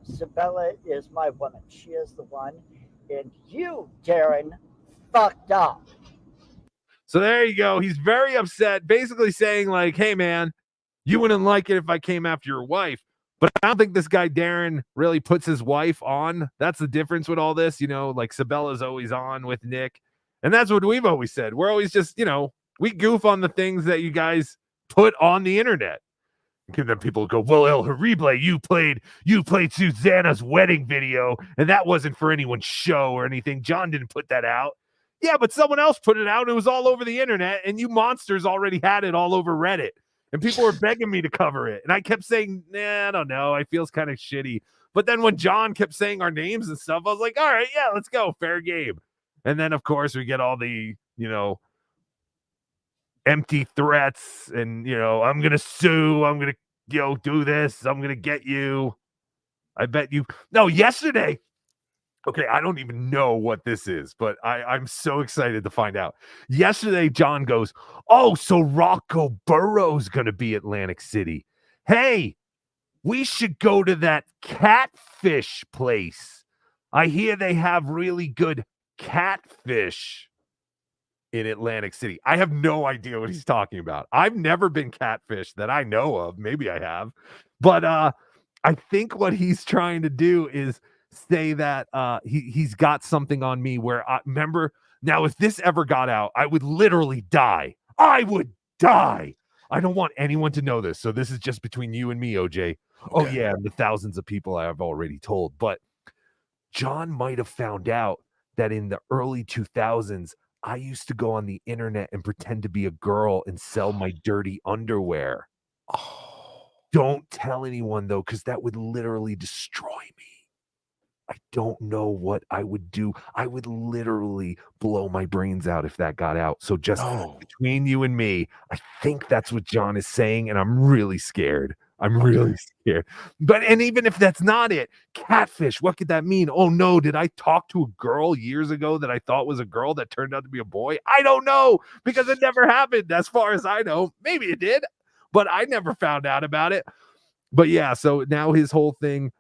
Sabella is my woman. She is the one. And you, Darren, fucked up. So there you go. He's very upset, basically saying like, hey, man, you wouldn't like it if I came after your wife. But I don't think this guy, Darren, really puts his wife on. That's the difference with all this. You know, like Sabella's always on with Nick. And that's what we've always said. We're always just, you know, we goof on the things that you guys put on the internet. And then people go, well, El Horrible, you played Susanna's wedding video, and that wasn't for anyone's show or anything. John didn't put that out. Yeah, but someone else put it out. It was all over the internet, and you monsters already had it all over Reddit. And people were begging me to cover it. And I kept saying, nah, I don't know. It feels kind of shitty. But then when John kept saying our names and stuff, I was like, all right, yeah, let's go. Fair game. And then, of course, we get all the, empty threats and, I'm going to sue. I'm going to, do this. I'm going to get you. I bet you. No, yesterday. Okay, I don't even know what this is, but I'm so excited to find out. Yesterday, John goes, oh, so Rocco Burrow's going to be Atlantic City. Hey, we should go to that catfish place. I hear they have really good catfish in Atlantic City. I have no idea what he's talking about. I've never been catfished that I know of. Maybe I have. But I think what he's trying to do is say that he's got something on me where I remember now, if this ever got out, I would literally die. I would die. I don't want anyone to know this. So this is just between you and me, OJ. Okay. Oh, yeah, and the thousands of people I have already told. But John might have found out that in the early 2000s, I used to go on the internet and pretend to be a girl and sell my dirty underwear. Oh. Don't tell anyone, though, because that would literally destroy me. I don't know what I would do. I would literally blow my brains out if that got out. So just between you and me, I think that's what John is saying, and I'm really scared. I'm really scared. And even if that's not it, catfish, what could that mean? Oh, no, did I talk to a girl years ago that I thought was a girl that turned out to be a boy? I don't know, because it never happened as far as I know. Maybe it did, but I never found out about it. But yeah, so now his whole thing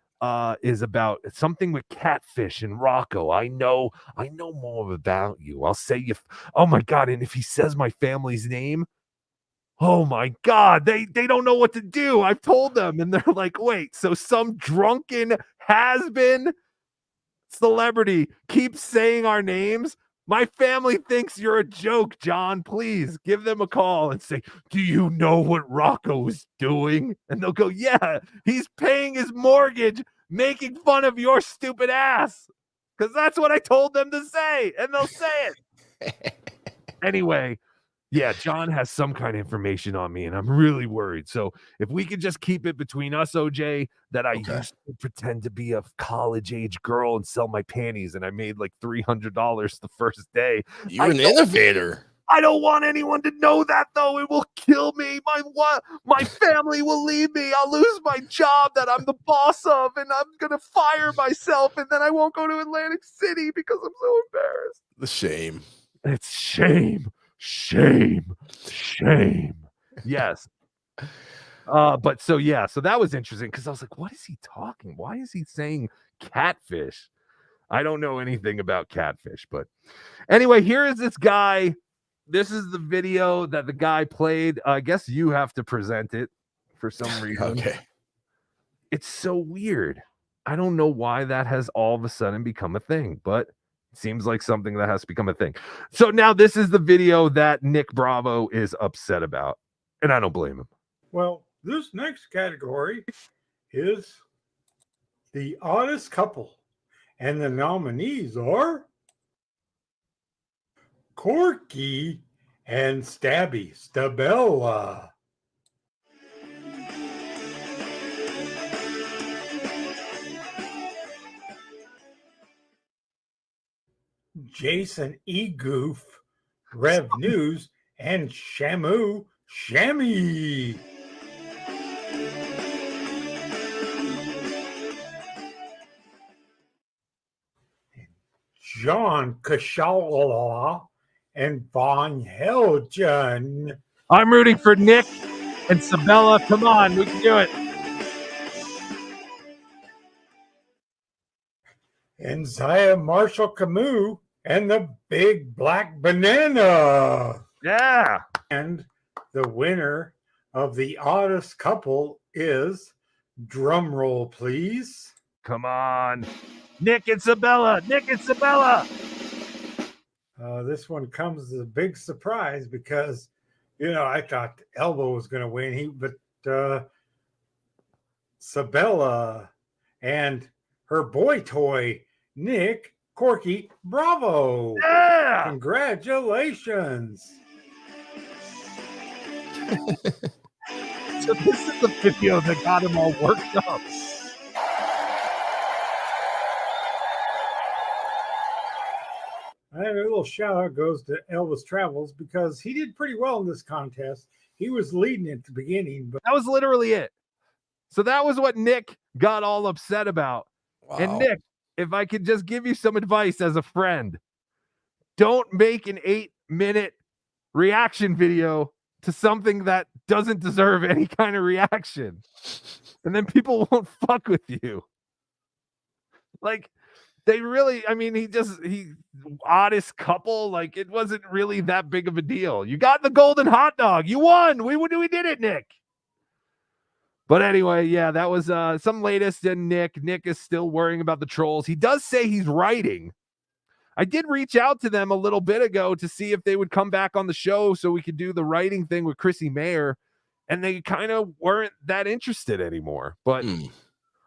is about something with catfish and Rocco. I know more about you. I'll say you. Oh my God! And if he says my family's name, oh my God, they don't know what to do. I've told them, and they're like, wait, so some drunken has-been celebrity keeps saying our names? My family thinks you're a joke, John. Please give them a call and say, do you know what Rocco is doing? And they'll go, yeah, he's paying his mortgage, making fun of your stupid ass. Because that's what I told them to say. And they'll say it. Anyway, yeah, John has some kind of information on me, and I'm really worried. So if we could just keep it between us, OJ, that I used to pretend to be a college-age girl and sell my panties, and I made like $300 the first day. You're an innovator. I don't want anyone to know that, though. It will kill me. My family will leave me. I'll lose my job that I'm the boss of, and I'm going to fire myself, and then I won't go to Atlantic City because I'm so embarrassed. The shame. It's shame. Yes. But so that was interesting because I was like, what is he talking? Why is he saying catfish? I don't know anything about catfish, but anyway, here is this guy. This is the video that the guy played. I guess you have to present it for some reason. Okay. It's so weird. I don't know why that has all of a sudden become a thing, but seems like something that has become a thing. So now this is the video that Nick Bravo is upset about, and I don't blame him. Well, this next category is the oddest couple, and the nominees are Corky and Stabella. Jason E. Goof, Rev News, and Shamu Shammy. John Kashala and Von Helgen. I'm rooting for Nick and Sabella. Come on, we can do it. And Zaya Marshall Camus and the Big Black Banana. Yeah. And the winner of the oddest couple is, drum roll please. Come on. Nick and Sabella. This one comes as a big surprise because, I thought Elbow was going to win. But Sabella and her boy toy, Nick, Corky, bravo! Yeah! Congratulations! So this is the video that got him all worked up. And a little shout out goes to Elvis Travels because he did pretty well in this contest. He was leading at the beginning, but That was literally it. So that was what Nick got all upset about. Wow. And Nick, if I could just give you some advice as a friend, don't make an 8-minute reaction video to something that doesn't deserve any kind of reaction. And then people won't fuck with you. Like, they really, I mean, he oddest couple, like, it wasn't really that big of a deal. You got the golden hot dog. You won. We did it, Nick. But anyway, yeah, that was some latest in Nick. Nick is still worrying about the trolls. He does say he's writing. I did reach out to them a little bit ago to see if they would come back on the show so we could do the writing thing with Chrissy Mayer, and they kind of weren't that interested anymore. But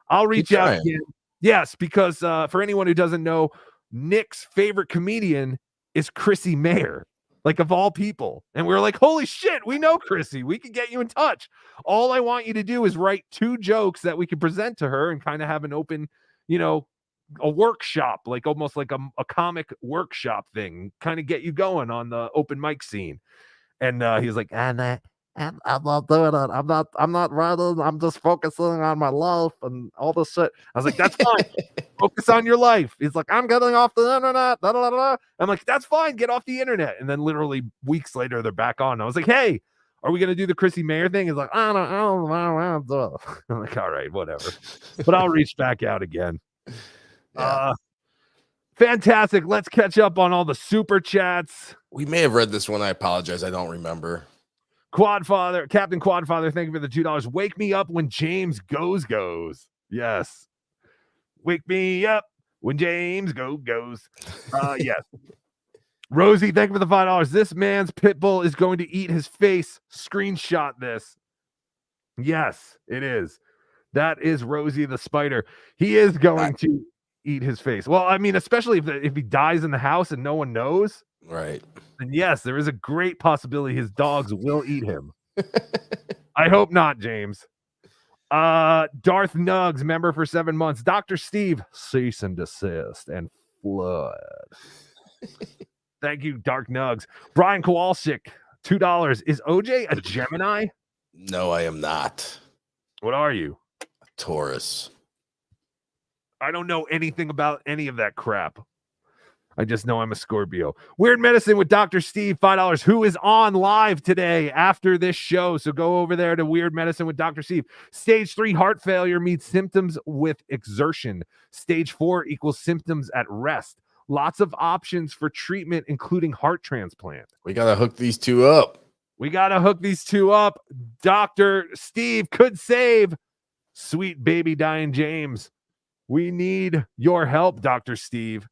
I'll reach out again. Yes, because for anyone who doesn't know, Nick's favorite comedian is Chrissy Mayer, like of all people. And we were like, holy shit, we know Chrissy. We can get you in touch. All I want you to do is write 2 jokes that we can present to her and kind of have an open, a workshop, like almost like a comic workshop thing, kind of get you going on the open mic scene. And he was like, and I'm not doing it. I'm not writing. I'm just focusing on my life and all this shit. I was like, that's fine. Focus on your life. He's like, I'm getting off the internet. Da, da, da, da. I'm like, that's fine. Get off the internet. And then literally weeks later, they're back on. I was like, hey, are we going to do the Chrissy Mayer thing? He's like, I don't do it. I'm like, all right, whatever. But I'll reach back out again. Fantastic. Let's catch up on all the super chats. We may have read this one. I apologize. I don't remember. Quadfather, Captain Quadfather, thank you for the $2. Wake me up when James goes. Yes. Wake me up when James goes. Yes. Rosie, thank you for the $5. This man's pit bull is going to eat his face. Screenshot this. Yes, it is. That is Rosie the spider. He is going to eat his face. Well, I mean, especially if he dies in the house and no one knows. Right. And yes, there is a great possibility his dogs will eat him. I hope not, James. Darth Nugs, member for 7 months. Dr. Steve, cease and desist and flood. Thank you, Dark Nugs. Brian Kowalczyk, $2. Is OJ a Gemini? No, I am not. What are you? A Taurus. I don't know anything about any of that crap. I just know I'm a Scorpio. Weird Medicine with Dr. Steve, $5, who is on live today after this show. So go over there to Weird Medicine with Dr. Steve. Stage 3 heart failure meets symptoms with exertion. Stage 4 equals symptoms at rest. Lots of options for treatment, including heart transplant. We got to hook these 2 up. Dr. Steve could save sweet baby dying James. We need your help, Dr. Steve.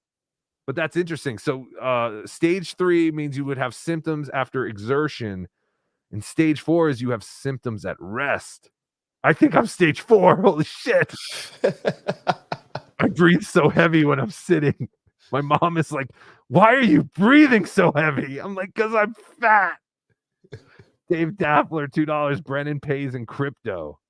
But that's interesting. So stage 3 means you would have symptoms after exertion. And stage 4 is you have symptoms at rest. I think I'm stage 4. Holy shit. I breathe so heavy when I'm sitting. My mom is like, why are you breathing so heavy? I'm like, because I'm fat. Dave Dappler, $2. Brennan pays in crypto.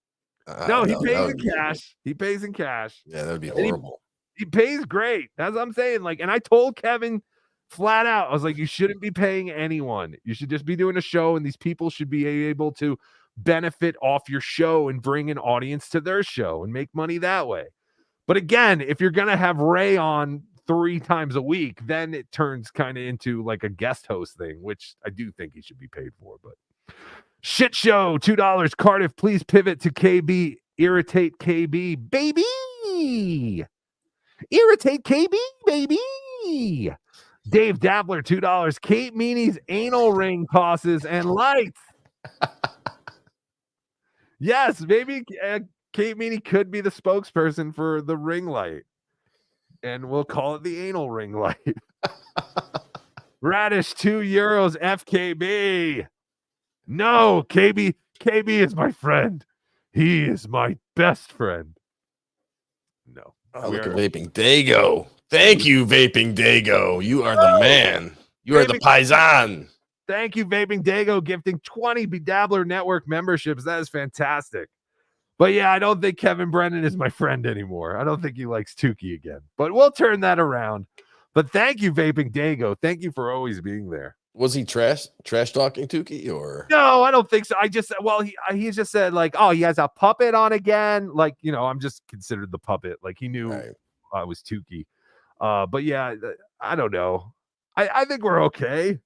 He pays in cash. He pays in cash. Yeah, that would be horrible. He pays great. That's what I'm saying. Like, and I told Kevin flat out, I was like, you shouldn't be paying anyone. You should just be doing a show, and these people should be able to benefit off your show and bring an audience to their show and make money that way. But again, if you're going to have Ray on 3 times a week, then it turns kind of into like a guest host thing, which I do think he should be paid for. But shit show, $2. Cardiff, please pivot to KB. Irritate KB, baby. Irritate KB, baby. Dave Dabbler, $2. Kate Meany's anal ring tosses and lights. Yes, maybe Kate Meany could be the spokesperson for the ring light. And we'll call it the anal ring light. Radish, €2. FKB. No, KB is my friend. He is my best friend. No. Oh, look at vaping. Dago, Thank you, Vaping Dago. You are the man. You are the paisan. Thank you, Vaping Dago, gifting 20 BeDabbler Network memberships. That is fantastic. But yeah, I don't think Kevin Brennan is my friend anymore. I don't think he likes Tukey again. But we'll turn that around. But thank you, Vaping Dago. Thank you for always being there. Was he trash talking Tukey or? No, I don't think so. He just said like, oh, he has a puppet on again. Like, I'm just considered the puppet. Like he knew I was Tukey. But yeah, I don't know. I think we're okay.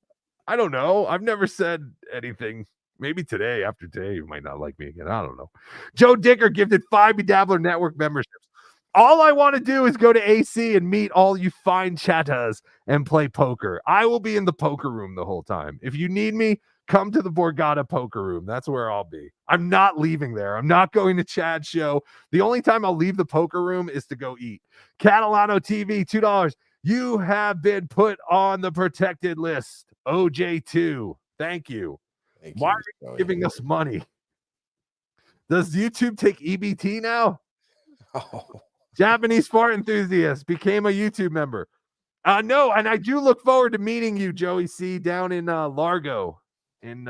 I don't know. I've never said anything. Maybe today, after today, you might not like me again. I don't know. Joe Dicker gifted 5 BeDabbler Network memberships. All I want to do is go to AC and meet all you fine chattas and play poker. I will be in the poker room the whole time. If you need me, come to the Borgata poker room. That's where I'll be. I'm not leaving there. I'm not going to Chad's show. The only time I'll leave the poker room is to go eat. Catalano TV, $2. You have been put on the protected list. OJ2. Thank you. Why are you giving us money? Does YouTube take EBT now? Oh. Japanese fart enthusiast became a YouTube member. No, and I do look forward to meeting you, Joey C, down in Largo in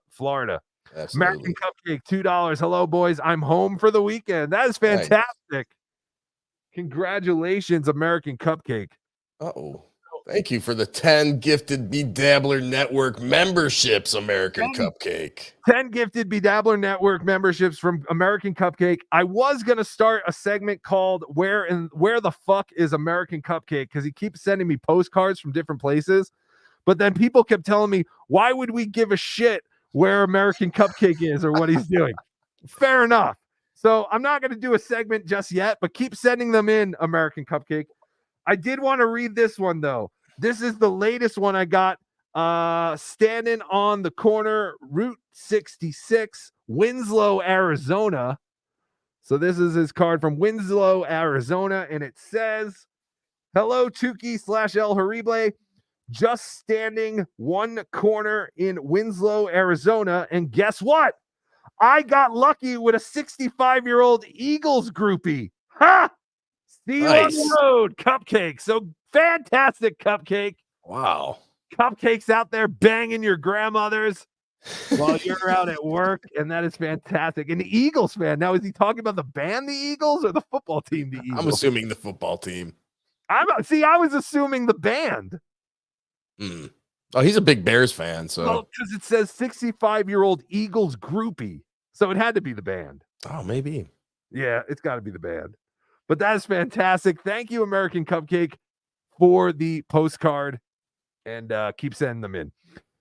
Florida. Absolutely. American Cupcake, $2. Hello, boys. I'm home for the weekend. That is fantastic. Nice. Congratulations, American Cupcake. Uh-oh. Thank you for the 10 gifted BeDabbler Network memberships, American Cupcake. 10 gifted BeDabbler Network memberships from American Cupcake. I was going to start a segment called Where the Fuck is American Cupcake? Because he keeps sending me postcards from different places. But then people kept telling me, why would we give a shit where American Cupcake is or what he's doing? Fair enough. So I'm not going to do a segment just yet, but keep sending them in, American Cupcake. I did want to read this one, though. This is the latest one I got. Standing on the corner, Route 66, Winslow, Arizona. So this is his card from Winslow, Arizona, and it says, hello, Tukey / El Horrible. Just standing one corner in Winslow, Arizona, and guess what? I got lucky with a 65-year-old Eagles groupie. Ha! See you on the road, Cupcake. So fantastic, Cupcake. Wow. Cupcake's out there banging your grandmothers while you're out at work, and that is fantastic. And the Eagles fan. Now, is he talking about the band, the Eagles, or the football team, the Eagles? I'm assuming the football team. I was assuming the band. Oh, he's a big Bears fan, so. Well, because it says 65-year-old Eagles groupie, so it had to be the band. Oh, maybe. Yeah, it's got to be the band. But that is fantastic. Thank you, American Cupcake, for the postcard, and keep sending them in.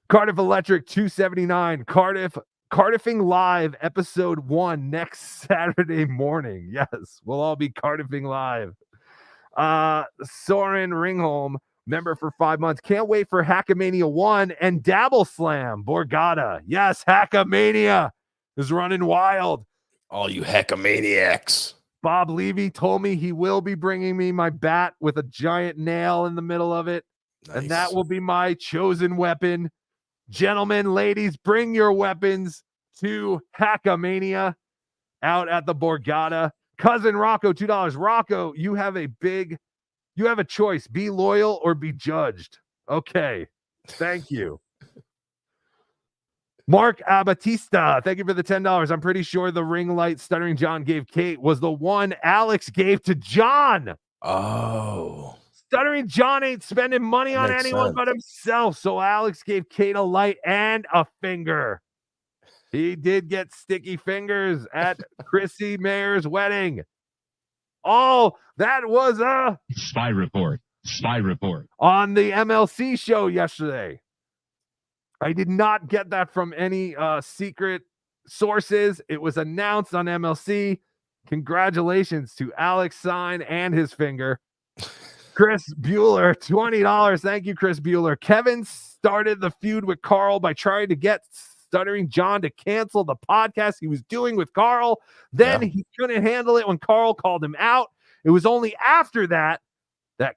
Cardiff Electric 279, Cardiffing Live, episode 1 next Saturday morning. Yes, we'll all be Cardiffing Live. Soren Ringholm, member for 5 months. Can't wait for Hackamania 1 and Dabble Slam, Borgata. Yes, Hackamania is running wild. All you Hackamaniacs. Bob Levy told me he will be bringing me my bat with a giant nail in the middle of it. Nice. And that will be my chosen weapon. Gentlemen, ladies, bring your weapons to Hackamania out at the Borgata. Cousin Rocco, $2. Rocco, you have a choice. Be loyal or be judged. Okay. Thank you. Mark Abatista, thank you for the $10. I'm pretty sure the ring light Stuttering John gave Kate was the one Alex gave to John. Oh. Stuttering John ain't spending money on anyone but himself, so Alex gave Kate a light and a finger. He did get sticky fingers at Chrissy Mayer's wedding. Oh, that was a spy report. Spy report on the MLC show yesterday. I did not get that from any secret sources. It was announced on MLC. Congratulations to Alex Sign and his finger. Chris Bueller, $20. Thank you, Chris Bueller. Kevin started the feud with Carl by trying to get Stuttering John to cancel the podcast he was doing with Carl. Then he couldn't handle it when Carl called him out. It was only after that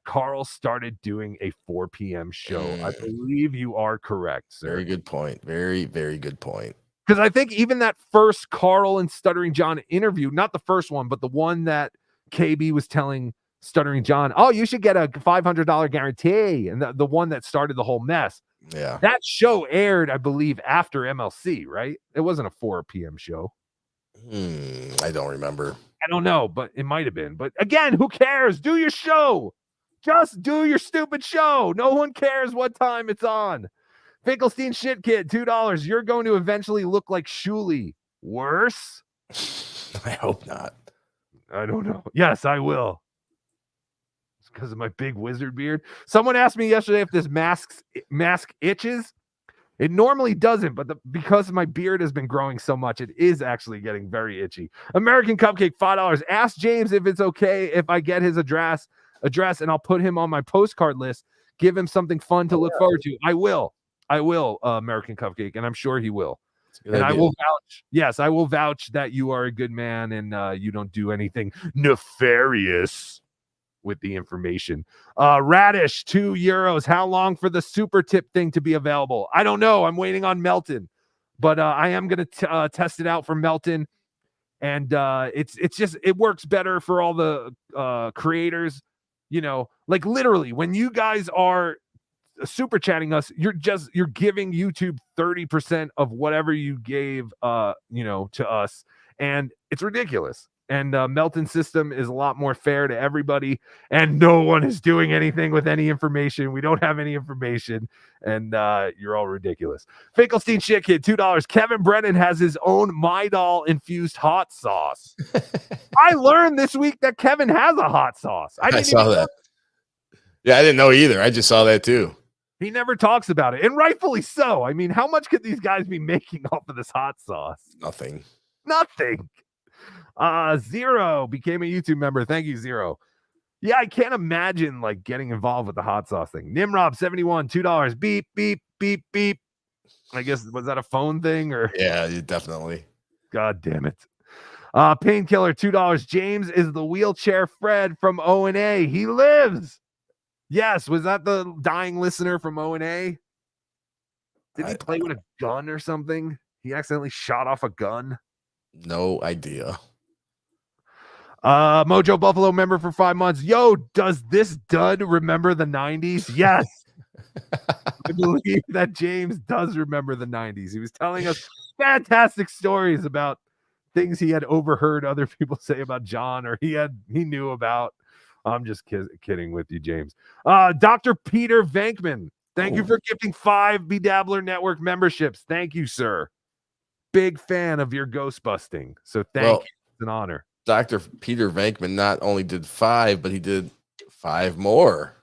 Carl started doing a 4 p.m. show. I believe you are correct, sir. Very good point. Very, very good point. Because I think even that first Carl and Stuttering John interview, not the first one, but the one that KB was telling Stuttering John. Oh, you should get a $500 guarantee. And the one that started the whole mess. Yeah. That show aired, I believe, after MLC, right? It wasn't a 4 p.m. show. I don't remember. I don't know, but it might have been. But again, who cares? Do your show. Just do your stupid show. No one cares what time it's on. Finkelstein Shit Kid, $2. You're going to eventually look like Shuli. Worse? I hope not. I don't know. Yes, I will. It's because of my big wizard beard. Someone asked me yesterday if this mask itches. It normally doesn't, but because my beard has been growing so much, it is actually getting very itchy. American Cupcake, $5. Ask James if it's okay if I get his address, and I'll put him on my postcard list. Give him something fun to look forward to. I will, American Cupcake, and I'm sure he will. And I will vouch. Yes, I will vouch that you are a good man and you don't do anything nefarious with the information. Radish, €2. How long for the super tip thing to be available? I don't know. I'm waiting on Melton, but I am going to test it out for Melton. And it works better for all the creators, like literally when you guys are super chatting us, you're giving YouTube 30% of whatever you gave, to us. And it's ridiculous. And Melton's system is a lot more fair to everybody, and no one is doing anything with any information. We don't have any information, and you're all ridiculous. Finkelstein Shit Kid, $2. Kevin Brennan has his own Midol infused hot sauce. I learned this week that Kevin has a hot sauce. I saw that. Yeah, I didn't know either. I just saw that too. He never talks about it, and rightfully so. I mean, how much could these guys be making off of this hot sauce? Nothing. Zero became a YouTube member. Thank you, Zero. Yeah, I can't imagine like getting involved with the hot sauce thing. Nimrob 71, $2. Beep, beep, beep, beep. I guess, was that a phone thing or? Yeah, definitely. God damn it. Painkiller, $2. James is the wheelchair Fred from O&A. He lives. Yes, was that the dying listener from O&A? Did he play with a gun or something? He accidentally shot off a gun. No idea. Mojo Buffalo member for 5 months. Yo, does this dud remember the 90s? Yes. I believe that James does remember the 90s. He was telling us fantastic stories about things he had overheard other people say about John, or he knew about. I'm just kidding with you, James. Dr. Peter Venkman, thank you for gifting 5 BeDabbler Network memberships. Thank you, sir. Big fan of your ghost busting. So thank you. It's an honor. Dr. Peter Venkman not only did 5, but he did 5 more.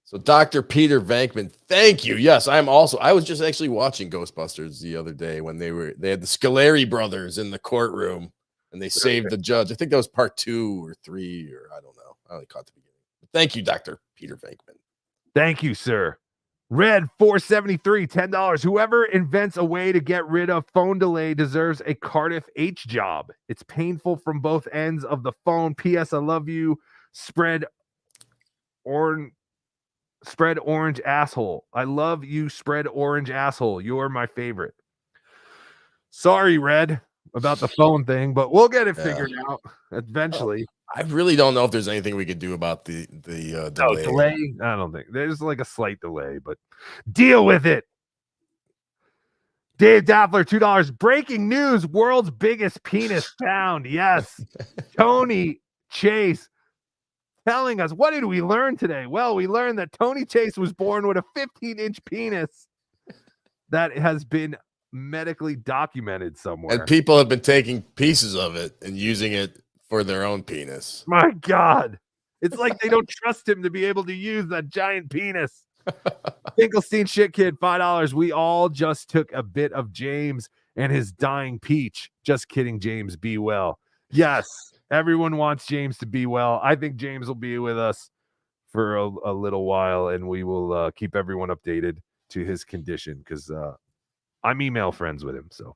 So Dr. Peter Venkman, thank you. Yes, I was just actually watching Ghostbusters the other day when they had the Scoleri brothers in the courtroom and they saved the judge. I think that was part 2 or 3, or I don't know. I only caught the beginning. But thank you, Dr. Peter Venkman. Thank you, sir. Red 473, $10. Whoever invents a way to get rid of phone delay deserves a Cardiff H job. It's painful from both ends of the phone. P.S. I love you. Spread orange asshole. I love you, spread orange asshole. You're my favorite. Sorry, Red, about the phone thing, but we'll get it figured out eventually. I really don't know if there's anything we could do about the delay. Delay? I don't think there's like a slight delay, but deal with it. Dave Daffler, $2. Breaking news: world's biggest penis found. Yes, Tony Chase telling us. What did we learn today? Well, we learned that Tony Chase was born with a 15-inch penis that has been medically documented somewhere. And people have been taking pieces of it and using it for their own penis. My God. It's like they don't trust him to be able to use that giant penis. Finkelstein Shit Kid, $5. We all just took a bit of James and his dying peach. Just kidding, James. Be well. Yes, everyone wants James to be well. I think James will be with us for a little while, and we will keep everyone updated to his condition because I'm email friends with him. So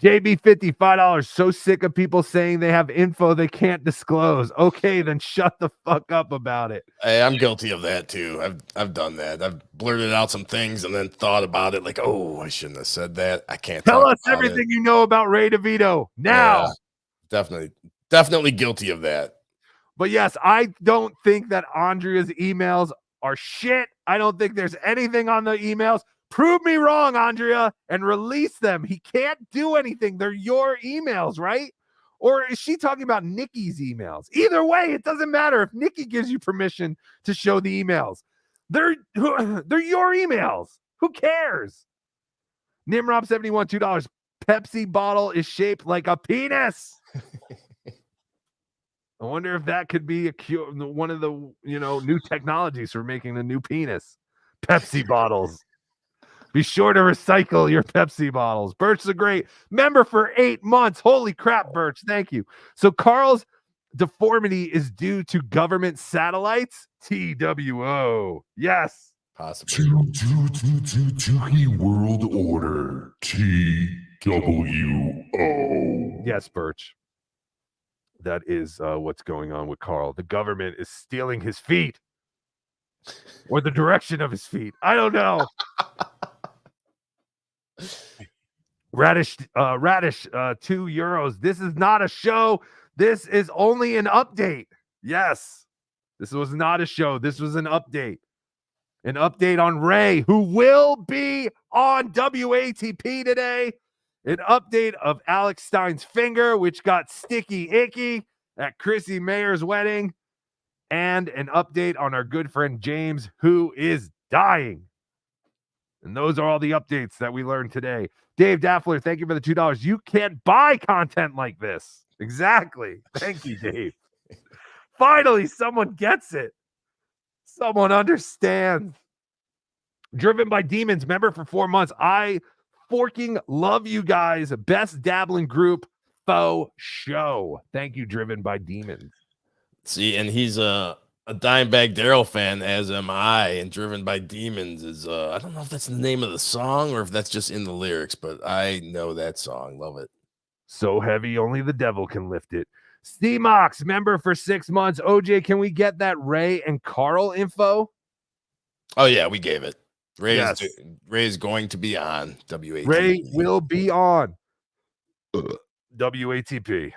JB50, $5. So sick of people saying they have info they can't disclose. Okay, then shut the fuck up about it. Hey, I'm guilty of that too. I've done that. I've blurted out some things and then thought about it like, oh, I shouldn't have said that. I can't tell talk us about everything it. you know about Ray DeVito now. Yeah, definitely guilty of that. But yes, I don't think that Andrea's emails are shit. I don't think there's anything on the emails. Prove me wrong, Andrea, and release them. He can't do anything. They're your emails, right? Or is she talking about Nikki's emails? Either way, it doesn't matter if Nikki gives you permission to show the emails. They're your emails. Who cares? Nimrob71, $2. Pepsi bottle is shaped like a penis. I wonder if that could be one of the new technologies for making the new penis. Pepsi bottles. Be sure to recycle your Pepsi bottles. Birch the Great, member for 8 months. Holy crap, Birch. Thank you. So Carl's deformity is due to government satellites? TWO. Yes. Possibly. Tuki World Order. TWO. Yes, Birch. That is what's going on with Carl. The government is stealing his feet. Or the direction of his feet. I don't know. Radish, €2. This is not a show. This is only an update. Yes. This was not a show. This was an update. An update on Ray, who will be on WATP today. An update of Alex Stein's finger, which got sticky icky at Chrissy Mayer's wedding. And an update on our good friend James, who is dying. And those are all the updates that we learned today. Dave Daffler, thank you for the $2. You can't buy content like this. Exactly. Thank you, Dave. Finally, someone gets it. Someone understands. Driven by Demons, member for 4 months. I forking love you guys. Best dabbling group faux show. Thank you, Driven by Demons. See, and he's a Dimebag Daryl fan, as am I, and Driven by Demons is I don't know if that's the name of the song or if that's just in the lyrics, but I know that song. Love it. So heavy, only the devil can lift it. Steamox, member for 6 months. OJ, can we get that Ray and Carl info? Oh yeah, we gave it. Ray Yes. is going to be on WATP. Ray will be on WATP.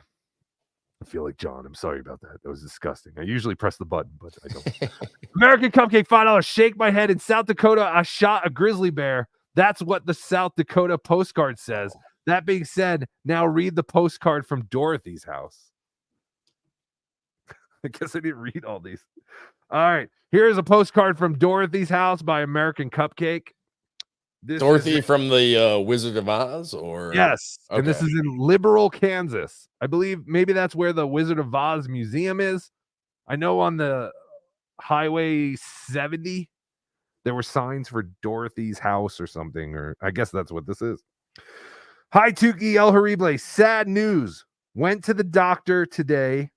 I feel like John. I'm sorry about that. That was disgusting. I usually press the button, but I don't. American Cupcake, $5. Shake my head. In South Dakota, I shot a grizzly bear. That's what the South Dakota postcard says. That being said, now read the postcard from Dorothy's house. I guess I didn't read all these. All right. Here's a postcard from Dorothy's house by American Cupcake. This Dorothy from the Wizard of Oz, or yes, okay. And this is in Liberal, Kansas. I believe maybe that's where the Wizard of Oz Museum is. I know on the Highway 70 there were signs for Dorothy's house or something, or I guess that's what this is. Hi, Tuki El Harible. Sad news. Went to the doctor today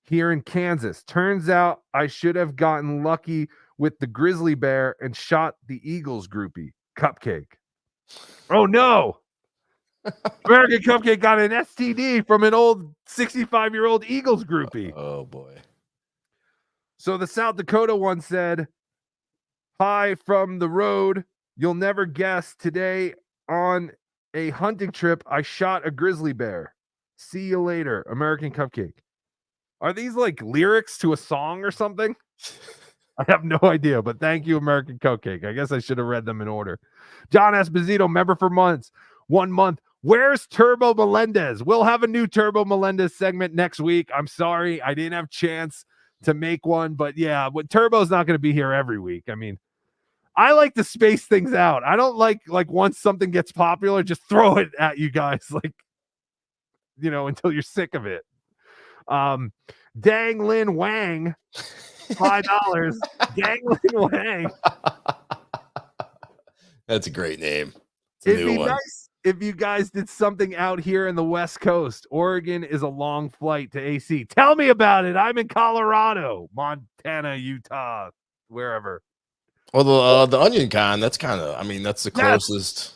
here in Kansas. Turns out I should have gotten lucky with the grizzly bear and shot the Eagles groupie, Cupcake. Oh, no. American Cupcake got an STD from an old 65-year-old Eagles groupie. Oh, boy. So the South Dakota one said, hi from the road. You'll never guess. Today on a hunting trip, I shot a grizzly bear. See you later, American Cupcake. Are these like lyrics to a song or something? I have no idea, but thank you, American Cupcake. I guess I should have read them in order. John Esposito, member for months. 1 month. Where's Turbo Melendez? We'll have a new Turbo Melendez segment next week. I'm sorry. I didn't have a chance to make one, but yeah, but Turbo's not going to be here every week. I mean, I like to space things out. I don't like once something gets popular, just throw it at you guys, like, until you're sick of it. Dang Lin Wang, $5. Dang Lin Wang. That's a great name. It'd be nice if you guys did something out here in the West Coast. Oregon is a long flight to AC. Tell me about it. I'm in Colorado, Montana, Utah, wherever. Well, the Onion Con, that's kind of, that's the closest.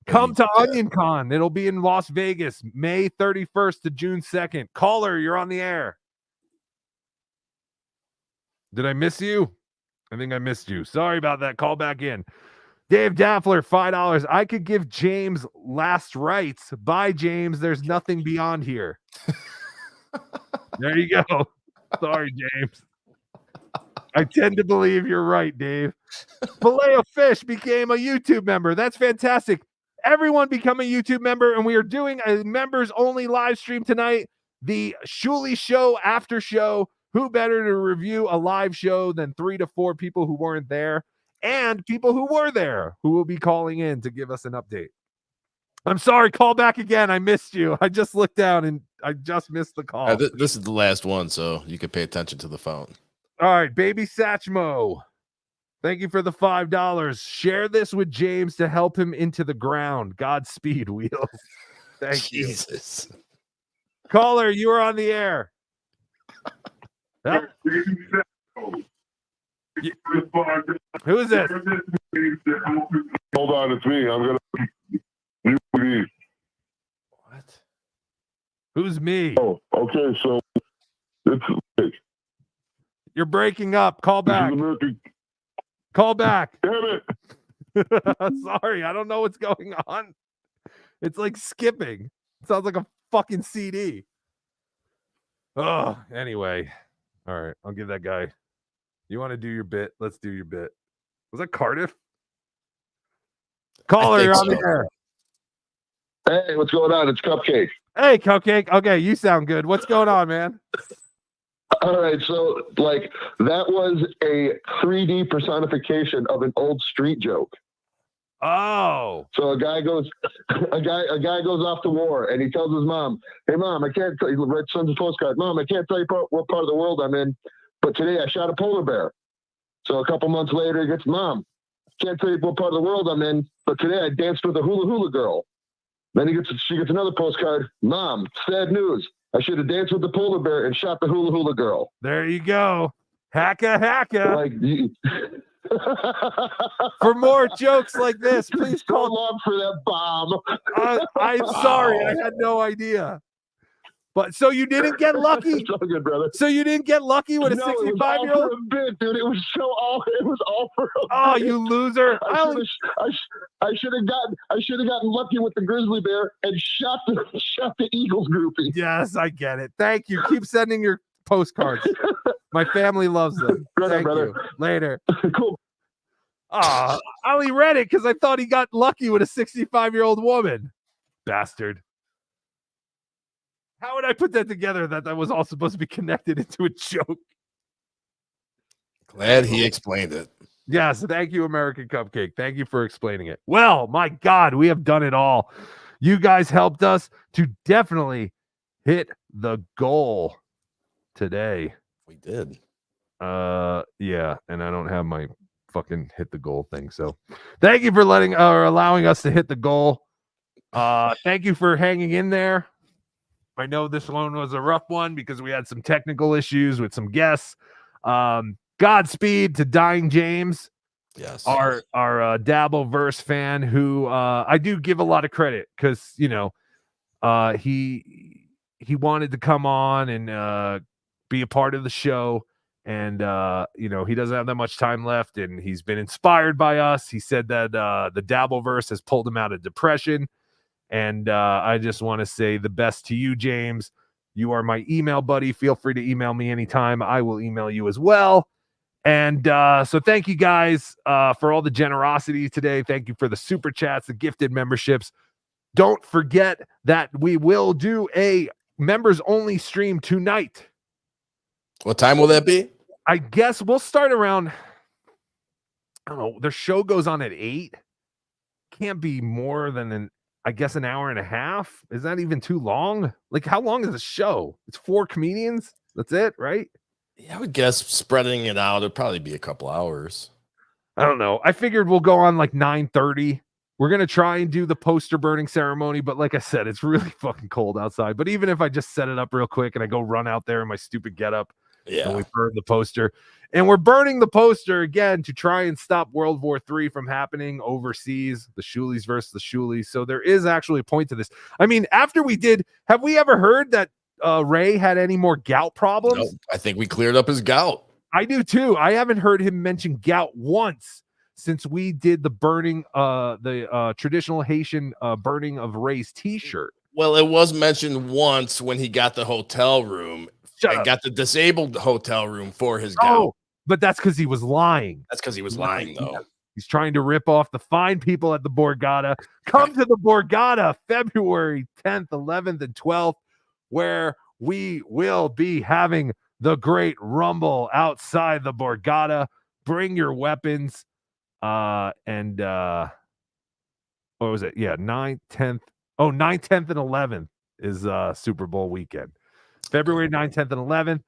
Come to Onion Con. It'll be in Las Vegas, May 31st to June 2nd. Caller, you're on the air. Did I miss you? I think I missed you. Sorry about that. Call back in. Dave Daffler, $5. I could give James last rites. Bye, James. There's nothing beyond here. There you go. Sorry, James. I tend to believe you're right, Dave. Filet of Fish became a YouTube member. That's fantastic. Everyone become a YouTube member, and we are doing a members only live stream tonight. The Shuli Show after show. Who better to review a live show than 3 to 4 people who weren't there and people who were there who will be calling in to give us an update. I'm sorry, call back again. I missed you. I just looked down and I just missed the call. This is the last one, so you can pay attention to the phone. All right, Baby Satchmo. Thank you for the $5. Share this with James to help him into the ground. Godspeed, Wheels. Thank Jesus. you. Caller, you are on the air. Huh? Who is this? Hold on, it's me. I'm gonna mute these. What? Who's me? Oh, okay. So it's You're breaking up. Call back. Call back. Damn it. Sorry, I don't know what's going on. It's like skipping. It sounds like a fucking CD. Oh, anyway. All right, I'll give that guy. You want to do your bit? Let's do your bit. Was that Cardiff? Caller, you're on the air. Hey, what's going on? It's Cupcake. Hey, Cupcake. Okay, you sound good. What's going on, man? All right, so like that was a 3D personification of an old street joke. Oh. So a guy goes off to war and he tells his mom, "Hey mom, I can't tell you." He sends a postcard. "Mom, I can't tell you what part of the world I'm in, but today I shot a polar bear." So a couple months later, he gets, "Mom, can't tell you what part of the world I'm in, but today I danced with a hula hula girl." Then she gets another postcard. "Mom, sad news. I should have danced with the polar bear and shot the hula hula girl." There you go. Hacka. Like, for more jokes like this, please so call. long for that bomb. I'm sorry. I had no idea. But so you didn't get lucky? It's all good, brother. So you didn't get lucky with a 65-year-old? It was all for a bit, dude. It was all for a Oh, bit. you loser. I should have gotten lucky with the grizzly bear and shot the Eagles groupie. Yes, I get it. Thank you. Keep sending your postcards. My family loves them. Thank you. Later. Cool. I only read it because I thought he got lucky with a 65-year-old woman. Bastard. How would I put that together that was all supposed to be connected into a joke? Glad he explained it. Yes, thank you, American Cupcake. Thank you for explaining it. Well, my God, we have done it all. You guys helped us to definitely hit the goal today. We did. Yeah, and I don't have my fucking hit the goal thing. So thank you for allowing us to hit the goal. Thank you for hanging in there. I know this one was a rough one because we had some technical issues with some guests. Godspeed to Dying James. Yes. Our Dabbleverse fan who I do give a lot of credit because, you know, he wanted to come on and be a part of the show. And, you know, he doesn't have that much time left and he's been inspired by us. He said that the Dabbleverse has pulled him out of depression. And I just want to say the best to you, James. You are my email buddy. Feel free to email me anytime. I will email you as well. And so thank you guys for all the generosity today. Thank you for the super chats, the gifted memberships. Don't forget that we will do a members only stream tonight. What time will that be? I guess we'll start around, I don't know, their show goes on at 8. Can't be more than an hour and a half. Is that even too long? Like, how long is the show? It's 4 comedians. That's it, right? Yeah, I would guess spreading it out, it'd probably be a couple hours. I don't know. I figured we'll go on like 9:30. We're going to try and do the poster burning ceremony. But like I said, it's really fucking cold outside. But even if I just set it up real quick and I go run out there in my stupid getup, and we burn the poster. And we're burning the poster again to try and stop World War III from happening overseas, the Shulies versus the Shulies. So there is actually a point to this. I mean, after we did, have we ever heard that Ray had any more gout problems? No, I think we cleared up his gout. I do too. I haven't heard him mention gout once since we did the burning, the traditional Haitian burning of Ray's t-shirt. Well, it was mentioned once when he got the hotel room and got the disabled hotel room for his gout. Oh, but that's because he was lying. That's because he was lying, though. He's trying to rip off the fine people at the Borgata. Come to the Borgata February 10th, 11th, and 12th, where we will be having the great rumble outside the Borgata. Bring your weapons. And what was it? Yeah, 9th, 10th. Oh, 9th, 10th, and 11th is Super Bowl weekend. February 9th, 10th, and 11th.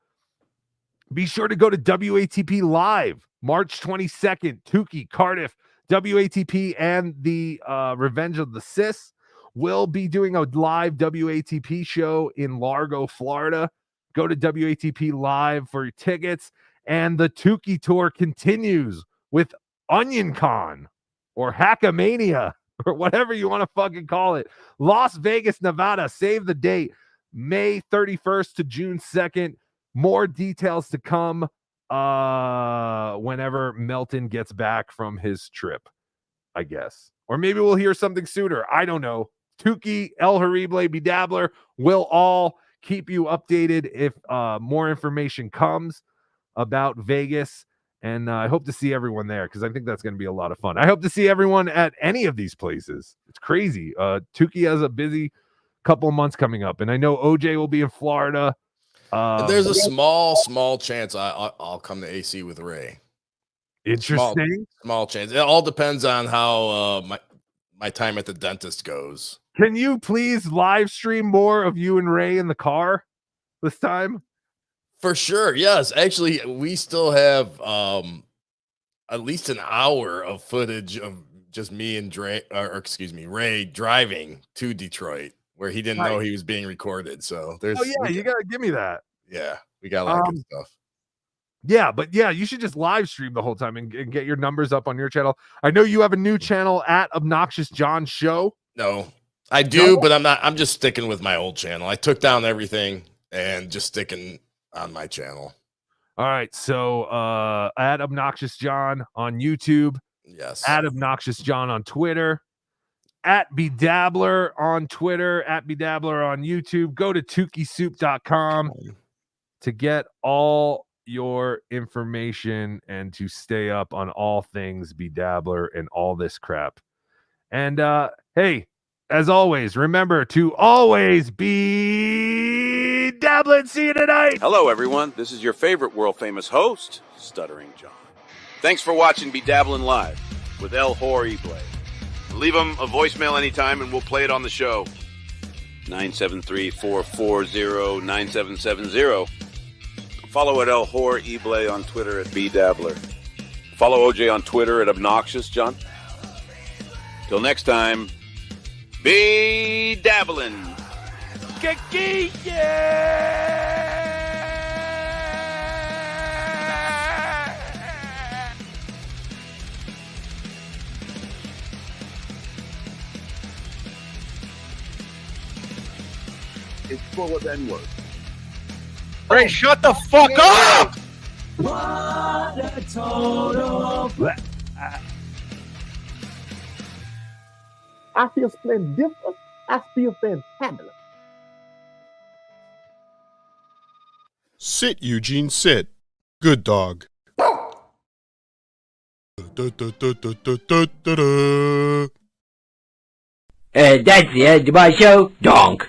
Be sure to go to WATP Live, March 22nd, Tukey, Cardiff, WATP and the Revenge of the Sis will be doing a live WATP show in Largo, Florida. Go to WATP Live for your tickets. And the Tukey tour continues with Onion Con or Hackamania or whatever you want to fucking call it. Las Vegas, Nevada. Save the date. May 31st to June 2nd. More details to come whenever Melton gets back from his trip, I guess. Or maybe we'll hear something sooner. I don't know. Tukey, El Horrible, BeDabbler will all keep you updated if more information comes about Vegas. And I hope to see everyone there because I think that's going to be a lot of fun. I hope to see everyone at any of these places. It's crazy. Tukey has a busy couple of months coming up. And I know OJ will be in Florida. And there's a small chance I'll come to AC with Ray. Interesting. Small chance. It all depends on how my time at the dentist goes. Can you please live stream more of you and Ray in the car this time? For sure. Yes. Actually, we still have at least an hour of footage of just me and Ray driving to Detroit, where he didn't know he was being recorded. So there's you gotta give me that. Yeah, we got a lot of good stuff. Yeah, but yeah, you should just live stream the whole time and get your numbers up on your channel. I know you have a new channel at Obnoxious John Show. No, I do, but I'm just sticking with my old channel. I took down everything and just sticking on my channel. All right, so at Obnoxious John on YouTube. Yes. At Obnoxious John on Twitter. At BeDabbler on Twitter, at BeDabbler on YouTube. Go to TukeySoup.com to get all your information and to stay up on all things BeDabbler and all this crap. And hey, as always, remember to always be dabbling. See you tonight. Hello, everyone. This is your favorite world-famous host, Stuttering John. Thanks for watching BeDabblin Live with El Horrible. Leave him a voicemail anytime and we'll play it on the show. 973-440-9770. Follow at El Horrible on Twitter at BeDabbler. Follow OJ on Twitter at Obnoxious John. Till next time, BeDabblin. It's full of N-words. Ray, shut the fuck up! What a total. I feel splendiferous. I feel fantabulous. Sit, Eugene, sit. Good dog. That's the end of my show. Donk.